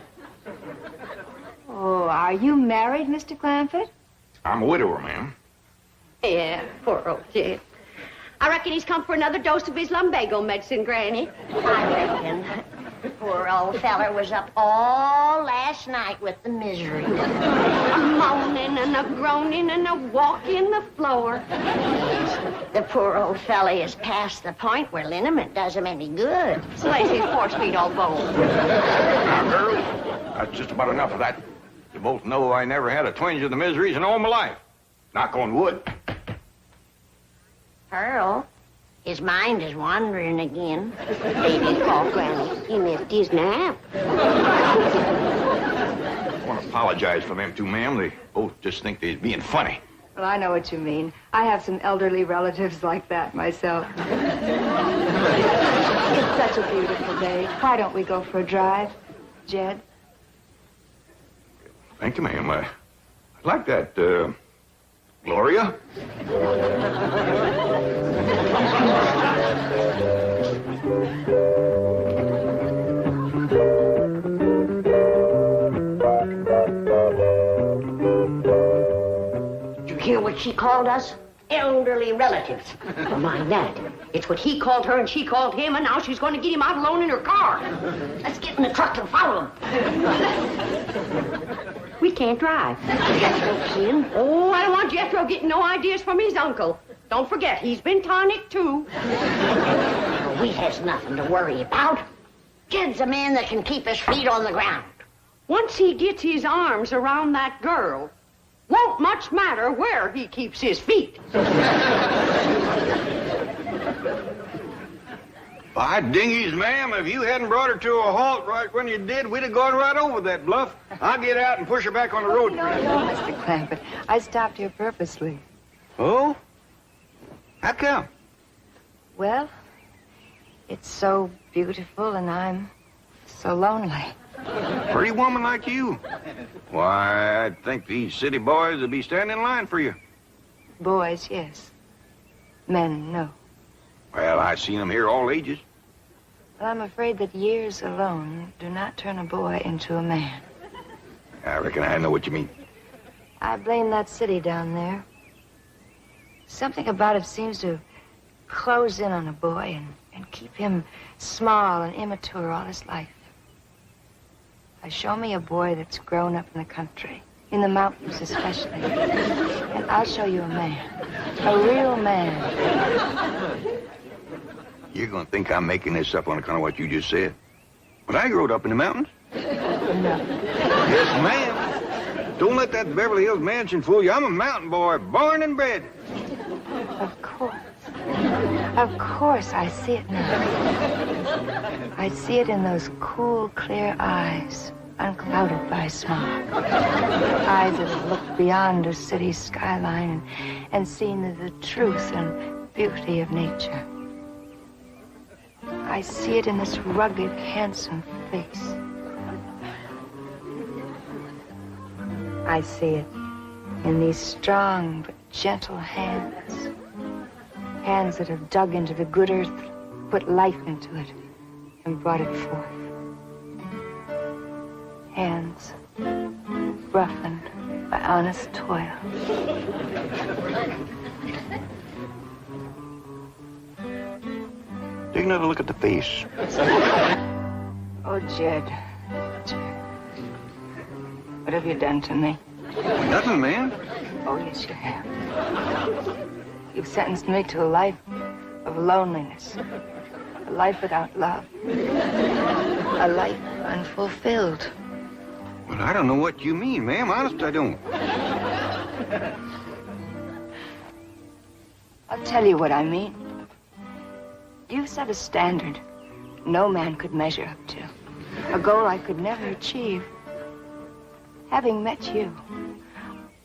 P: Oh, are you married, Mr. Clampett?
E: I'm a widower, ma'am.
N: Yeah, poor old Jed. I reckon he's come for another dose of his lumbago medicine, Granny.
A: I reckon. The poor old feller was up all last night with the misery.
N: A moaning and a groaning and a walking the floor.
A: The poor old fella is past the point where liniment does him any good.
N: Slays his 4 feet all bone.
E: Now, girls, that's just about enough of that. You both know I never had a twinge of the miseries in all my life. Knock on wood.
A: Pearl, his mind is wandering again.
N: Baby called Granny. He missed his nap.
E: I want to apologize for them two, ma'am. They both just think they're being funny.
P: Well, I know what you mean. I have some elderly relatives like that myself. It's such a beautiful day. Why don't we go for a drive, Jed?
E: Thank you, ma'am. I'd like that, Gloria?
A: Did you hear what she called us? Elderly relatives.
N: Never mind that. It's what he called her and she called him, and now she's going to get him out alone in her car.
A: Let's get in the truck and follow him.
N: We can't drive.
A: Jethro Kin.
N: Oh, I don't want Jethro getting no ideas from his uncle. Don't forget, he's been tonic, too.
A: We has nothing to worry about. Jed's a man that can keep his feet on the ground.
N: Once he gets his arms around that girl, won't much matter where he keeps his feet.
E: By dingies, ma'am, if you hadn't brought her to a halt right when you did, we'd have gone right over that bluff. I'll get out and push her back on the road.
P: No, Mr. Clampett. I stopped here purposely.
E: Oh? How come?
P: Well, it's so beautiful and I'm so lonely.
E: Pretty woman like you. Why, I'd think these city boys would be standing in line for you.
P: Boys, yes. Men, no.
E: Well, I've seen them here all ages.
P: Well, I'm afraid that years alone do not turn a boy into a man.
E: I reckon I know what you mean.
P: I blame that city down there. Something about it seems to close in on a boy and keep him small and immature all his life. Show me a boy that's grown up in the country, in the mountains especially, and I'll show you a man, a real man.
E: You're going to think I'm making this up on account of what you just said. But I grew up in the mountains.
P: No.
E: Yes, ma'am. Don't let that Beverly Hills mansion fool you. I'm a mountain boy, born and bred.
P: Of course. Of course, I see it now. I see it in those cool, clear eyes, unclouded by smog. Eyes that have looked beyond a city's skyline and seen the truth and beauty of nature. I see it in this rugged, handsome face. I see it in these strong but gentle hands. Hands that have dug into the good earth, put life into it, and brought it forth. Hands roughened by honest toil.
E: Take another look at the face.
P: Oh, Jed. What have you done to me?
E: Nothing, ma'am.
P: Oh, yes, you have. You've sentenced me to a life of loneliness, a life without love, a life unfulfilled.
E: Well, I don't know what you mean, ma'am. Honest, I don't.
P: I'll tell you what I mean. You've set a standard no man could measure up to, a goal I could never achieve. Having met you,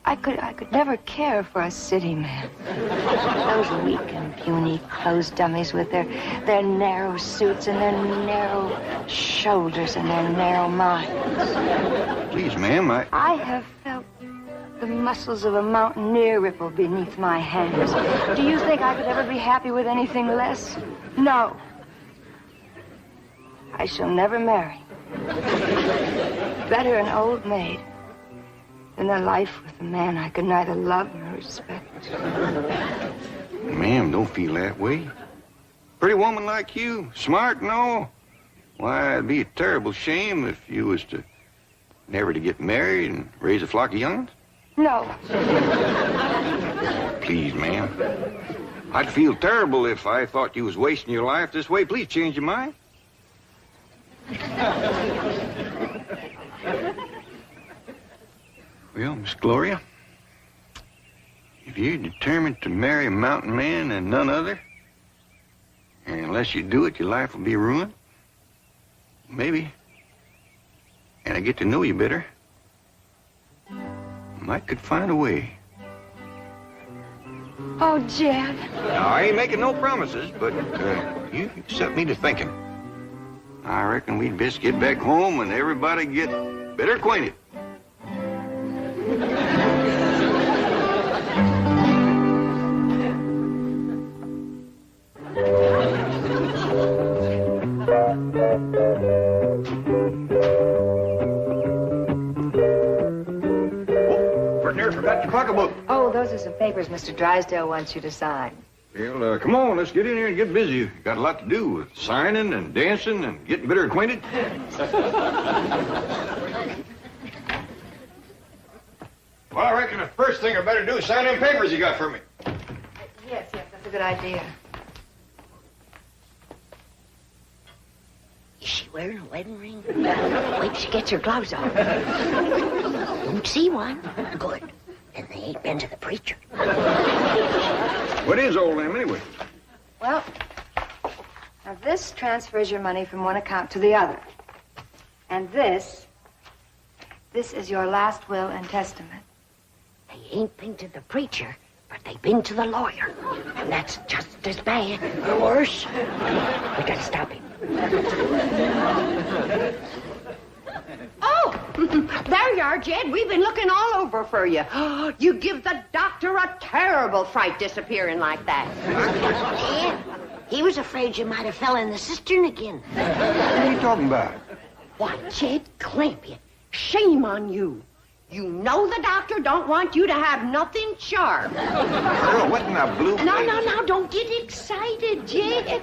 P: I could never care for a city man. Those weak and puny clothes dummies with their narrow suits and their narrow shoulders and their narrow minds.
E: Please, ma'am,
P: I have felt the muscles of a mountaineer ripple beneath my hands. Do you think I could ever be happy with anything less? No. I shall never marry. Better an old maid than a life with a man I could neither love nor respect.
E: Ma'am, don't feel that way. Pretty woman like you, smart and all. Why, it'd be a terrible shame if you was to never to get married and raise a flock of young'uns.
P: No.
E: Please, ma'am. I'd feel terrible if I thought you was wasting your life this way. Please change your mind. Well, Miss Gloria, if you're determined to marry a mountain man and none other, and unless you do it, your life will be ruined, maybe, and I get to know you better, I might could find a way.
P: Oh, Jed.
E: Now, I ain't making no promises, but you set me to thinking. I reckon we'd best get back home and everybody get better acquainted. Partner, forgot your pocketbook.
P: Oh, those are some papers Mr. Drysdale wants you to sign.
E: Well, come on, let's get in here and get busy. Got a lot to do with signing and dancing and getting better acquainted. Well, I reckon the first thing I better do is sign them papers you got for me.
P: Yes, that's a good idea.
A: Is she wearing a wedding ring? Wait till she gets her gloves on. Don't see one. Good. Then they ain't been to the preacher.
E: What is old Lamb, anyway?
P: Well, now this transfers your money from one account to the other. And this is your last will and testament.
A: They ain't been to the preacher, but they've been to the lawyer. And that's just as bad or worse. We gotta stop him.
N: Oh, there you are, Jed. We've been looking all over for you. You give the doctor a terrible fright disappearing like that.
A: Dad, he was afraid you might have fell in the cistern again.
E: What are you talking about?
N: Why, Jed Clampett, shame on you. You know the doctor don't want you to have nothing sharp.
E: Girl, what in the blue...
N: No, don't get excited, Jed.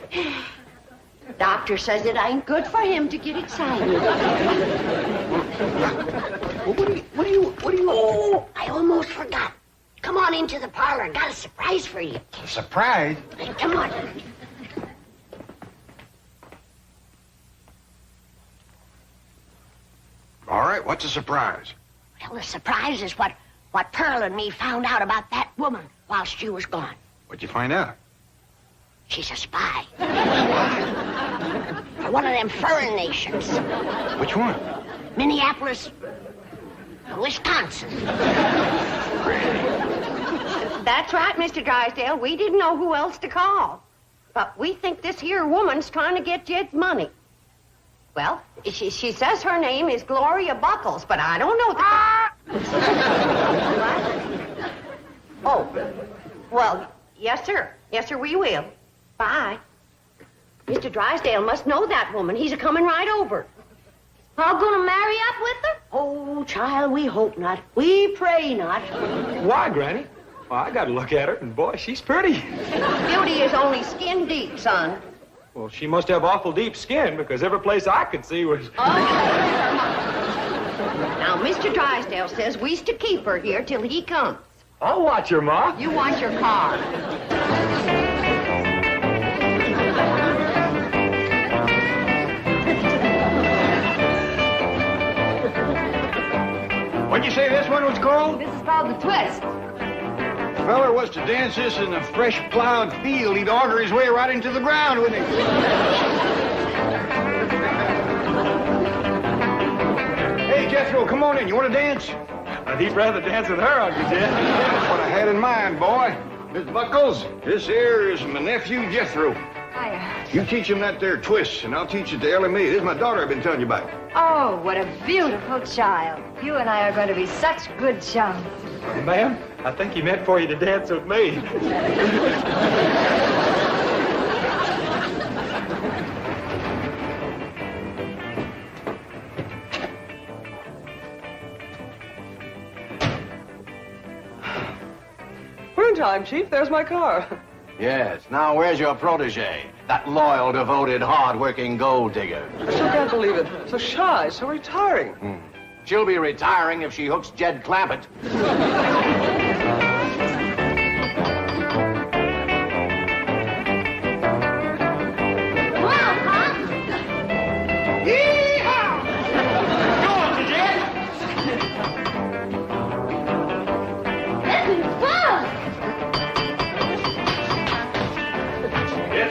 N: Doctor says it ain't good for him to get excited.
A: What do you... Oh, I almost forgot. Come on into the parlor. Got a surprise for you.
E: A surprise?
A: Hey, come on.
E: All right, what's a surprise?
A: Well, the surprise is what Pearl and me found out about that woman whilst she was gone.
E: What'd you find out?
A: She's a spy. For one of them foreign nations.
E: Which one?
A: Minneapolis, Wisconsin.
N: That's right, Mr. Drysdale. We didn't know who else to call. But we think this here woman's trying to get Jed's money. Well, she says her name is Gloria Buckles, but I don't know the... Oh, well, yes, sir. Yes, sir, we will. Bye. Mr. Drysdale must know that woman. He's a-coming right over. All gonna marry up with her? Oh, child, we hope not. We pray not.
B: Why, Granny? Well, I got to look at her, and boy, she's pretty.
N: Beauty is only skin deep, son.
B: Well, she must have awful deep skin, because every place I could see was...
N: Now, Mr. Drysdale says we's to keep her here till he comes.
B: I'll watch her, Ma.
N: You watch your car.
E: What'd you say this one was called?
P: This is called the twist.
E: If a feller was to dance this in a fresh plowed field, he'd auger his way right into the ground, wouldn't he? Hey, Jethro, come on in. You want to dance?
B: I'd rather dance with her, Uncle Jed.
E: That's what I had in mind, boy. Miss Buckles, this here is my nephew, Jethro.
P: Hiya.
E: You teach him that there twist, and I'll teach it to Ellie Mae. This is my daughter I've been telling you about.
P: Oh, what a beautiful child. You and I are going to be such good chums.
B: Ma'am, I think he meant for you to dance with me.
H: We're in time, Chief. There's my car.
M: Yes. Now, where's your protege? That loyal, devoted, hard-working gold digger.
H: I still can't believe it. So shy, so retiring.
M: She'll be retiring if she hooks Jed Clampett.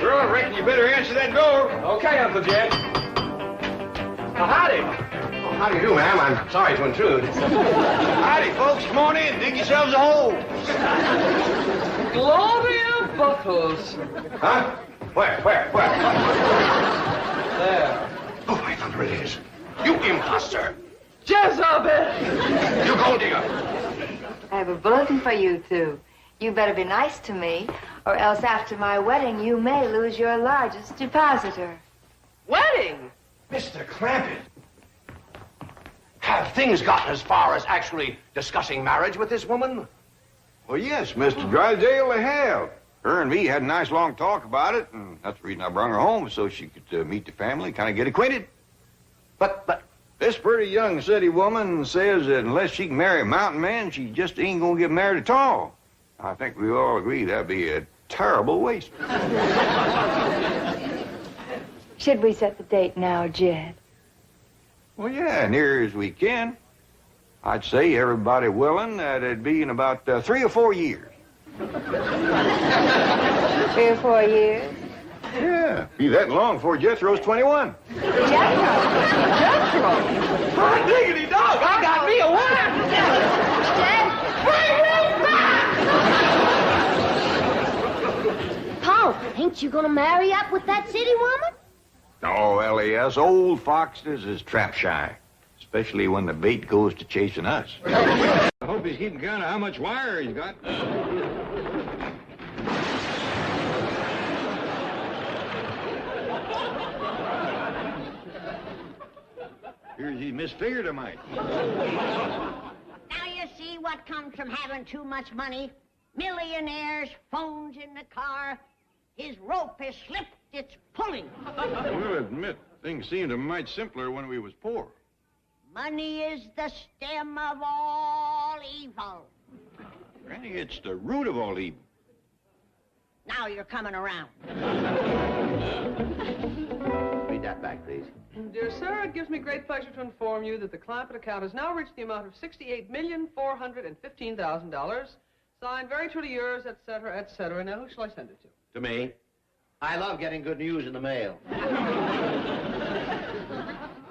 E: I reckon you better answer that door.
J: Okay, Uncle Jed. Howdy.
M: How do you do, ma'am? I'm sorry to intrude.
E: Howdy, folks. Come on in. Dig yourselves a hole.
H: Gloria Buckles.
M: Huh? Where?
H: There.
M: Oh, my thunder, it is. You imposter.
H: Jezebel!
M: You gold digger.
P: I have a bulletin for you two. You better be nice to me, or else after my wedding, you may lose your largest depositor.
H: Wedding?
M: Mr. Clampett. Have things gotten as far as actually discussing marriage with this woman?
E: Well, yes, Mr. Drysdale, they have. Her and me had a nice long talk about it, and that's the reason I brung her home, so she could meet the family, kind of get acquainted. But this pretty young city woman says that unless she can marry a mountain man, she just ain't gonna get married at all. I think we all agree that'd be a terrible waste.
P: Should we set the date now, Jed?
E: Well, yeah, near as we can. I'd say everybody willing that it'd be in about 3 or 4 years.
P: 3 or 4 years?
E: Yeah, be that long before Jethro's 21.
P: Jethro?
E: Hot diggity dog, I got me a wife!
A: Paul, ain't you gonna marry up with that city woman?
E: Oh, LAS, old foxes is trap shy, especially when the bait goes to chasing us. I hope he's keeping count of how much wire he's got. Here's he misfigured a mite.
A: Now you see what comes from having too much money. Millionaires, phones in the car. His rope has slipped, it's pulling.
E: We'll admit, things seemed a mite simpler when we was poor.
A: Money is the stem of all evil.
E: Granny, it's the root of all evil.
A: Now you're coming around.
M: Read that back, please.
H: Dear sir, it gives me great pleasure to inform you that the Clampett account has now reached the amount of $68,415,000. Signed, very truly yours, etc., etc. Now, who shall I send it to?
M: To me. I love getting good news in the mail.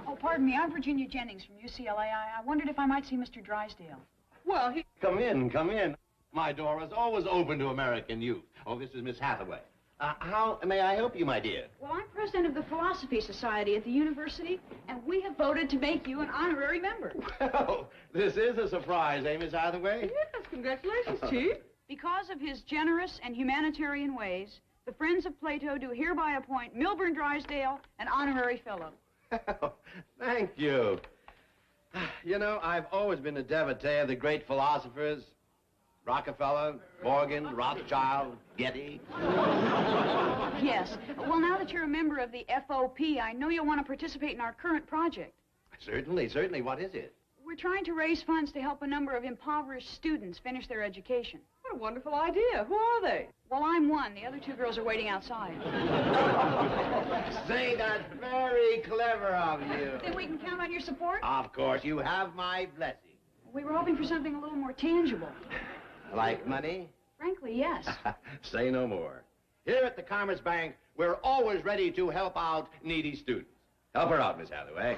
O: Oh, pardon me. I'm Virginia Jennings from UCLA. I wondered if I might see Mr. Drysdale.
H: Well, he...
M: Come in, come in. My door is always open to American youth. Oh, this is Miss Hathaway. How may I help you, my dear?
O: Well, I'm president of the Philosophy Society at the university, and we have voted to make you an honorary member.
M: Well, this is a surprise, eh, Miss Hathaway?
O: Yes, congratulations, Chief. Because of his generous and humanitarian ways, the Friends of Plato do hereby appoint Milburn Drysdale an honorary fellow.
M: Thank you. You know, I've always been a devotee of the great philosophers. Rockefeller, Morgan, Rothschild, Getty.
O: Yes. Well, now that you're a member of the FOP, I know you'll want to participate in our current project.
M: Certainly, certainly. What is it?
O: We're trying to raise funds to help a number of impoverished students finish their education.
H: What a wonderful idea. Who are they?
O: Well, I'm one. The other 2 girls are waiting outside.
M: Say, that's very clever of you.
O: Then we can count on your support?
M: Of course, you have my blessing.
O: We were hoping for something a little more tangible.
M: Like money?
O: Frankly, yes.
M: Say no more. Here at the Commerce Bank, we're always ready to help out needy students. Help her out, Miss Hathaway.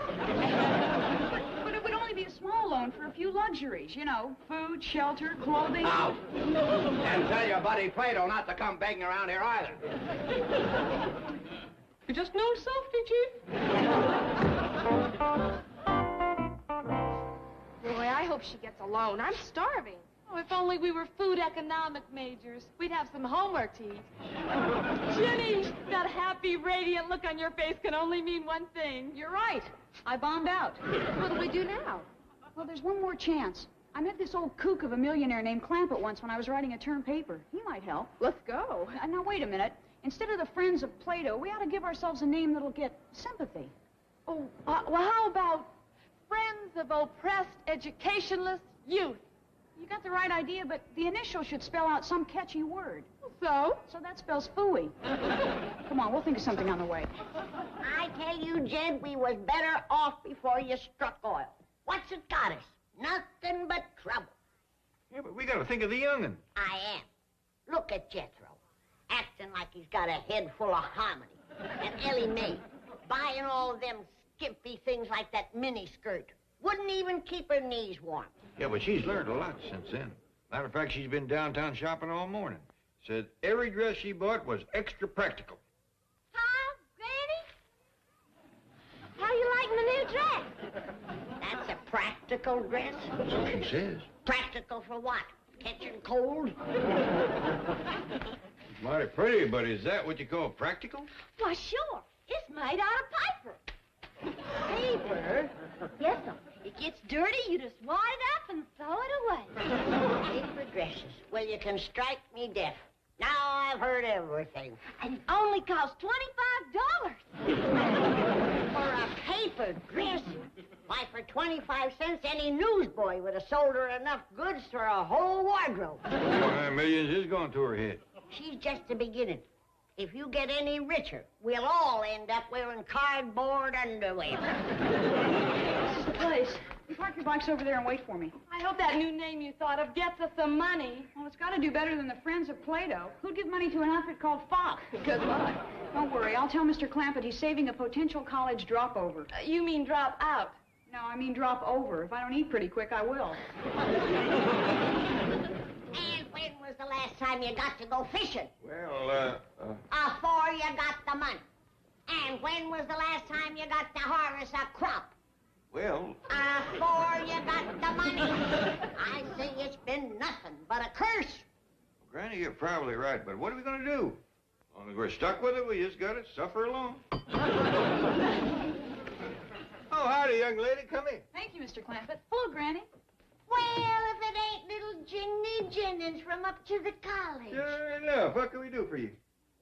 O: But it would only be a small loan for a few luxuries, you know, food, shelter, clothing.
M: Out. And tell your buddy Plato not to come begging around here either.
H: You just know softy, Chief.
Q: Boy, I hope she gets a loan. I'm starving. Oh, if only we were food economic majors. We'd have some homework to eat.
O: Jenny, that happy, radiant look on your face can only mean one thing. You're right. I bombed out.
Q: What do we do now?
O: Well, there's one more chance. I met this old kook of a millionaire named Clampett once when I was writing a term paper. He might help.
Q: Let's go.
O: Now, wait a minute. Instead of the Friends of Plato, we ought to give ourselves a name that'll get sympathy.
Q: Oh, well, how about Friends of Oppressed Educationless Youth?
O: You got the right idea, but the initials should spell out some catchy word.
Q: So?
O: So that spells phooey. Come on, we'll think of something on the way.
A: I tell you, Jed, we was better off before you struck oil. What's it got us? Nothing but trouble.
E: Yeah, but we got to think of the young'un.
A: I am. Look at Jethro, acting like he's got a head full of harmony. And Ellie Mae, buying all of them skimpy things like that miniskirt. Wouldn't even keep her knees warm.
E: Yeah, but she's learned a lot since then. Matter of fact, she's been downtown shopping all morning. Said every dress she bought was extra practical.
A: Huh, Granny? How you liking the new dress? That's a practical dress?
E: So she says.
A: Practical for what? Catching cold?
E: It's mighty pretty, but is that what you call practical?
Q: Why, sure. It's made out of paper.
A: Paper?
Q: Yes, sir. It gets dirty, you just wad it up and throw it away.
A: Paper dresses. Well, you can strike me deaf. Now I've heard everything.
Q: And it only costs $25.
A: For a paper dress? Why, for 25 cents, any newsboy would have sold her enough goods for a whole wardrobe.
E: Millions is going to her head.
A: She's just the beginning. If you get any richer, we'll all end up wearing cardboard underwear.
O: This is the place. You park your bikes over there and wait for me.
Q: I hope that new name you thought of gets us some money.
O: Well, it's got to do better than the Friends of Plato. Who'd give money to an outfit called Fox?
Q: Good luck.
O: Don't worry. I'll tell Mr. Clampett he's saving a potential college dropover.
Q: You mean drop out?
O: No, I mean drop over. If I don't eat pretty quick, I will.
A: And when was the last time you got to go fishing?
E: Well,
A: Afore you got the money. And when was the last time you got to harvest a crop?
E: well,
A: Afore you got the money. I say it's been nothing but a curse.
E: Granny, you're probably right, but what are we going to do? As long as we're stuck with it, we just got to suffer along. Oh, howdy, young lady. Come in.
O: Thank you, Mr. Clampett. Hello, Granny.
A: Well, if it ain't little Ginny Jennings from up to the college.
E: Sure enough. What can we do for you?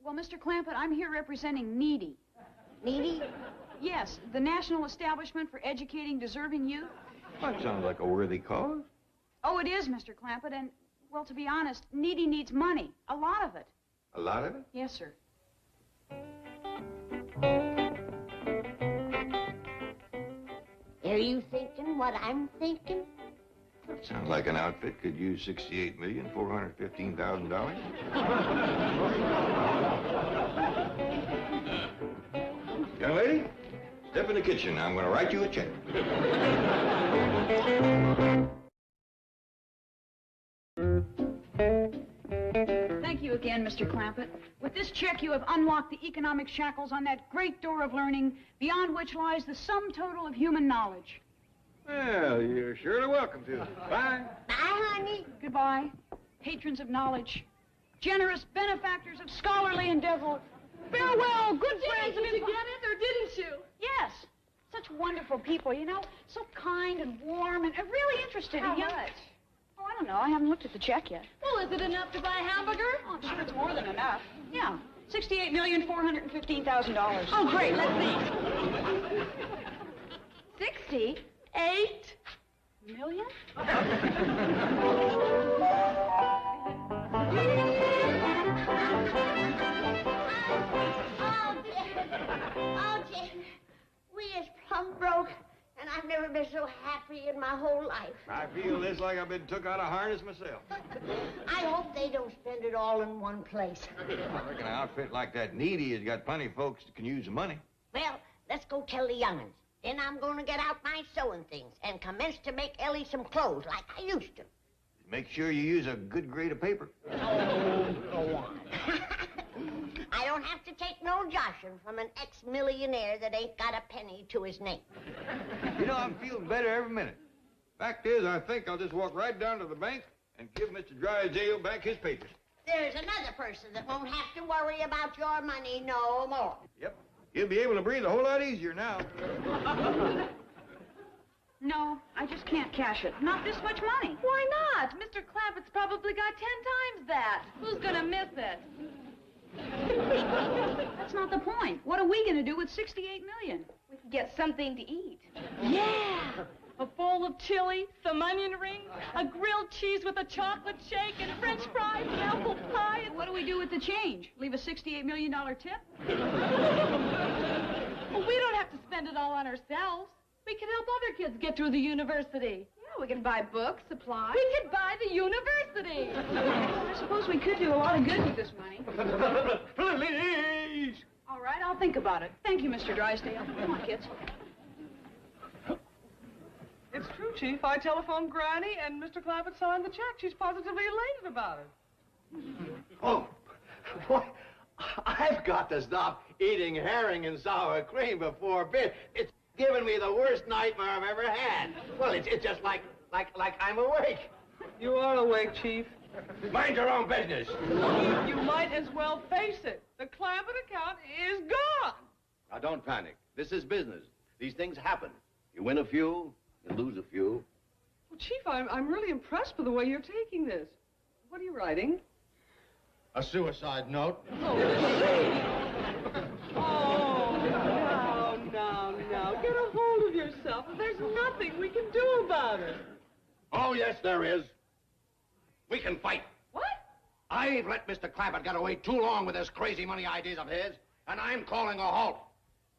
O: Well, Mr. Clampett, I'm here representing Needy.
A: Needy?
O: Yes, the National Establishment for Educating Deserving Youth.
E: That sounds like a worthy cause.
O: Oh, it is, Mr. Clampett, and, well, to be honest, Needy needs money. A lot of it.
E: A lot of it?
O: Yes, sir.
A: Are you thinking what I'm thinking?
E: That sounds like an outfit could use $68,415,000. Young lady, step in the kitchen. I'm going to write you a check.
O: Thank you again, Mr. Clampett. With this check, you have unlocked the economic shackles on that great door of learning, beyond which lies the sum total of human knowledge.
E: Well, you're surely welcome to. Bye.
A: Bye, honey.
O: Goodbye, patrons of knowledge, generous benefactors of scholarly endeavor. Farewell, good friends.
Q: Did you get it, or didn't you?
O: Yes. Such wonderful people, you know. So kind and warm and really interested
Q: How
O: in young...
Q: much?
O: Oh, I don't know. I haven't looked at the check yet.
Q: Well, is it enough to buy a hamburger?
O: Oh, I'm sure it's more than enough. Yeah. $68,415,000.
Q: Oh, great. Let's see. 68
O: million?
A: Oh, Jim, we is plumb broke, and I've never been so happy in my whole life.
E: I feel this like I've been took out of harness myself.
A: I hope they don't spend it all in one place.
E: I reckon an outfit like that Needy has got plenty of folks that can use the money.
A: Well, let's go tell the young'uns. Then I'm going to get out my sewing things and commence to make Ellie some clothes like I used to.
E: Make sure you use a good grade of paper.
A: Oh, go on. I don't have to take no joshing from an ex-millionaire that ain't got a penny to his name.
E: You know, I'm feeling better every minute. Fact is, I think I'll just walk right down to the bank and give Mr. Drysdale back his papers.
A: There's another person that won't have to worry about your money no more.
E: Yep. You'll be able to breathe a whole lot easier now.
O: No, No, I just can't cash it. Not this much money.
Q: Why not? Mr. Clampett's probably got 10 times that. Who's gonna miss it?
O: That's not the point. What are we going to do with $68 million?
Q: We can get something to eat.
K: Yeah! A bowl of chili, some onion rings, a grilled cheese with a chocolate shake, and French fries and apple pie. And
O: what do we do with the change? Leave a $68 million tip?
Q: Well, we don't have to spend it all on ourselves. We can help other kids get through the university. Yeah, we can buy books, supplies. We could buy the university.
O: I suppose we could do a lot of good with this money.
E: Please!
O: All right, I'll think about it. Thank you, Mr. Drysdale. Come on, kids.
H: It's true, Chief. I telephoned Granny, and Mr. Clampett signed the check. She's positively elated about it.
M: Oh, boy, I've got to stop eating herring and sour cream before bed. It's given me the worst nightmare I've ever had. Well, it's just like I'm awake.
H: You are awake, Chief.
M: Mind your own business.
H: You might as well face it. The Clampett account is gone.
M: Now, don't panic. This is business. These things happen. You win a few, you lose a few.
H: Well, Chief, I'm really impressed with the way you're taking this. What are you writing?
D: A suicide note.
H: Oh, now. Get a hold of yourself. There's nothing we can do about it.
D: Oh, yes, there is. We can fight.
H: What?
D: I've let Mr. Clampett get away too long with his crazy money ideas of his, and I'm calling a halt.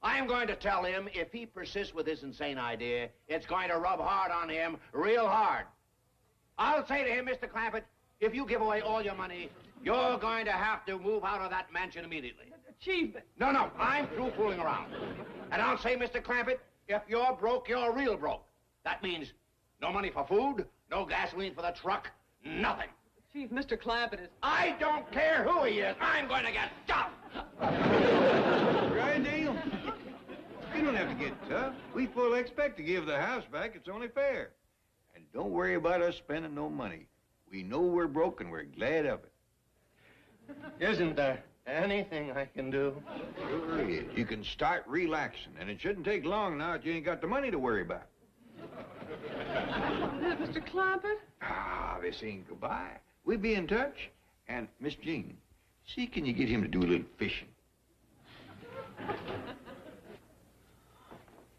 M: I'm going to tell him if he persists with this insane idea, it's going to rub hard on him, real hard. I'll say to him, Mr. Clampett, if you give away all your money, you're going to have to move out of that mansion immediately.
H: Chief...
D: No, I'm through fooling around. And I'll say, Mr. Clampett, if you're broke, you're real broke. That means no money for food, no gasoline for the truck, nothing.
H: Chief, Mr. Clampett is...
D: I don't care who he is. I'm going to get tough.
E: Right, Dale? You don't have to get tough. We fully expect to give the house back. It's only fair. And don't worry about us spending no money. We know we're broke and we're glad of it.
D: Isn't there anything I can do?
E: Sure is. You can start relaxing, and it shouldn't take long now that you ain't got the money to worry about.
H: Mr. Clampett?
E: Ah, this ain't goodbye. We'll be in touch. And, Miss Jean, see can you get him to do a little fishing?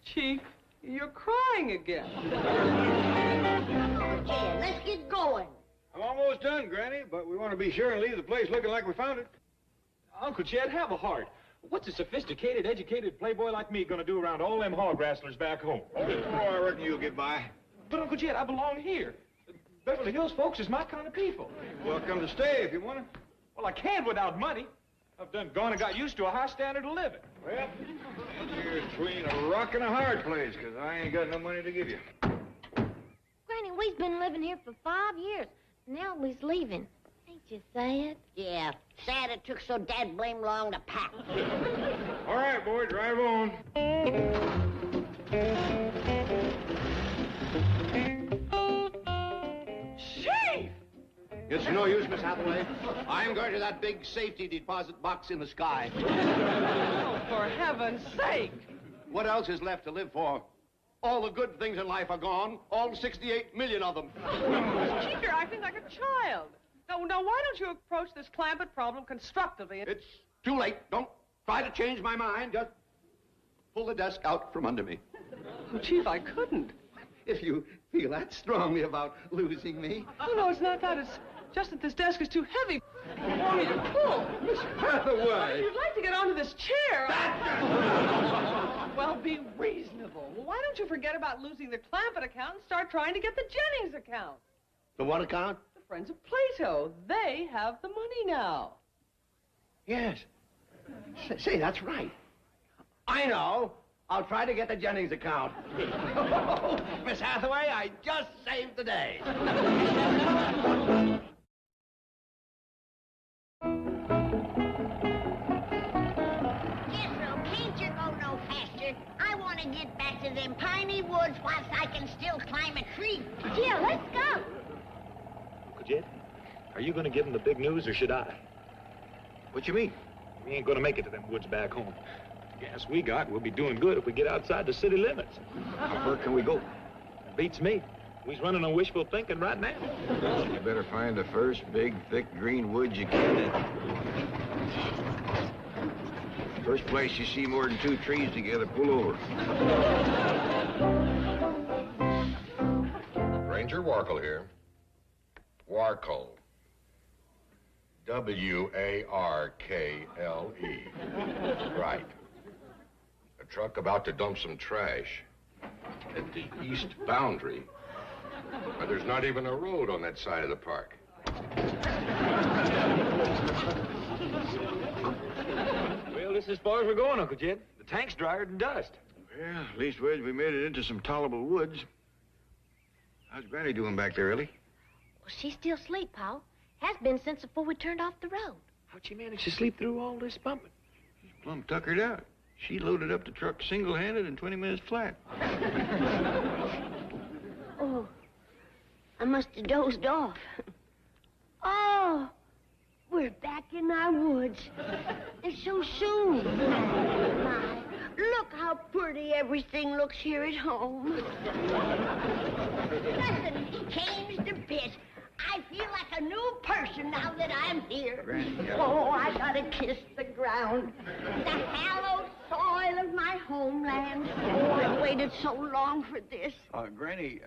H: Chief, you're crying again.
A: Yeah, let's get going.
E: I'm almost done, Granny, but we want to be sure and leave the place looking like we found it.
B: Uncle Jed, have a heart. What's a sophisticated, educated playboy like me gonna do around all them hog wrestlers back home?
E: Oh, I reckon you'll get by.
B: But, Uncle Jed, I belong here. Beverly Hills folks is my kind of people.
E: You're welcome to stay if you want to.
B: Well, I can't without money. I've done gone and got used to a high standard of living.
E: Well, you're between a rock and a hard place, because I ain't got no money to give you.
C: Granny, we've been living here for 5 years. Now we's leaving. Ain't you sad?
A: Yeah, sad it took so dad blame long to pack.
E: All right, boy, drive on.
D: Chief! It's no use, Miss Hathaway. I'm going to that big safety deposit box in the sky.
H: Oh, for heaven's sake!
D: What else is left to live for? All the good things in life are gone. All 68 million of them.
H: Chief, you're acting like a child. Now, why don't you approach this Clampett problem constructively?
D: It's too late. Don't try to change my mind. Just pull the desk out from under me.
H: Oh, Chief, I couldn't.
D: If you feel that strongly about losing me.
H: Oh, no, it's not that. It's just that this desk is too heavy for me to pull.
D: Miss Hathaway!
H: If you'd like to get onto this chair... Well, be reasonable. Why don't you forget about losing the Clampett account and start trying to get the Jennings account?
D: The what account?
H: The Friends of Plato. They have the money now.
D: Yes. Say, that's right. I know. I'll try to get the Jennings account. Miss Hathaway, I just saved the day.
A: Jethro, can't you go no faster? I want to get back to them piney woods whilst I can still climb a tree. Yeah, let's go.
B: Uncle Jed, are you gonna give them the big news or should I?
E: What you mean?
B: We ain't gonna make it to them woods back home. The gas we got, we'll be doing good if we get outside the city limits.
E: How far can we go?
R: Beats me. We's running on wishful thinking right now.
E: You better find the first big, thick green woods you can. First place you see more than 2 trees together, pull over.
F: Ranger Warkle here. Warkle. W-A-R-K-L-E. Right. A truck about to dump some trash at the east boundary. But there's not even a road on that side of the park.
R: Well, this is as far as we're going, Uncle Jed. The tank's drier than dust.
E: Well, leastways we made it into some tolerable woods. How's Granny doing back there, Ellie?
C: Well, she's still asleep, Paul. Has been since before we turned off the road.
R: How'd she manage to sleep through all this bumping?
E: She's plumb tuckered out. She loaded up the truck single-handed in 20 minutes flat.
A: Oh, I must have dozed off. Oh, we're back in our woods. And so soon. My, look how pretty everything looks here at home. Nothing's changed a bit. I feel like a new person now that I'm here.
E: Granny,
A: Oh, I gotta kiss the ground. The hallowed soil of my homeland. Oh, I've waited so long for this.
E: Granny,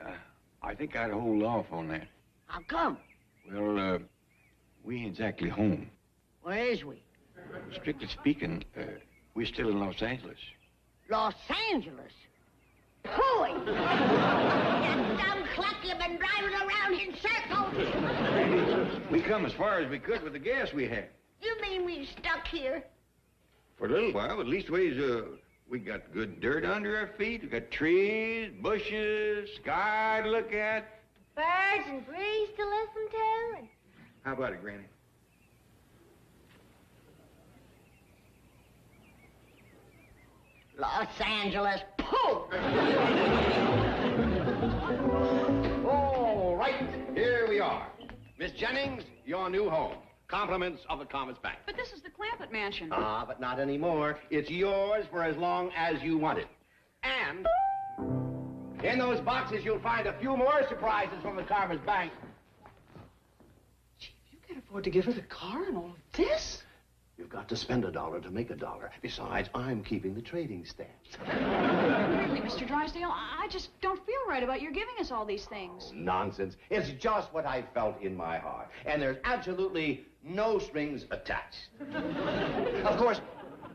E: I think I'd hold off on that.
A: How come?
E: Well, we ain't exactly home.
A: Where is we?
E: Strictly speaking, we're still in Los Angeles.
A: Los Angeles? Hooey! That dumb cluck you've been driving around in circles.
E: We come as far as we could with the gas we had.
A: You mean we're stuck here?
E: For a little while, but leastways, we got good dirt under our feet. We got trees, bushes, sky to look at.
C: Birds and breeze to listen to. And...
E: How about it, Granny?
A: Los Angeles, pooh!
D: All right, here we are. Miss Jennings, your new home. Compliments of the Commerce Bank.
O: But this is the Clampett mansion.
D: But not anymore. It's yours for as long as you want it. And in those boxes, you'll find a few more surprises from the Commerce Bank.
H: You can't afford to give her the car and all of this?
D: You've got to spend $1 to make $1. Besides, I'm keeping the trading stamps.
O: Really, Mr. Drysdale, I just don't feel right about your giving us all these things.
D: Nonsense. It's just what I felt in my heart. And there's absolutely no strings attached. Of course,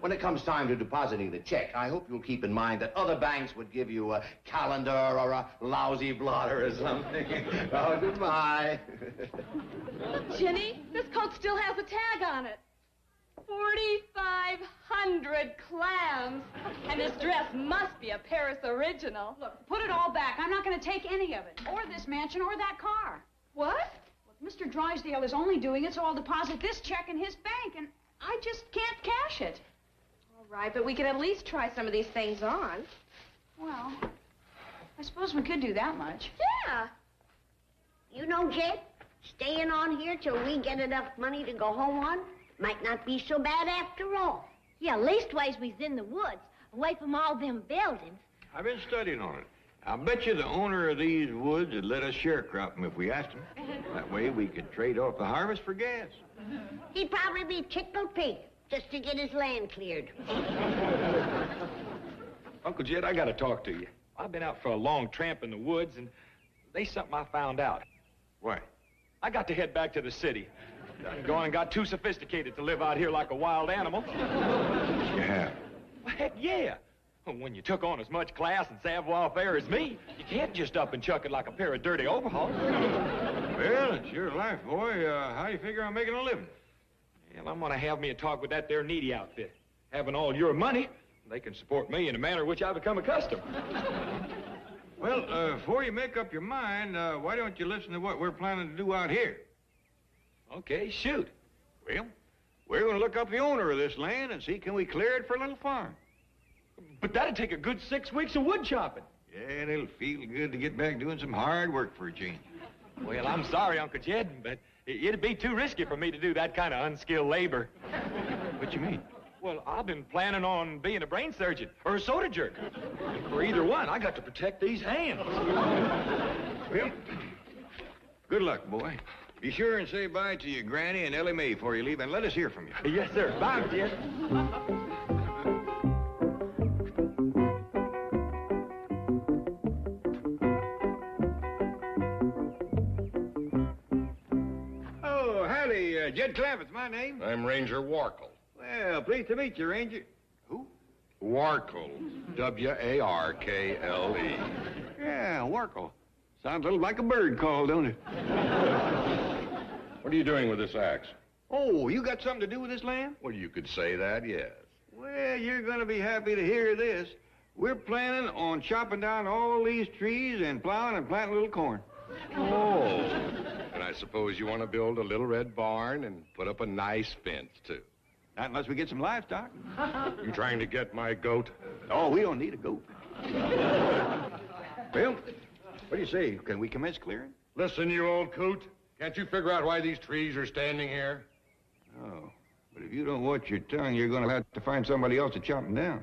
D: when it comes time to depositing the check, I hope you'll keep in mind that other banks would give you a calendar or a lousy blotter or something. Oh, goodbye.
Q: Look, Jenny, this coat still has a tag on it. 4,500 clams. And this dress must be a Paris original.
O: Look, put it all back. I'm not going to take any of it. Or this mansion or that car.
Q: What?
O: Look, Mr. Drysdale is only doing it so I'll deposit this check in his bank, and I just can't cash it.
G: All right, but we can at least try some of these things on.
O: Well, I suppose we could do that much.
A: Yeah. You know, Jed, staying on here till we get enough money to go home on might not be so bad after all.
C: Yeah, leastways we's in the woods, away from all them buildings.
E: I've been studying on it. I bet you the owner of these woods would let us sharecrop them if we asked him. That way we could trade off the harvest for gas.
A: He'd probably be tickled pink just to get his land cleared.
B: Uncle Jed, I gotta talk to you. I've been out for a long tramp in the woods, and there's something I found out.
E: What?
B: I got to head back to the city. Done gone and got too sophisticated to live out here like a wild animal.
E: Yeah.
B: Well, heck yeah. When you took on as much class and savoir-faire as me, you can't just up and chuck it like a pair of dirty overalls.
E: Well, it's your life, boy. How do you figure on making a living?
B: Well, I'm gonna have me a talk with that there needy outfit. Having all your money, they can support me in a manner which I've become accustomed.
E: Well, before you make up your mind, why don't you listen to what we're planning to do out here?
B: Okay, shoot.
E: Well, we're going to look up the owner of this land and see can we clear it for a little farm.
B: But that'd take a good 6 weeks of wood chopping.
E: Yeah, and it'll feel good to get back doing some hard work for a change.
B: Well, I'm sorry, Uncle Jed, but it'd be too risky for me to do that kind of unskilled labor.
E: What you mean?
B: Well, I've been planning on being a brain surgeon or a soda jerk. For either one, I got to protect these hands.
E: Well, good luck, boy. Be sure and say bye to your Granny and Ellie Mae before you leave, and let us hear from you.
B: Yes, sir. Bye, Jed.
E: Oh, howdy. Jed Clampett's my name.
F: I'm Ranger Warkle.
E: Well, pleased to meet you, Ranger. Who?
F: Warkle. W-A-R-K-L-E.
E: Yeah, Warkle. Sounds a little like a bird call, don't it?
F: What are you doing with this axe?
E: Oh, you got something to do with this land?
F: Well, you could say that, yes.
E: Well, you're going to be happy to hear this. We're planning on chopping down all these trees and plowing and planting a little corn.
F: Oh. And I suppose you want to build a little red barn and put up a nice fence, too.
E: Not unless we get some livestock.
F: You trying to get my goat?
E: Oh, we don't need a goat. Well, what do you say? Can we commence clearing?
F: Listen, you old coot. Can't you figure out why these trees are standing here?
E: Oh, but if you don't watch your tongue, you're going to have to find somebody else to chop them down.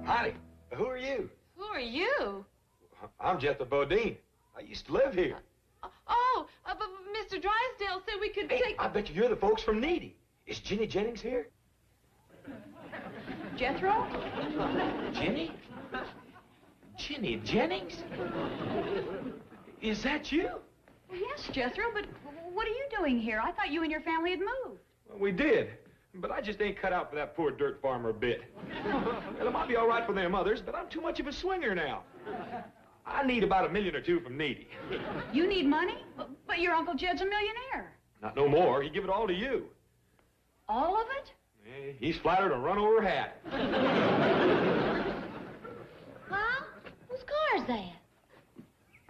B: Honey, who are you?
Q: Who are you?
B: I'm Jethro Bodine. I used to live here.
Q: Oh, but Mr. Drysdale said we could take...
B: I bet you're the folks from Needy. Is Jenny Jennings here?
O: Jethro?
B: Jenny? Jenny Jennings? Is that you?
O: Yes, Jethro, but what are you doing here? I thought you and your family had moved.
B: Well, we did, but I just ain't cut out for that poor dirt farmer a bit. Well, it might be all right for them others, but I'm too much of a swinger now. I need about $1 million or $2 from Needy.
O: You need money? But your Uncle Jed's a millionaire.
B: Not no more. He'd give it all to you.
O: All of it?
B: He's flattered a run-over hat.
C: Huh? Whose car is that?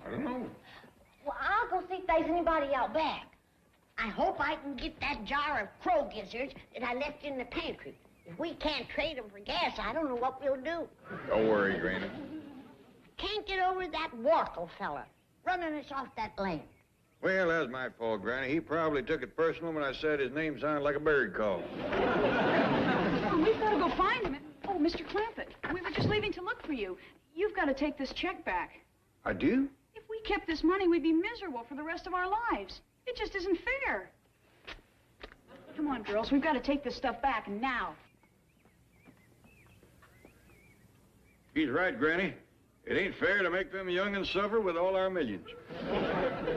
E: I don't know.
A: Well, I'll go see if there's anybody out back. I hope I can get that jar of crow gizzards that I left in the pantry. If we can't trade them for gas, I don't know what we'll do.
E: Don't worry, Granny.
A: Can't get over that Warkle fella running us off that land.
E: Well, that's my fault, Granny. He probably took it personal when I said his name sounded like a bird call.
O: Oh, we've got to go find him. Oh, Mr. Clampett, we were just leaving to look for you. You've got to take this check back.
E: I do?
O: If we kept this money, we'd be miserable for the rest of our lives. It just isn't fair. Come on, girls. We've got to take this stuff back, and now.
E: He's right, Granny. It ain't fair to make them young'uns suffer with all our millions.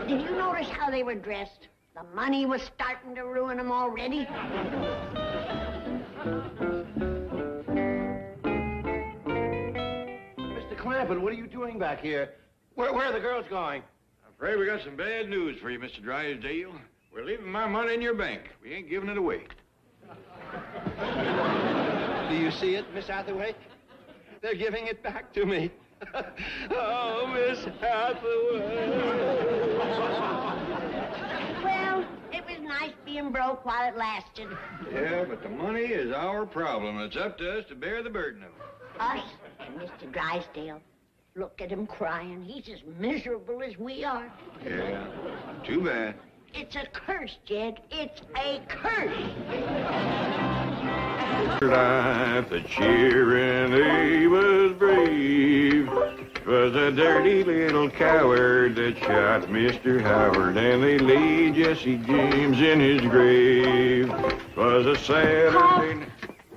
A: Did you notice how they were dressed? The money was starting to ruin them already.
J: Mr. Clampett, what are you doing back here? Where are the girls going?
E: I'm afraid we got some bad news for you, Mr. Drysdale. We're leaving my money in your bank. We ain't giving it away.
J: Do you see it, Miss Hathaway? They're giving it back to me. Oh, Miss Hathaway.
A: Well, it was nice being broke while it lasted.
E: Yeah, but the money is our problem. It's up to us to bear the burden of it.
A: Us and Mr. Drysdale. Look at him crying. He's as miserable as we are.
E: Yeah, too bad.
A: It's a curse, Jed. It's a curse.
E: Life, the cheering, he was brave. 'Twas a dirty little coward that shot Mr. Howard, and they laid Jesse James in his grave. 'Twas a Saturday night.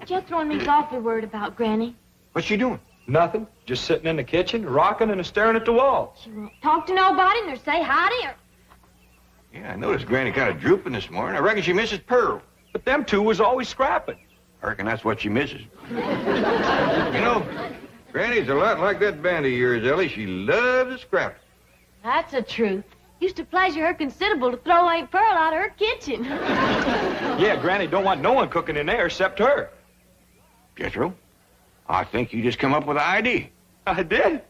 C: Jethro and me's awfully worried about Granny.
B: What's she doing? Nothing. Just sitting in the kitchen, rocking and staring at the wall.
C: She won't talk to nobody, nor say howdy, or...
E: Yeah, I noticed Granny kind of drooping this morning. I reckon she misses Pearl.
B: But them two was always scrapping.
E: I reckon that's what she misses. You know, Granny's a lot like that band of yours, Ellie. She loves to scrap.
C: That's the truth. Used to pleasure her considerable to throw Aunt Pearl out of her kitchen.
B: Yeah, Granny don't want no one cooking in there except her.
E: Jethro, I think you just come up with an idea.
B: I did?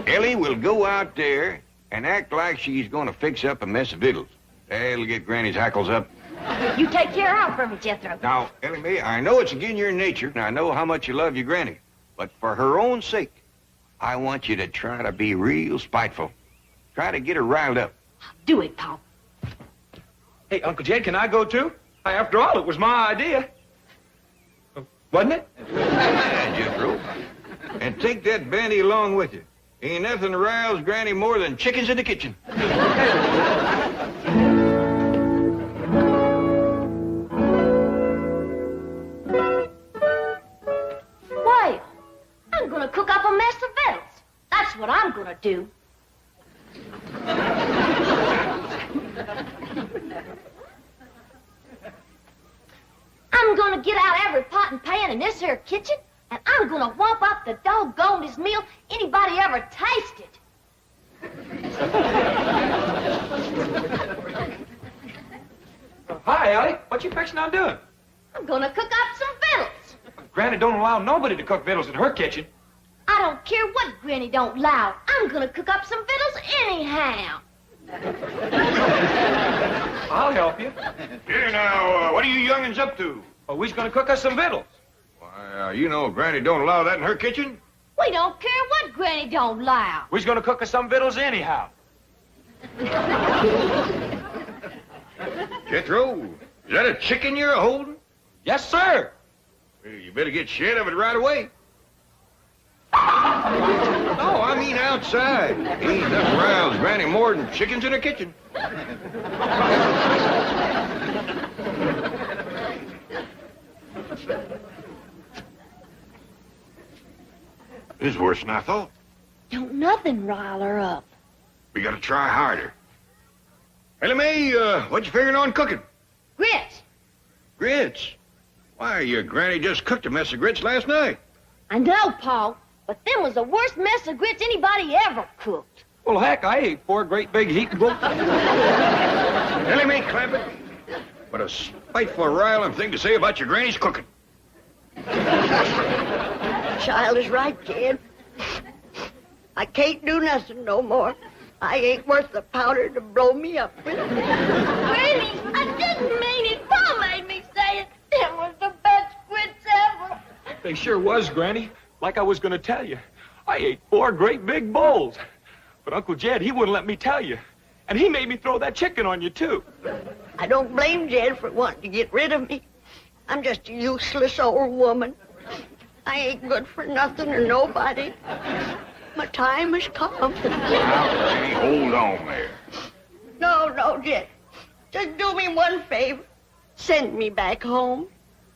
E: Ellie will go out there and act like she's going to fix up a mess of victuals. That'll get Granny's hackles up.
C: You take care of her for me, Jethro.
E: Now, Ellie Mae, I know it's against your nature, and I know how much you love your granny. But for her own sake, I want you to try to be real spiteful. Try to get her riled up.
C: Do it, Paul.
R: Hey, Uncle Jed, can I go too? After all, it was my idea. Wasn't it?
E: Yeah, Jethro. And take that bandy along with you. Ain't nothing riles Granny more than chickens in the kitchen.
C: Well, I'm gonna cook up a mess of victuals. That's what I'm gonna do. I'm gonna get out every pot and pan in this here kitchen, and I'm gonna whomp up the doggonedest meal anybody ever tasted.
R: Hi, Ellie. What you fixing on doing?
C: I'm gonna cook up some victuals.
R: Granny don't allow nobody to cook victuals in her kitchen.
C: I don't care what Granny don't allow. I'm gonna cook up some victuals anyhow.
R: I'll help you.
E: Here now, what are you young'uns up to?
R: Oh, we's gonna cook us some victuals.
E: Why, you know Granny don't allow that in her kitchen.
C: We don't care what Granny don't allow.
R: We's gonna cook us some victuals anyhow.
E: Jethro, is that a chicken you're holding?
R: Yes, sir.
E: Well, you better get shed of it right away. No, I mean outside. Ain't nothing riles Granny more than chickens in her kitchen. This is worse than I thought.
C: Don't nothing rile her up.
E: We gotta try harder. Ellie Mae, what you figuring on cooking?
C: Grits.
E: Grits? Why, your granny just cooked a mess of grits last night.
C: I know, Paul, but them was the worst mess of grits anybody ever cooked.
R: Well, heck, I ate 4 great big heaping books.
E: Ellie Mae Clampett, what a spiteful, riling thing to say about your granny's cooking.
S: Child is right, kid. I can't do nothing no more. I ain't worth the powder to blow me up with.
C: Granny, I didn't mean it. Paul made me say it. Them was the best grits ever.
R: They sure was, Granny. Like I was gonna tell you. I ate 4 great big bowls. But Uncle Jed, he wouldn't let me tell you. And he made me throw that chicken on you, too.
S: I don't blame Jed for wanting to get rid of me. I'm just a useless old woman. I ain't good for nothing or nobody. My time has come.
E: Now, Granny, hold on there.
S: No, Jed. Just do me one favor. Send me back home.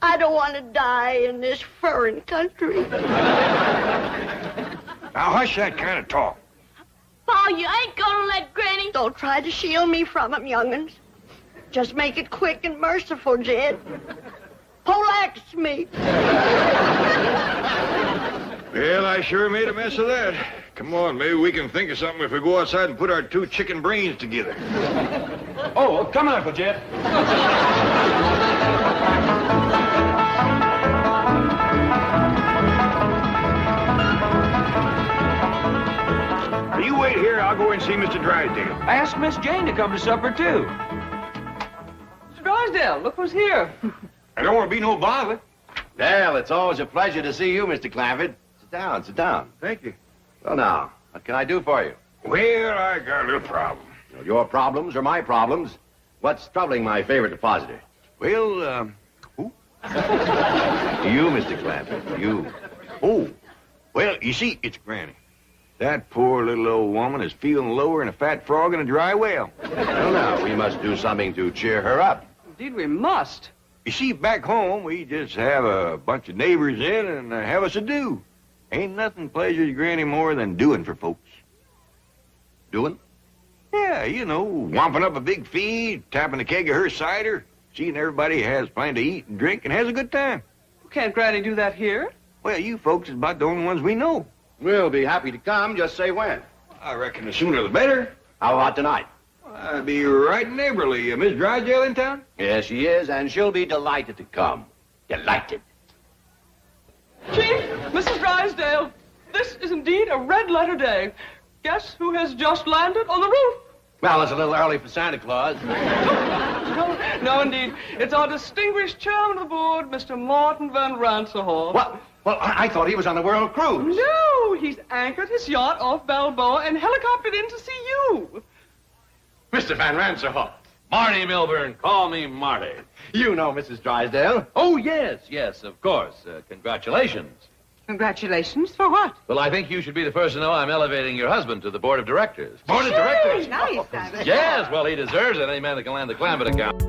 S: I don't want to die in this foreign country.
E: Now, hush that kind of talk.
C: Paul, you ain't gonna let Granny...
S: Don't try to shield me from him, young'uns. Just make it quick and merciful, Jed. Poleaxe me.
E: Well, I sure made a mess of that. Come on, maybe we can think of something if we go outside and put our 2 chicken brains together.
R: Oh, come on, Uncle Jed.
E: You wait here, I'll go and see Mr. Drysdale.
R: I asked Miss Jane to come to supper, too.
H: Mr. Drysdale, look who's here.
E: I don't want to be no bother.
M: Well, it's always a pleasure to see you, Mr. Clampett. Sit down, sit down.
E: Thank you.
M: Well, now, what can I do for you?
E: Well, I got a little problem.
M: Well, your problems are my problems. What's troubling my favorite depositor?
E: Well, who?
M: You, Mr. Clampett, you.
E: Oh, well, you see, it's Granny. That poor little old woman is feeling lower than a fat frog in a dry well.
M: Well, now, we must do something to cheer her up.
H: Indeed, we must.
E: You see, back home, we just have a bunch of neighbors in and have us a do. Ain't nothing pleasures Granny more than doing for folks.
M: Doing?
E: Yeah, you know, whomping up a big feed, tapping a keg of her cider, seeing everybody has plenty to eat and drink and has a good time.
H: Can't Granny do that here?
E: Well, you folks is about the only ones we know.
M: We'll be happy to come, just say when.
E: I reckon the sooner the better.
M: How about tonight?
E: I'll be right neighborly. Miss Drysdale in town?
M: Yes, she is, and she'll be delighted to come. Delighted.
H: Chief, Mrs. Drysdale, this is indeed a red-letter day. Guess who has just landed on the roof?
M: Well, it's a little early for Santa Claus.
H: No, indeed. It's our distinguished chairman of the board, Mr. Martin Van Ranserhoff.
J: What? Well, I thought he was on the world cruise.
H: No, he's anchored his yacht off Balboa and helicoptered in to see you.
J: Mr. Van Ranserhoff.
L: Marty Milburn, call me Marty.
J: You know Mrs. Drysdale.
L: Oh, yes, of course. Congratulations.
V: Congratulations for what?
L: Well, I think you should be the first to know I'm elevating your husband to the board of directors. Board of directors?
V: Nice.
L: Yes, well, he deserves it. Any man that can land the Clampett account.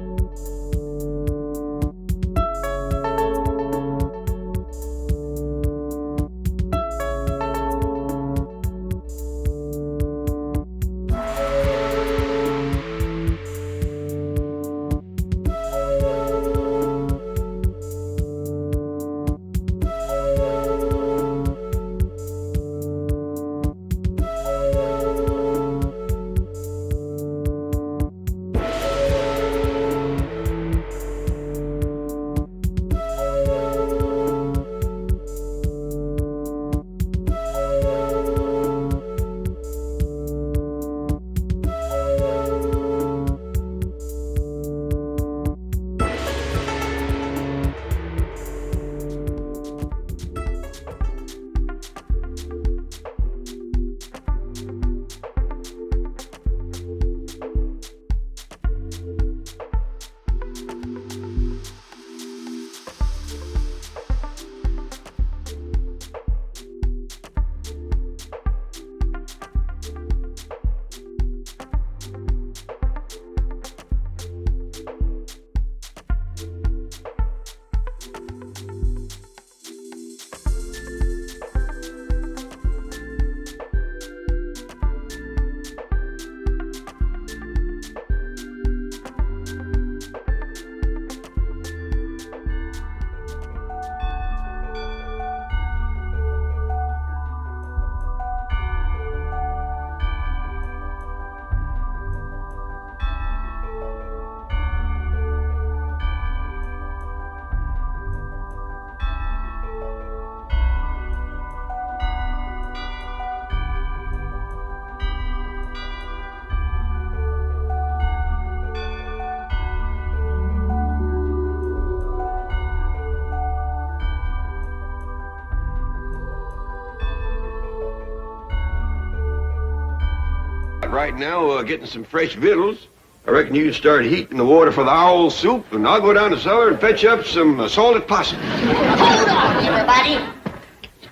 E: Right now, getting some fresh victuals. I reckon you can start heating the water for the owl soup, and I'll go down the cellar and fetch up some salted possum.
A: Hold on, everybody.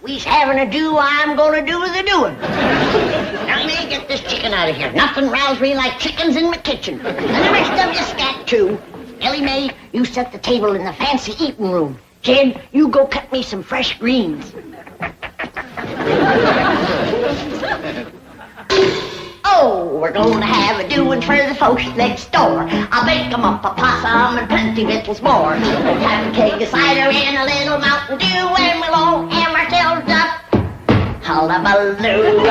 A: We's having a do, I'm gonna do the doing. Now, you may get this chicken out of here. Nothing rouses me like chickens in my kitchen. And the rest of you scat, too. Ellie Mae, you set the table in the fancy eating room. Jed, you go cut me some fresh greens. Oh, we're gonna have a doing for the folks next door. I'll bake 'em up a possum and plenty victuals more. We'll have a keg of cider and a little Mountain Dew, and we'll all have ourselves up hullabaloo.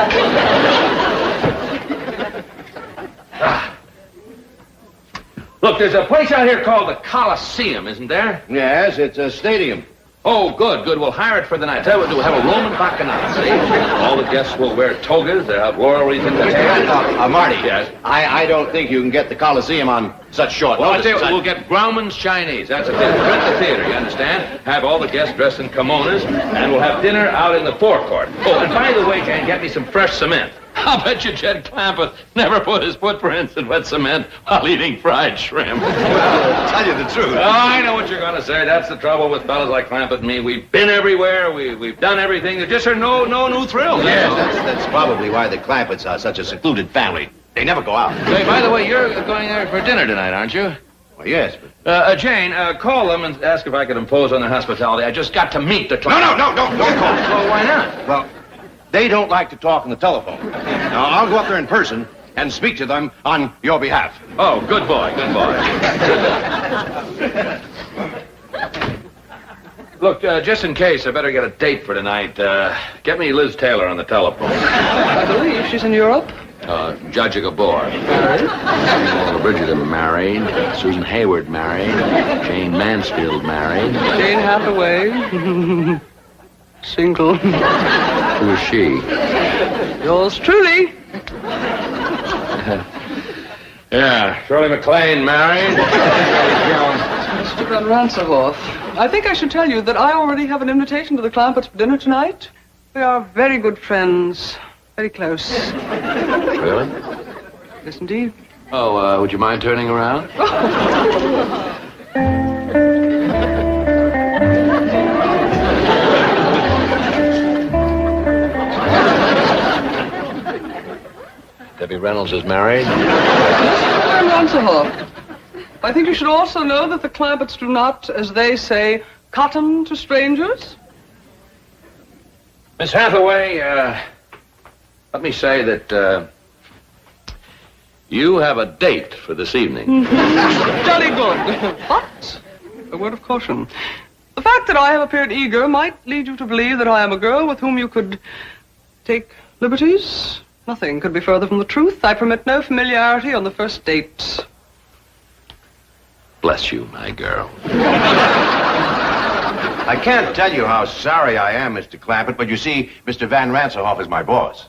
L: Look, there's a place out here called the Coliseum, isn't there?
J: Yes, it's a stadium.
L: Oh, good. We'll hire it for the night. Tell you what, we'll have a Roman bacchanal, see? All the guests will wear togas. They'll have laurel wreaths in their hair.
J: Marty.
L: Yes?
J: I don't think you can get the Coliseum on such short
L: Well, I'll
J: notice.
L: tell you what, we'll get Grauman's Chinese. That's a theater. Rent the theater, you understand? Have all the guests dressed in kimonos, and we'll have dinner out in the forecourt. Oh, and by the way, Jane, get me some fresh cement. I'll bet you Jed Clampett never put his footprints in wet cement while eating fried shrimp.
J: Well, tell you the truth.
L: Oh, I know what you're going to say. That's the trouble with fellas like Clampett and me. We've been everywhere. We've done everything. There just are no new thrills.
J: Yes, that's probably why the Clampetts are such a secluded family. They never go out.
L: Hey, by the way, you're going there for dinner tonight, aren't you?
J: Well, yes,
L: Jane, call them and ask if I could impose on their hospitality. I just got to meet the client.
J: No, don't call.
L: Well, why not?
J: Well, they don't like to talk on the telephone. Now, I'll go up there in person and speak to them on your behalf.
L: Oh, good boy, good boy. Look, just in case, I better get a date for tonight. Get me Liz Taylor on the telephone.
H: I believe she's in Europe.
L: Judge Gabor.
H: Married?
L: Paula Bridgerton married. Susan Hayward married. Jane Mansfield married.
H: Jane Hathaway. Single.
L: Who is she?
H: Yours truly.
L: Yeah, Shirley MacLaine married.
H: Mr. Van Ranserhoff, I think I should tell you that I already have an invitation to the Clampetts for dinner tonight. We are very good friends, very close.
L: Really?
H: Yes, indeed.
L: Oh, would you mind turning around? Debbie Reynolds is married.
H: Mr. Van Ranserhoff, I think you should also know that the Clampetts do not, as they say, cotton to strangers.
L: Miss Hathaway, let me say that you have a date for this evening.
H: Jolly good. But, a word of caution. The fact that I have appeared eager might lead you to believe that I am a girl with whom you could take liberties. Nothing could be further from the truth. I permit no familiarity on the first date.
L: Bless you, my girl.
J: I can't tell you how sorry I am, Mr. Clampett, but you see, Mr. Van Ranserhoff is my boss.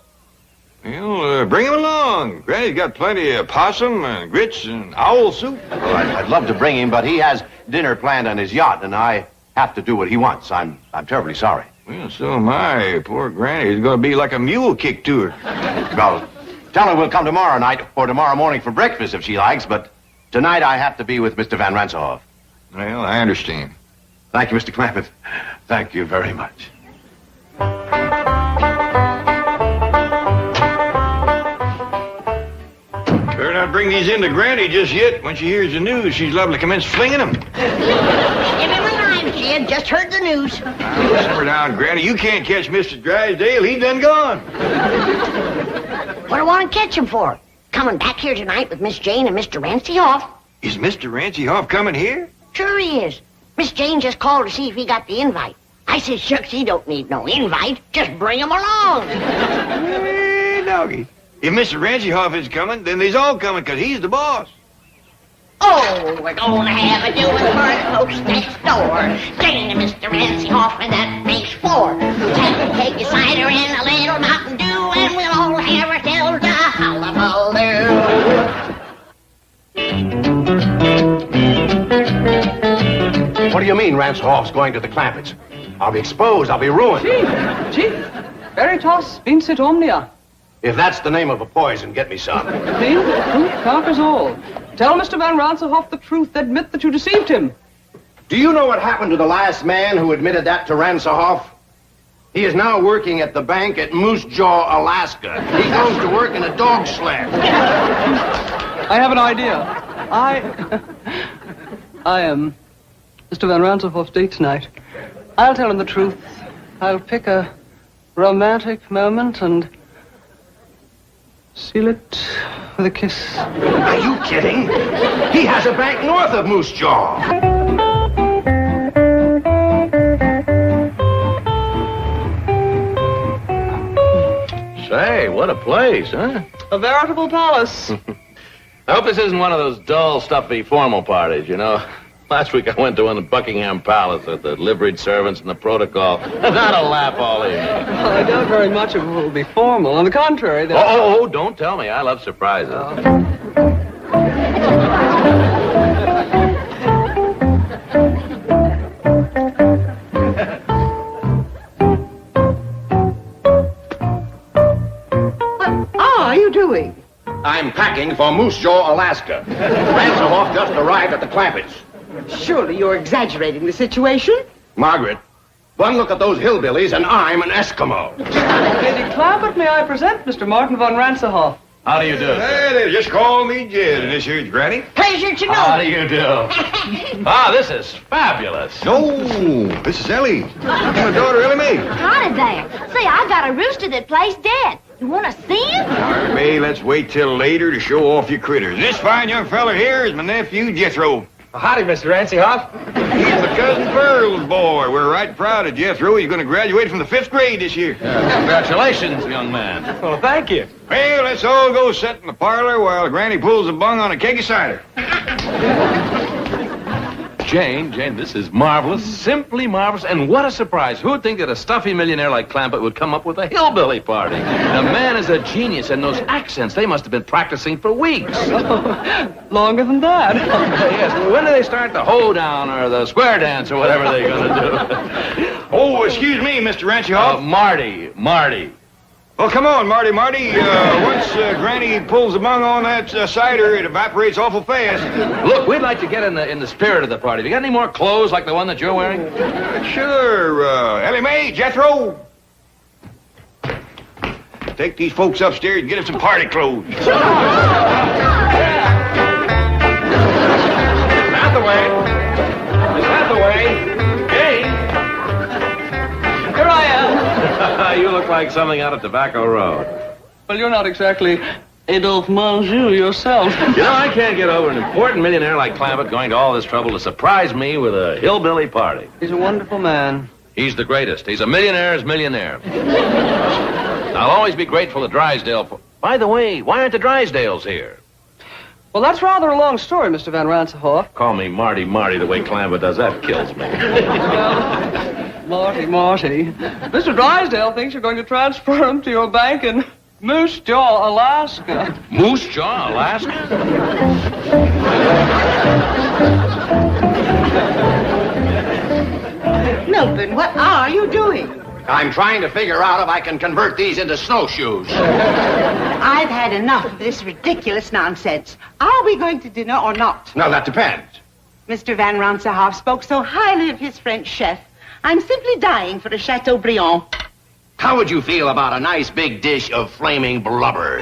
E: Well, bring him along. Granny's got plenty of possum and grits and owl soup.
J: Well, I'd love to bring him, but he has dinner planned on his yacht, and I have to do what he wants. I'm terribly sorry.
E: Well, so am I. Poor Granny's going to be like a mule kick to her.
J: Well, tell her we'll come tomorrow night or tomorrow morning for breakfast if she likes, but tonight I have to be with Mr. Van Ranserhoff.
E: Well, I understand.
J: Thank you, Mr. Clampett. Thank you very much.
E: Better not bring these in to Granny just yet. When she hears the news, she's liable to commence flinging them.
A: Jed, just heard the news.
E: Simmer down, Granny. You can't catch Mr. Drysdale. He done gone.
A: What do I want to catch him for? Coming back here tonight with Miss Jane and Mr. Ranserhoff.
E: Is Mr. Ranserhoff coming here?
A: Sure he is. Miss Jane just called to see if he got the invite. I said, shucks, he don't need no invite. Just bring him along.
E: Hey, doggy. If Mr. Ranserhoff is coming, then they's all coming, because he's the boss.
A: Oh, we're gonna have a doing for the folks next door. Jane and Mr. Ranserhoff, and that makes 4. Have a keg of cider and a little Mountain Dew, and we'll all have ourselves a hullabaloo.
J: What do you mean Ranserhoff's going to the Clampetts? I'll be exposed. I'll be ruined.
H: Chief, veritas vincit omnia.
J: If that's the name of a poison, get me some.
H: See? Truth conquers all. Tell Mr. Van Ranserhoff the truth. Admit that you deceived him.
J: Do you know what happened to the last man who admitted that to Ranserhoff? He is now working at the bank at Moose Jaw, Alaska. He goes to work in a dog sled.
H: I have an idea. I am Mr. Van Ranserhoff's date tonight. I'll tell him the truth. I'll pick a romantic moment and seal it with a kiss.
J: Are you kidding? He has a bank north of Moose Jaw.
L: Say, what a place, huh?
H: A veritable palace.
L: I hope this isn't one of those dull, stuffy, formal parties, you know. Last week I went to one at Buckingham Palace with the liveried servants and the protocol. Not a laugh all evening.
H: Well, I doubt very much it will be formal. On the contrary,
L: Oh, don't tell me. I love surprises.
S: What are you doing?
J: I'm packing for Moose Jaw, Alaska. Ranserhoff just arrived at the Clampetts.
S: Surely you're exaggerating the situation.
J: Margaret, one look at those hillbillies and I'm an Eskimo.
H: Lady Clampett, may I present Mr. Martin von Ranserhoff?
L: How do you do?
E: Hey, they just call me Jed, and this here's Granny.
A: Pleasure to know.
L: How do you do? This is fabulous.
E: No, this is Ellie. My daughter, Ellie Mae.
C: Howdy there. Say, I got a rooster that plays dead. You want to see him?
E: All right, Mae, let's wait till later to show off your critters. This fine young fella here is my nephew, Jethro.
R: Howdy, Mr. Ranserhoff.
E: He's my cousin Pearl's boy. We're right proud of Jethro. He's going to graduate from the 5th grade this year.
L: Congratulations, young man.
R: Well, thank you.
E: Well, let's all go sit in the parlor while Granny pulls a bung on a keg of cider.
L: Jane, this is marvelous, simply marvelous, and what a surprise. Who'd think that a stuffy millionaire like Clampett would come up with a hillbilly party? The man is a genius, and those accents, they must have been practicing for weeks.
H: Longer than that.
L: Yes, when do they start the hoedown or the square dance or whatever they're going to do?
E: Oh, excuse me, Mr. Ranchie-Hoff.
L: Marty.
E: Well, come on, Marty. Once Granny pulls the bung on that cider, it evaporates awful fast.
L: Look, we'd like to get in the spirit of the party. Have you got any more clothes like the one that you're wearing?
E: Sure. Ellie Mae, Jethro. Take these folks upstairs and get them some party clothes.
L: Out the way. Out the way.
H: Here I am.
L: You look like something out of Tobacco Road.
H: Well, you're not exactly Adolphe Menjou yourself.
L: You know, I can't get over an important millionaire like Clampett going to all this trouble to surprise me with a hillbilly party.
H: He's a wonderful man.
L: He's the greatest. He's a millionaire's millionaire. I'll always be grateful to Drysdale. By the way, why aren't the Drysdales here?
H: Well, that's rather a long story, Mr. Van Ransenhoff.
L: Call me Marty the way Clampett does. That kills me.
H: Marty. Mr. Drysdale thinks you're going to transfer him to your bank in Moose Jaw, Alaska.
L: Moose Jaw, Alaska?
S: Milton, what are you doing?
M: I'm trying to figure out if I can convert these into snowshoes.
S: I've had enough of this ridiculous nonsense. Are we going to dinner or not?
M: Now, that depends.
S: Mr. Van Ransenhoff spoke so highly of his French chef. I'm simply dying for a Chateaubriand.
M: How would you feel about a nice big dish of flaming blubber?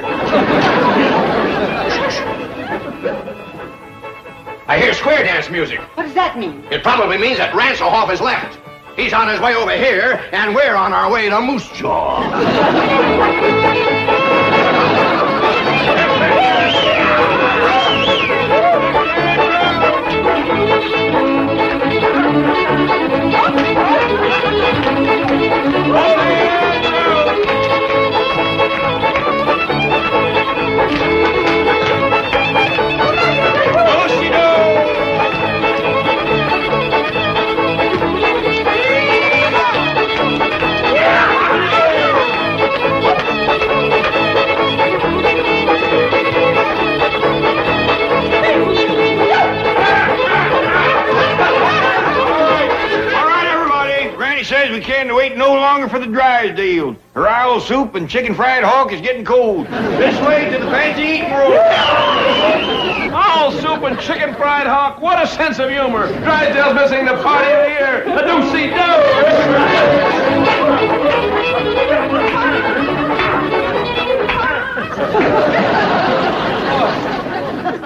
M: I hear square dance music.
S: What does that mean?
M: It probably means that Ranselhoff has left. He's on his way over here, and we're on our way to Moose Jaw.
E: Says we can't wait no longer for the Drysdales. Her owl soup and chicken fried hawk is getting cold. This way to the fancy eating room.
L: Owl soup and chicken fried hawk. What a sense of humor. Drysdale's missing the party of the year. A do-see-do.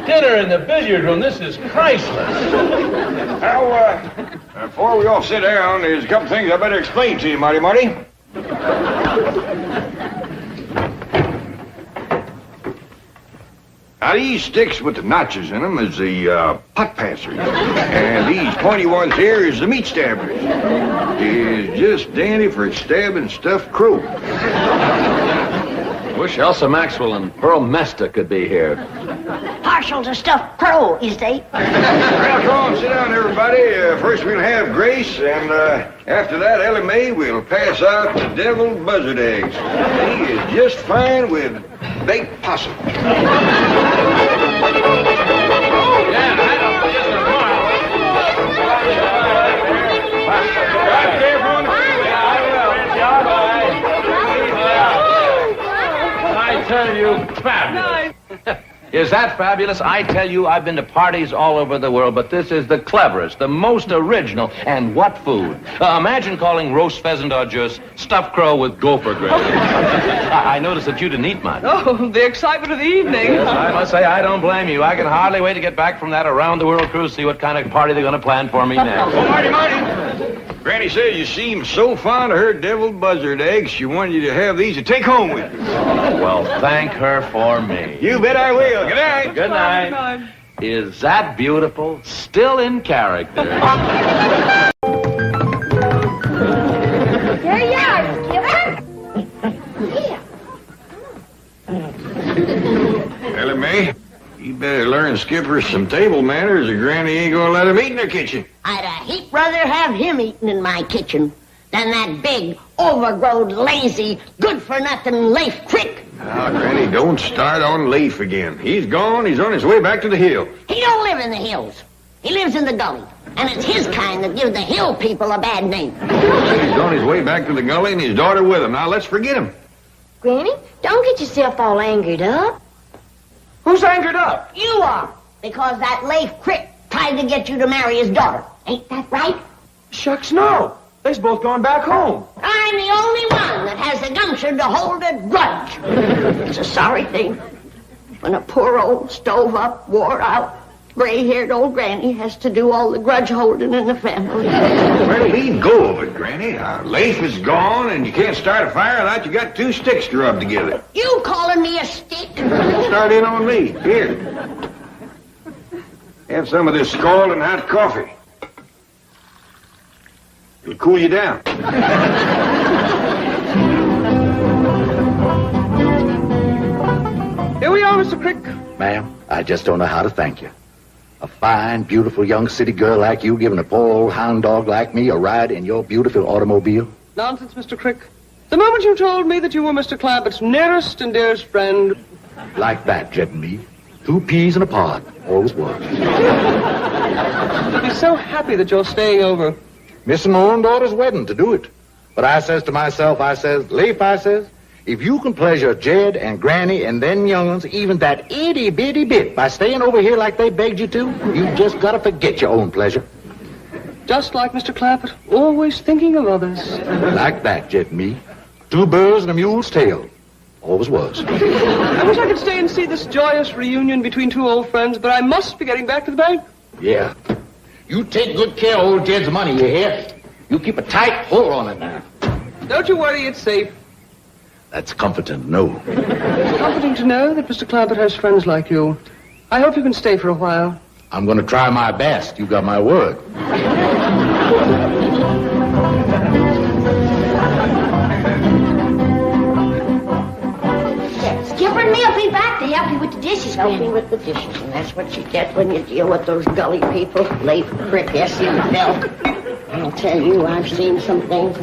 L: Dinner in the billiard room. This is priceless.
E: Now, before we all sit down, there's a couple things I better explain to you, Marty. Now, these sticks with the notches in them is the putt passers. And these pointy ones here is the meat stabbers. It's just dandy for stabbing stuffed crow.
L: Wish Elsa Maxwell and Pearl Mesta could be here.
A: Partial to stuffed crow, is they?
E: Well, come on, sit down, everybody. First we'll have Grace, and after that, Ellie Mae will pass out the deviled buzzard eggs. He is just fine with baked possum.
L: I tell you, fabulous. Is that fabulous? I tell you, I've been to parties all over the world, but this is the cleverest, the most original, and what food? Imagine calling roast pheasant au jus stuffed crow with gopher gravy. I noticed that you didn't eat much.
H: Oh, the excitement of the evening.
L: Yes, I must say, I don't blame you. I can hardly wait to get back from that around-the-world cruise, see what kind of party they're going to plan for me next.
E: Oh, Marty. Granny says you seem so fond of her deviled buzzard eggs, she wanted you to have these to take home with you.
L: Well, thank her for me.
E: You bet I will. Good night.
L: Good night. Is that beautiful? Still in character.
A: There you are, Skipper. Yeah.
E: Ellie Mae, You better learn Skipper some table manners or Granny ain't gonna let him eat in her kitchen.
A: I'd a heap rather have him eating in my kitchen than that big, overgrown, lazy, good-for-nothing Leif Crick.
E: Now, Granny, don't start on Leif again. He's gone. He's on his way back to the hill.
A: He don't live in the hills. He lives in the gully. And it's his kind that give the hill people a bad name.
E: He's on his way back to the gully and his daughter with him. Now, let's forget him.
C: Granny, don't get yourself all angered up.
R: Who's angered up?
A: You are, because that Leif Crick tried to get you to marry his daughter. Ain't that right?
R: Shucks, no. They's both going back home.
A: I'm the only one that has the gumption to hold a grudge. It's a sorry thing when a poor old stove-up, wore-out, gray-haired old granny has to do all the grudge holding in the family.
E: Well, leave go of it, Granny. Leif is gone, and you can't start a fire without you got two sticks to rub together.
A: You calling me a stick?
E: Don't start in on me. Here. Have some of this scalding hot coffee. It'll cool you down.
H: Here we are, Mr. Crick.
I: Ma'am, I just don't know how to thank you. A fine, beautiful young city girl like you giving a poor old hound dog like me a ride in your beautiful automobile?
H: Nonsense, Mr. Crick. The moment you told me that you were Mr. Clampett's nearest and dearest friend...
I: Like that, Jet and me. 2 peas in a pod. Always was.
H: I'd be so happy that you're staying over.
I: Missing my own daughter's wedding to do it. But I says to myself, I says, Leif, I says, if you can pleasure Jed and Granny and them young'uns even that itty-bitty bit by staying over here like they begged you to, you just gotta forget your own pleasure.
H: Just like Mr. Clampett, always thinking of others.
I: Like that, Jet and me. 2 birds and a mule's tail. Always was.
H: I wish I could stay and see this joyous reunion between 2 old friends, but I must be getting back to the bank.
I: Yeah. You take good care of old Jed's money, you hear? You keep a tight hold on it now.
H: Don't you worry, it's safe.
I: That's comforting to know.
H: It's comforting to know that Mr. Clampett has friends like you. I hope you can stay for a while.
I: I'm going to try my best. You got my word.
A: Skipper and me'll be back to help you with the dishes. Help me with the dishes, and that's what you get when you deal with those gully people. Leif Crick, S.E. Belk. I'll tell you, I've seen some things.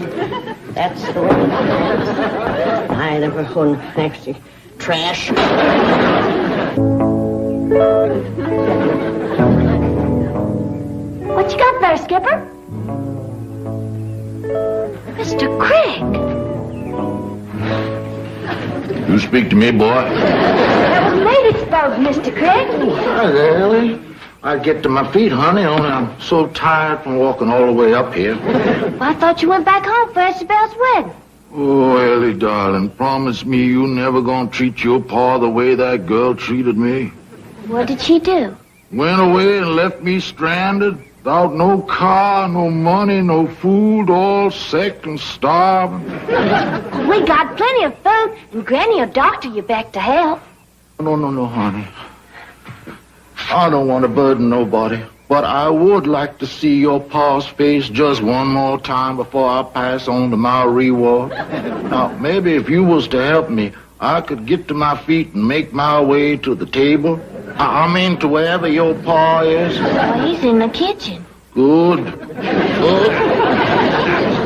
A: That's the way I never won next to trash.
C: What you got there, Skipper? Mr. Crick.
I: You speak to me, boy?
C: That was late exposed, Mr. Crick.
I: Hi there, Ellie. I get to my feet, honey, only I'm so tired from walking all the way up here.
C: Well, I thought you went back home for Isabel's wedding.
I: Oh, Ellie, darling, promise me you never gonna treat your pa the way that girl treated me.
C: What did she do?
I: Went away and left me stranded, without no car, no money, no food, all sick and starving.
C: We got plenty of food, and Granny will doctor you back to health.
I: No, honey. I don't want to burden nobody, but I would like to see your pa's face just one more time before I pass on to my reward. Now, maybe if you was to help me, I could get to my feet and make my way to the table. I mean, to wherever your pa is.
C: Oh, he's in the kitchen.
I: Good.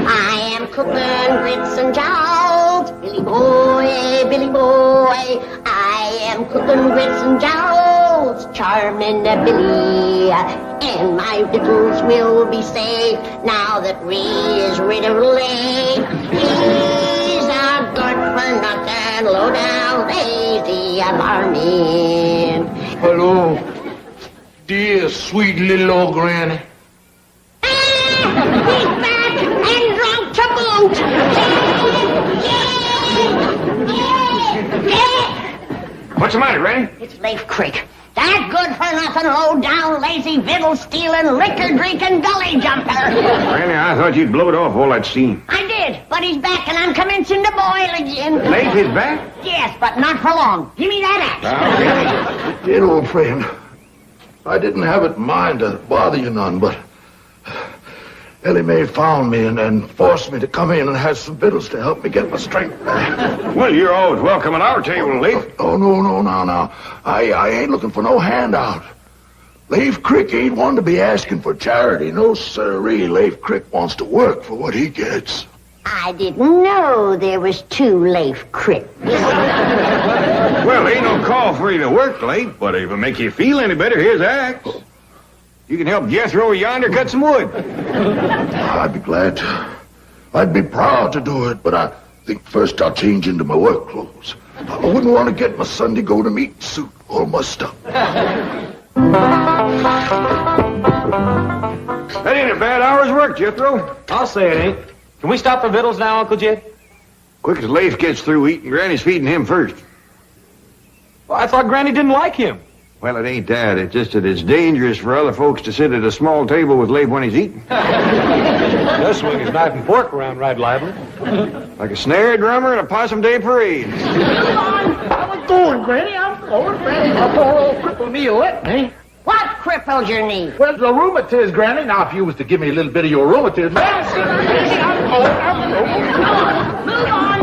A: I am cooking grits and jowls. Billy boy, Billy boy. I am cooking grits and jowls. Charming Billy. And my victuals will be safe now that Ree is rid of Leif. He's a good for nothing, low down, lazy, alarming.
I: Hello, dear, sweet little old granny.
A: He's back and drunk to boot.
E: What's the matter, Granny?
A: It's Leif Crick. That good-for-nothing, low-down, lazy, victual-stealing, liquor-drinking gully jumper.
E: Granny, I thought you'd blow it off all that steam.
A: I did, but he's back and I'm commencing to boil again.
E: Leif is back?
A: Yes, but not for long. Give me that axe.
I: Dear old friend, I didn't have it in mind to bother you none, but Ellie Mae found me and forced me to come in and have some victuals to help me get my strength back.
E: Well, you're always welcome at our table, Leif.
I: Oh, no. I ain't looking for no handout. Leif Crick ain't one to be asking for charity. No, sirree. Leif Crick wants to work for what he gets.
A: I didn't know there was two Leif Cricks.
E: Well, ain't no call for you to work, Leif, but if it make you feel any better, here's axe. You can help Jethro yonder cut some wood.
I: I'd be glad to. I'd be proud to do it, but I think first I'll change into my work clothes. I wouldn't want to get my Sunday go-to-meeting suit all mussed up.
E: That ain't a bad hour's work, Jethro.
R: I'll say it ain't. Can we stop for victuals now, Uncle Jed?
E: Quick as Leif gets through eating, Granny's feeding him first.
R: Well, I thought Granny didn't like him.
E: Well, it ain't that. It's just that it's dangerous for other folks to sit at a small table with Leif when he's eating.
R: Does swing his knife and fork around right lively.
E: Like a snare drummer at a Possum Day parade.
S: I'm going, Granny. I'm going, Granny. My poor old crippled knee let me.
A: What crippled your knee?
I: Well, the rheumatiz, Granny. Now, if you was to give me a little bit of your rheumatiz...
A: Move on.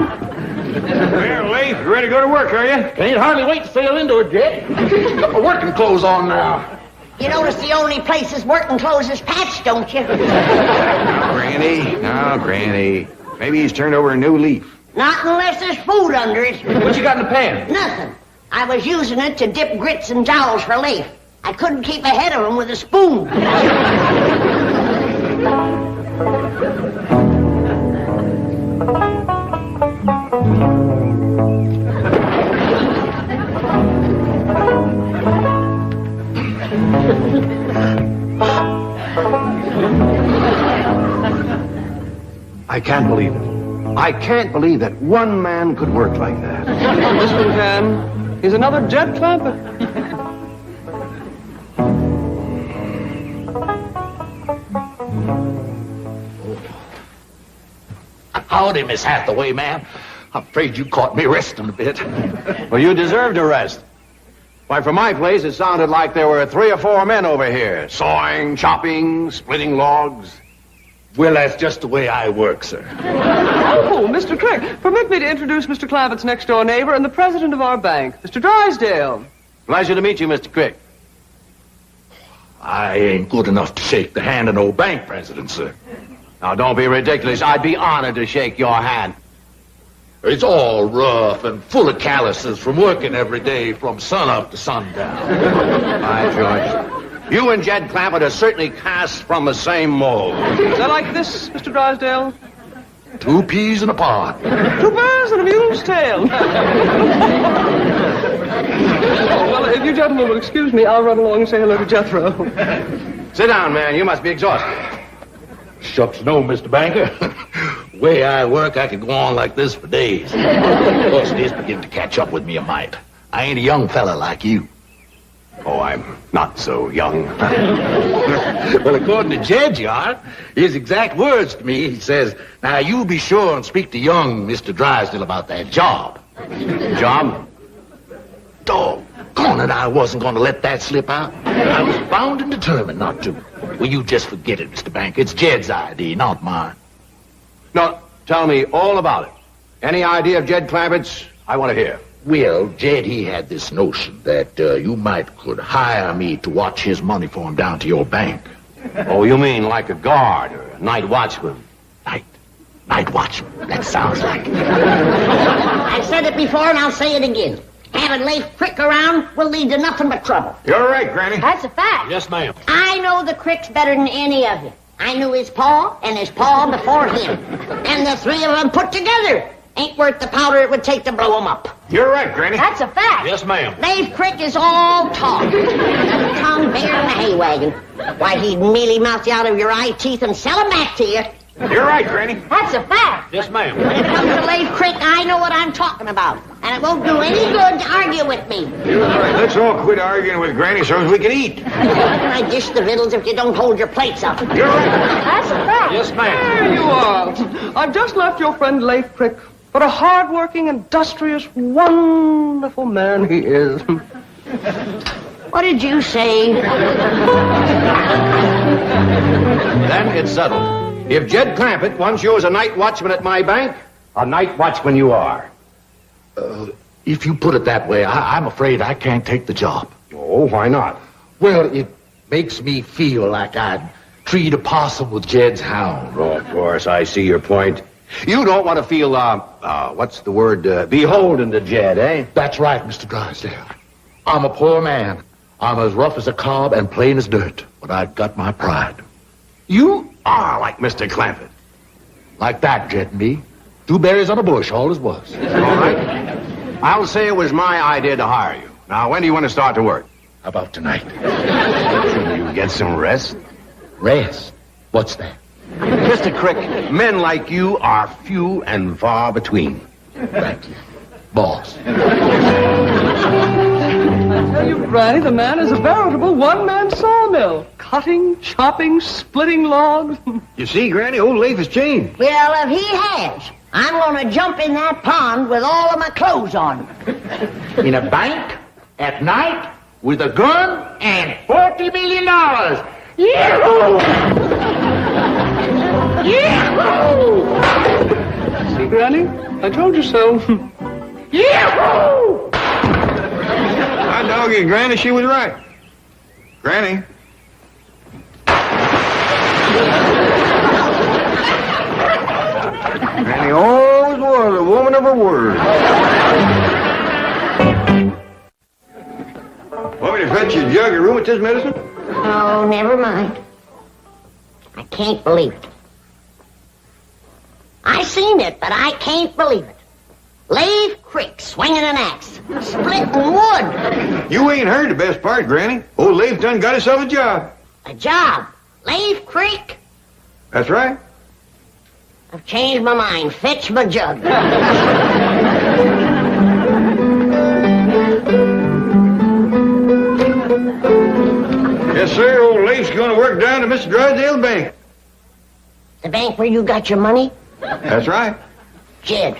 E: Well, Leif, you ready to go to work, are you?
I: Can't hardly wait to sail into it, Jed. Got my working clothes on now.
A: You notice the only place his working clothes is patched, don't you?
E: Now, Granny. Maybe he's turned over a new leaf.
A: Not unless there's food under it.
R: What you got in the pan?
A: Nothing. I was using it to dip grits and jowls for Leif. I couldn't keep ahead of him with a spoon.
J: I can't believe it. I can't believe that one man could work like that.
H: This one can. He's another Jed Clampett.
I: Howdy, Miss Hathaway, ma'am. I'm afraid you caught me resting a bit.
J: Well, you deserve to rest. Why, from my place, it sounded like there were 3 or 4 men over here, sawing, chopping, splitting logs.
I: Well, that's just the way I work, sir.
H: Oh, Mr. Crick, permit me to introduce Mr. Clampett's next-door neighbor and the president of our bank, Mr. Drysdale.
J: Pleasure to meet you, Mr. Crick.
I: I ain't good enough to shake the hand of no bank president, sir.
J: Now, don't be ridiculous. I'd be honored to shake your hand.
I: It's all rough and full of calluses from working every day from sunup to sundown.
J: By George. You and Jed Clampett are certainly cast from the same mold.
H: Is that like this, Mr. Drysdale?
I: 2 peas in a pod.
H: 2 bears and a mule's tail. Well, if you gentlemen will excuse me, I'll run along and say hello to Jethro.
J: Sit down, man. You must be exhausted.
I: Shucks no, Mr. Banker. The way I work, I could go on like this for days. Of course, it is beginning to catch up with me a mite. I ain't a young fella like you.
J: Oh, I'm not so young.
I: Well, according to Jed, you are. His exact words to me, he says, now, you be sure and speak to young Mr. Drysdale about that job.
J: Job?
I: Doggone it, I wasn't going to let that slip out. I was bound and determined not to. Well, you just forget it, Mr. Banker. It's Jed's idea, not mine.
J: No, tell me all about it. Any idea of Jed Clampett's? I want to hear.
I: Well, Jed, he had this notion that you could hire me to watch his money for him down to your bank.
J: Oh, you mean like a guard or a night watchman?
I: Night watchman. That sounds like it.
A: I've said it before and I'll say it again. Having Leif Crick around will lead to nothing but trouble.
E: You're right, Granny.
A: That's a fact.
J: Yes, ma'am.
A: I know the Cricks better than any of you. I knew his pa and his pa before him. And the 3 of them put together ain't worth the powder it would take to blow them up.
E: You're right, Granny.
A: That's a fact.
J: Yes, ma'am.
A: Leif Crick is all talk. Tom Bear in the hay wagon. Why, he'd mealy-mouth you out of your eye teeth and sell them back to you.
E: You're right, Granny.
A: That's a fact.
J: Yes, ma'am.
A: When it comes to Leif Crick, I know what I'm talking about. And it won't do any good to argue with me.
E: You're right. Let's all quit arguing with Granny so as we can eat.
A: How can I dish the victuals if you don't hold your plates up?
E: You're right.
A: That's a fact.
J: Yes, ma'am.
H: There you are. I've just left your friend Leif Crick. What a hard-working, industrious, wonderful man he is.
A: What did you say?
J: Then it's settled.
M: If Jed Clampett wants you as a night watchman at my bank, a night watchman you are.
I: If you put it that way, I'm afraid I can't take the job.
M: Oh, why not?
I: Well, it makes me feel like I'd treat a possum with Jed's hound.
M: Oh, of course, I see your point. You don't want to feel, what's the word, beholden to Jed, eh?
I: That's right, Mr. Drysdale. I'm a poor man. I'm as rough as a cob and plain as dirt, but I've got my pride.
M: You are like Mr. Clampett.
I: Like that, Jed and me. Two berries on a bush, all as was.
M: All right. I'll say it was my idea to hire you. Now, when do you want to start to work?
I: How about tonight?
M: Should you get some rest?
I: Rest? What's that?
M: Mr. Crick, men like you are few and far between.
I: Thank you, boss.
H: I tell you, Granny, the man is a veritable one-man sawmill. Cutting, chopping, splitting logs.
D: You see, Granny, old Leif has changed.
A: Well, if he has, I'm going to jump in that pond with all of my clothes on.
I: In a bank? At night? With a gun? And $40 million? Yahoo! Yahoo!
H: See, Granny? I told you so.
I: Yahoo!
E: I dog you, Granny, she was right. Granny. Granny always was a woman of her word. Want me to fetch you a jug of rheumatism medicine?
A: Oh, never mind. I can't believe it. I seen it, but I can't believe it. Leif Crick swinging an axe, splitting wood.
E: You ain't heard the best part, Granny. Old Leif done got himself a job.
A: A job? Leif Crick?
E: That's right.
A: I've changed my mind. Fetch my jug.
E: Yes, sir. Old Leif's going to work down to Mr. Drysdale's bank.
A: The bank where you got your money?
E: That's right.
A: Jed,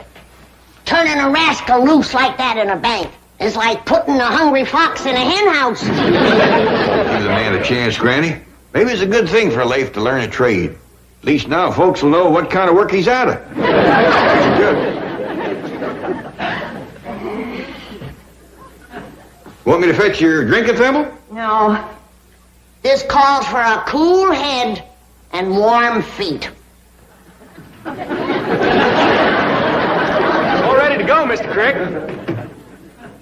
A: turning a rascal loose like that in a bank is like putting a hungry fox in a hen house.
E: Give the man a chance, Granny. Maybe it's a good thing for Leif to learn a trade. At least now folks will know what kind of work he's out of. Good. Want me to fetch your drinking thimble?
A: No. This calls for a cool head and warm feet.
R: All ready to go, Mr. Crick.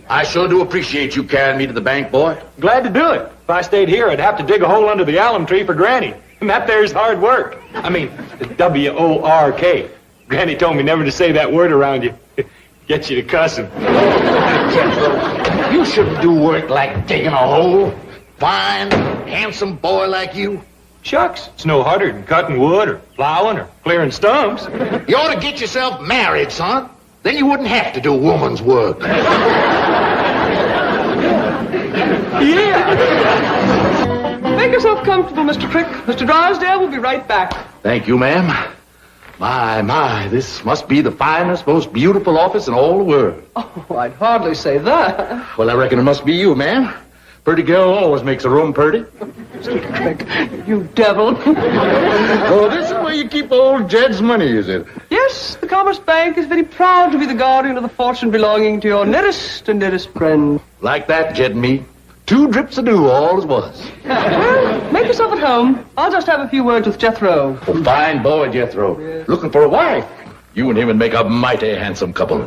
I: I sure do appreciate you carrying me to the bank, boy.
R: Glad to do it. If I stayed here, I'd have to dig a hole under the alum tree for Granny. And that there's hard work. I mean, W-O-R-K. Granny told me never to say that word around you. Gets you to cussing.
I: You shouldn't do work like digging a hole. Fine, handsome boy like you.
R: Shucks, it's no harder than cutting wood or plowing or clearing stumps.
I: You ought to get yourself married, son. Then you wouldn't have to do woman's work.
H: Yeah. Make yourself comfortable, Mr. Crick. Mr. Drysdale will be right back.
I: Thank you, ma'am. My, this must be the finest, most beautiful office in all the world.
H: Oh, I'd hardly say that.
I: Well, I reckon it must be you, ma'am. Pretty girl always makes a room pretty.
H: Mr. Crick, you devil.
I: Oh, this is where you keep old Jed's money, is it?
H: Yes, the Commerce Bank is very proud to be the guardian of the fortune belonging to your nearest and dearest friend.
I: Like that, Jed and me. 2 drips of dew, all as was.
H: Well, make yourself at home. I'll just have a few words with Jethro.
I: Oh, fine boy, Jethro. Yes. Looking for a wife. You and him would make a mighty handsome couple.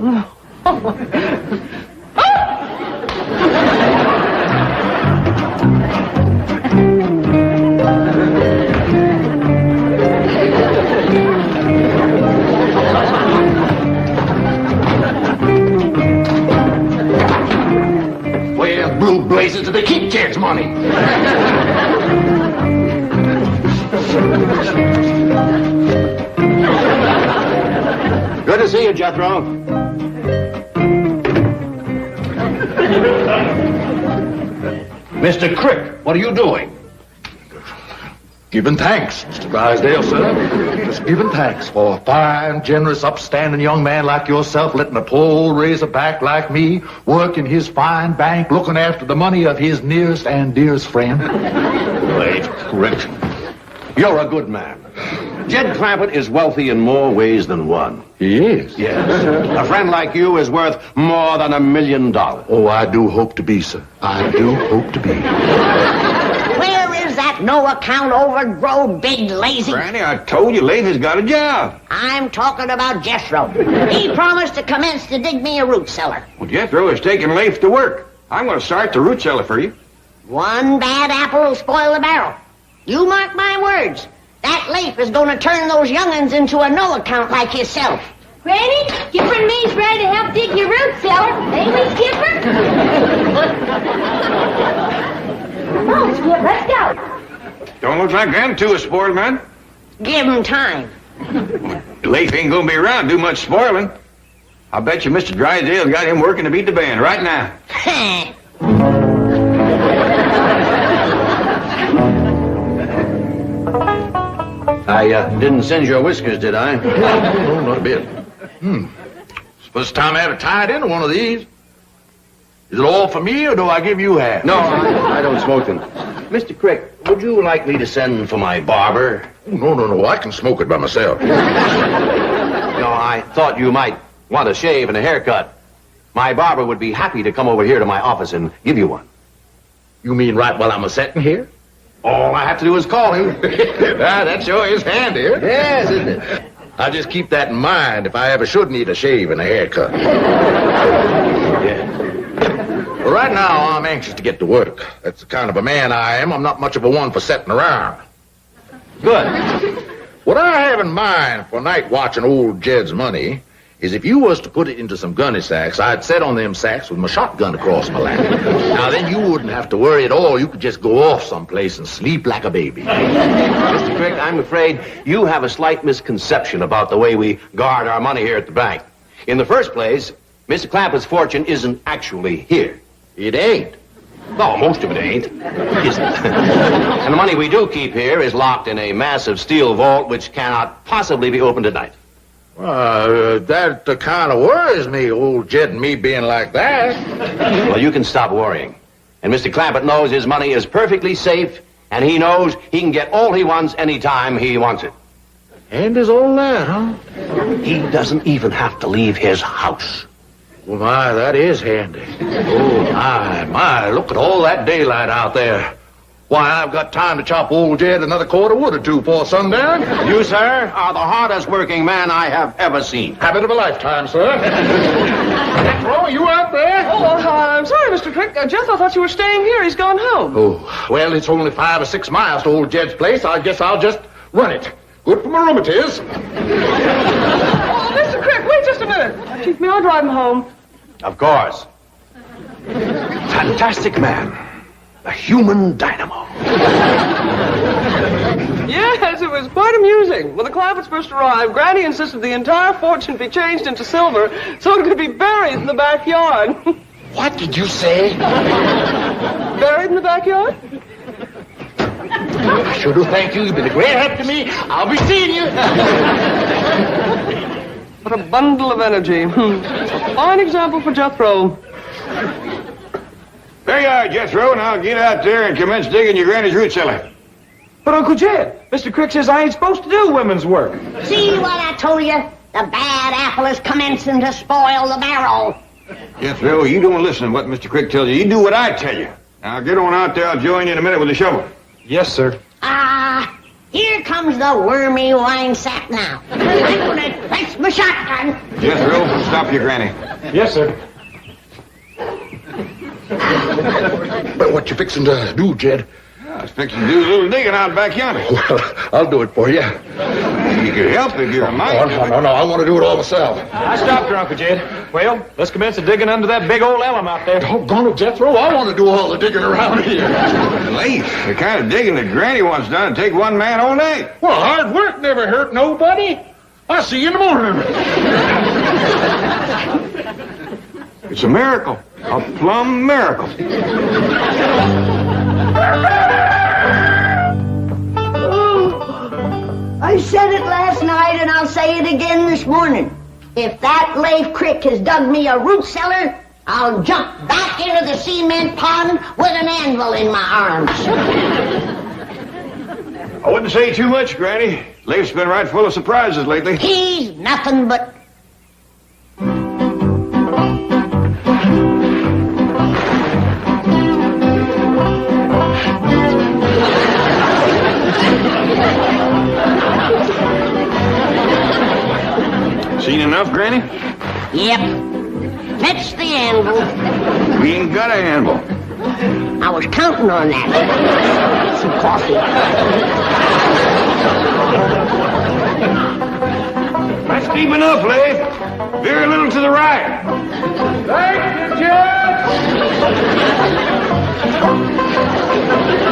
I: Well, blue blazes, do they keep Jed's money?
M: Good to see you, Jethro. Mr. Crick, what are you doing?
I: Giving thanks, Mr. Drysdale, sir. Just giving thanks for a fine, generous, upstanding young man like yourself letting a poor old razorback like me work in his fine bank looking after the money of his nearest and dearest friend.
M: Wait, Crick. You're a good man. Jed Clampett is wealthy in more ways than one.
I: He is?
M: Yes. A friend like you is worth more than $1 million.
I: Oh, I do hope to be, sir. I do hope to be.
A: Where is that no-account, overgrown, big, lazy...
E: Granny, I told you Leif has got a job.
A: I'm talking about Jethro. He promised to commence to dig me a root cellar.
E: Well, Jethro is taking Leif to work. I'm going to start the root cellar for you.
A: One bad apple will spoil the barrel. You mark my words. That Leif is going to turn those young'uns into a no-account like himself.
C: Granny, Skipper and me's ready to help dig your root cellar. Ain't we, Skipper? Come on, Skip, let's go.
E: Don't look like them two a spoiled man.
A: Give him time.
E: Leif ain't going to be around to do much spoiling. I bet you Mr. Drysdale's got him working to beat the band right now.
M: I didn't singe your whiskers, did I?
I: No, not a bit. Suppose it's time I have it tied into one of these. Is it all for me, or do I give you half?
M: No, I don't smoke them. Mr. Crick, would you like me to send for my barber?
I: No. I can smoke it by myself.
M: No, I thought you might want a shave and a haircut. My barber would be happy to come over here to my office and give you one.
I: You mean right while I'm a-setting here?
M: All I have to do is call him.
I: That sure is handy.
M: Yes, isn't it?
I: I'll just keep that in mind if I ever should need a shave and a haircut. Well, right now, I'm anxious to get to work. That's the kind of a man I am. I'm not much of a one for sitting around.
M: Good.
I: What I have in mind for night watching old Jed's money is if you was to put it into some gunny sacks, I'd set on them sacks with my shotgun across my lap. Now, then you wouldn't have to worry at all. You could just go off someplace and sleep like a baby.
M: Mr. Crick, I'm afraid you have a slight misconception about the way we guard our money here at the bank. In the first place, Mr. Clampett's fortune isn't actually here.
I: It ain't.
M: No, most of it ain't. Isn't. And the money we do keep here is locked in a massive steel vault which cannot possibly be opened at night.
I: That kind of worries me, old Jed and me being like that.
M: Well, you can stop worrying. And Mr. Clampett knows his money is perfectly safe, and he knows he can get all he wants anytime he wants it.
I: And is all that, huh?
M: He doesn't even have to leave his house.
I: Well, my, that is handy. Oh, my, look at all that daylight out there. Why, I've got time to chop old Jed another cord of wood or two before sundown.
M: You, sir, are the hardest working man I have ever seen.
I: Habit of a lifetime, sir. Jethro, you out there?
H: Oh, I'm sorry, Mr. Crick. Jethro thought you were staying here. He's gone home.
I: Oh, well, it's only 5 or 6 miles to old Jed's place. I guess I'll just run it. Good for my rheumatiz.
H: Oh, Mr. Crick, wait just a minute. Chief, may I drive him home?
M: Of course. Fantastic man. A human dynamo.
H: Yes, it was quite amusing. When the Clampetts first arrived, Granny insisted the entire fortune be changed into silver so it could be buried in the backyard.
I: What did you say?
H: Buried in the backyard?
I: I sure do thank you. You've been a great help to me. I'll be seeing you.
H: What a bundle of energy. A fine example for Jethro.
E: There you are, Jethro. Now get out there and commence digging your granny's root cellar.
R: But, Uncle Jed, Mr. Crick says I ain't supposed to do women's work.
A: See what I told you? The bad apple is commencing to spoil the barrel.
E: Jethro, you don't listen to what Mr. Crick tells you. You do what I tell you. Now get on out there. I'll join you in a minute with the shovel.
R: Yes, sir.
A: Here comes the wormy wine sack now. I'm gonna fetch my shotgun.
E: Jethro, stop your granny.
R: Yes, sir.
I: But what you fixing to do, Jed?
E: I was fixing to do a little digging out back yonder.
I: Well, I'll do it for you.
E: You can help if you're a mite.
I: No, I want to do it all myself.
R: I stopped her, Uncle Jed. Well, let's commence the digging under that big old elm out there.
I: Doggone it, Jethro. I want to do all the digging around here.
E: Leif, the kind of digging that Granny wants done take one man all day.
I: Well, hard work never hurt nobody. I'll see you in the morning.
E: It's a miracle. A plumb miracle.
A: I said it last night and I'll say it again this morning. If that Leif Crick has dug me a root cellar, I'll jump back into the cement pond with an anvil in my arms.
E: I wouldn't say too much, Granny. Leif's been right full of surprises lately.
A: He's nothing but...
E: Seen enough, Granny?
A: Yep. Fetch the anvil.
E: We ain't got a anvil.
A: I was counting on that. Get some coffee.
E: That's deep enough, Leif. Veer a little to the right. Thank you, Judge!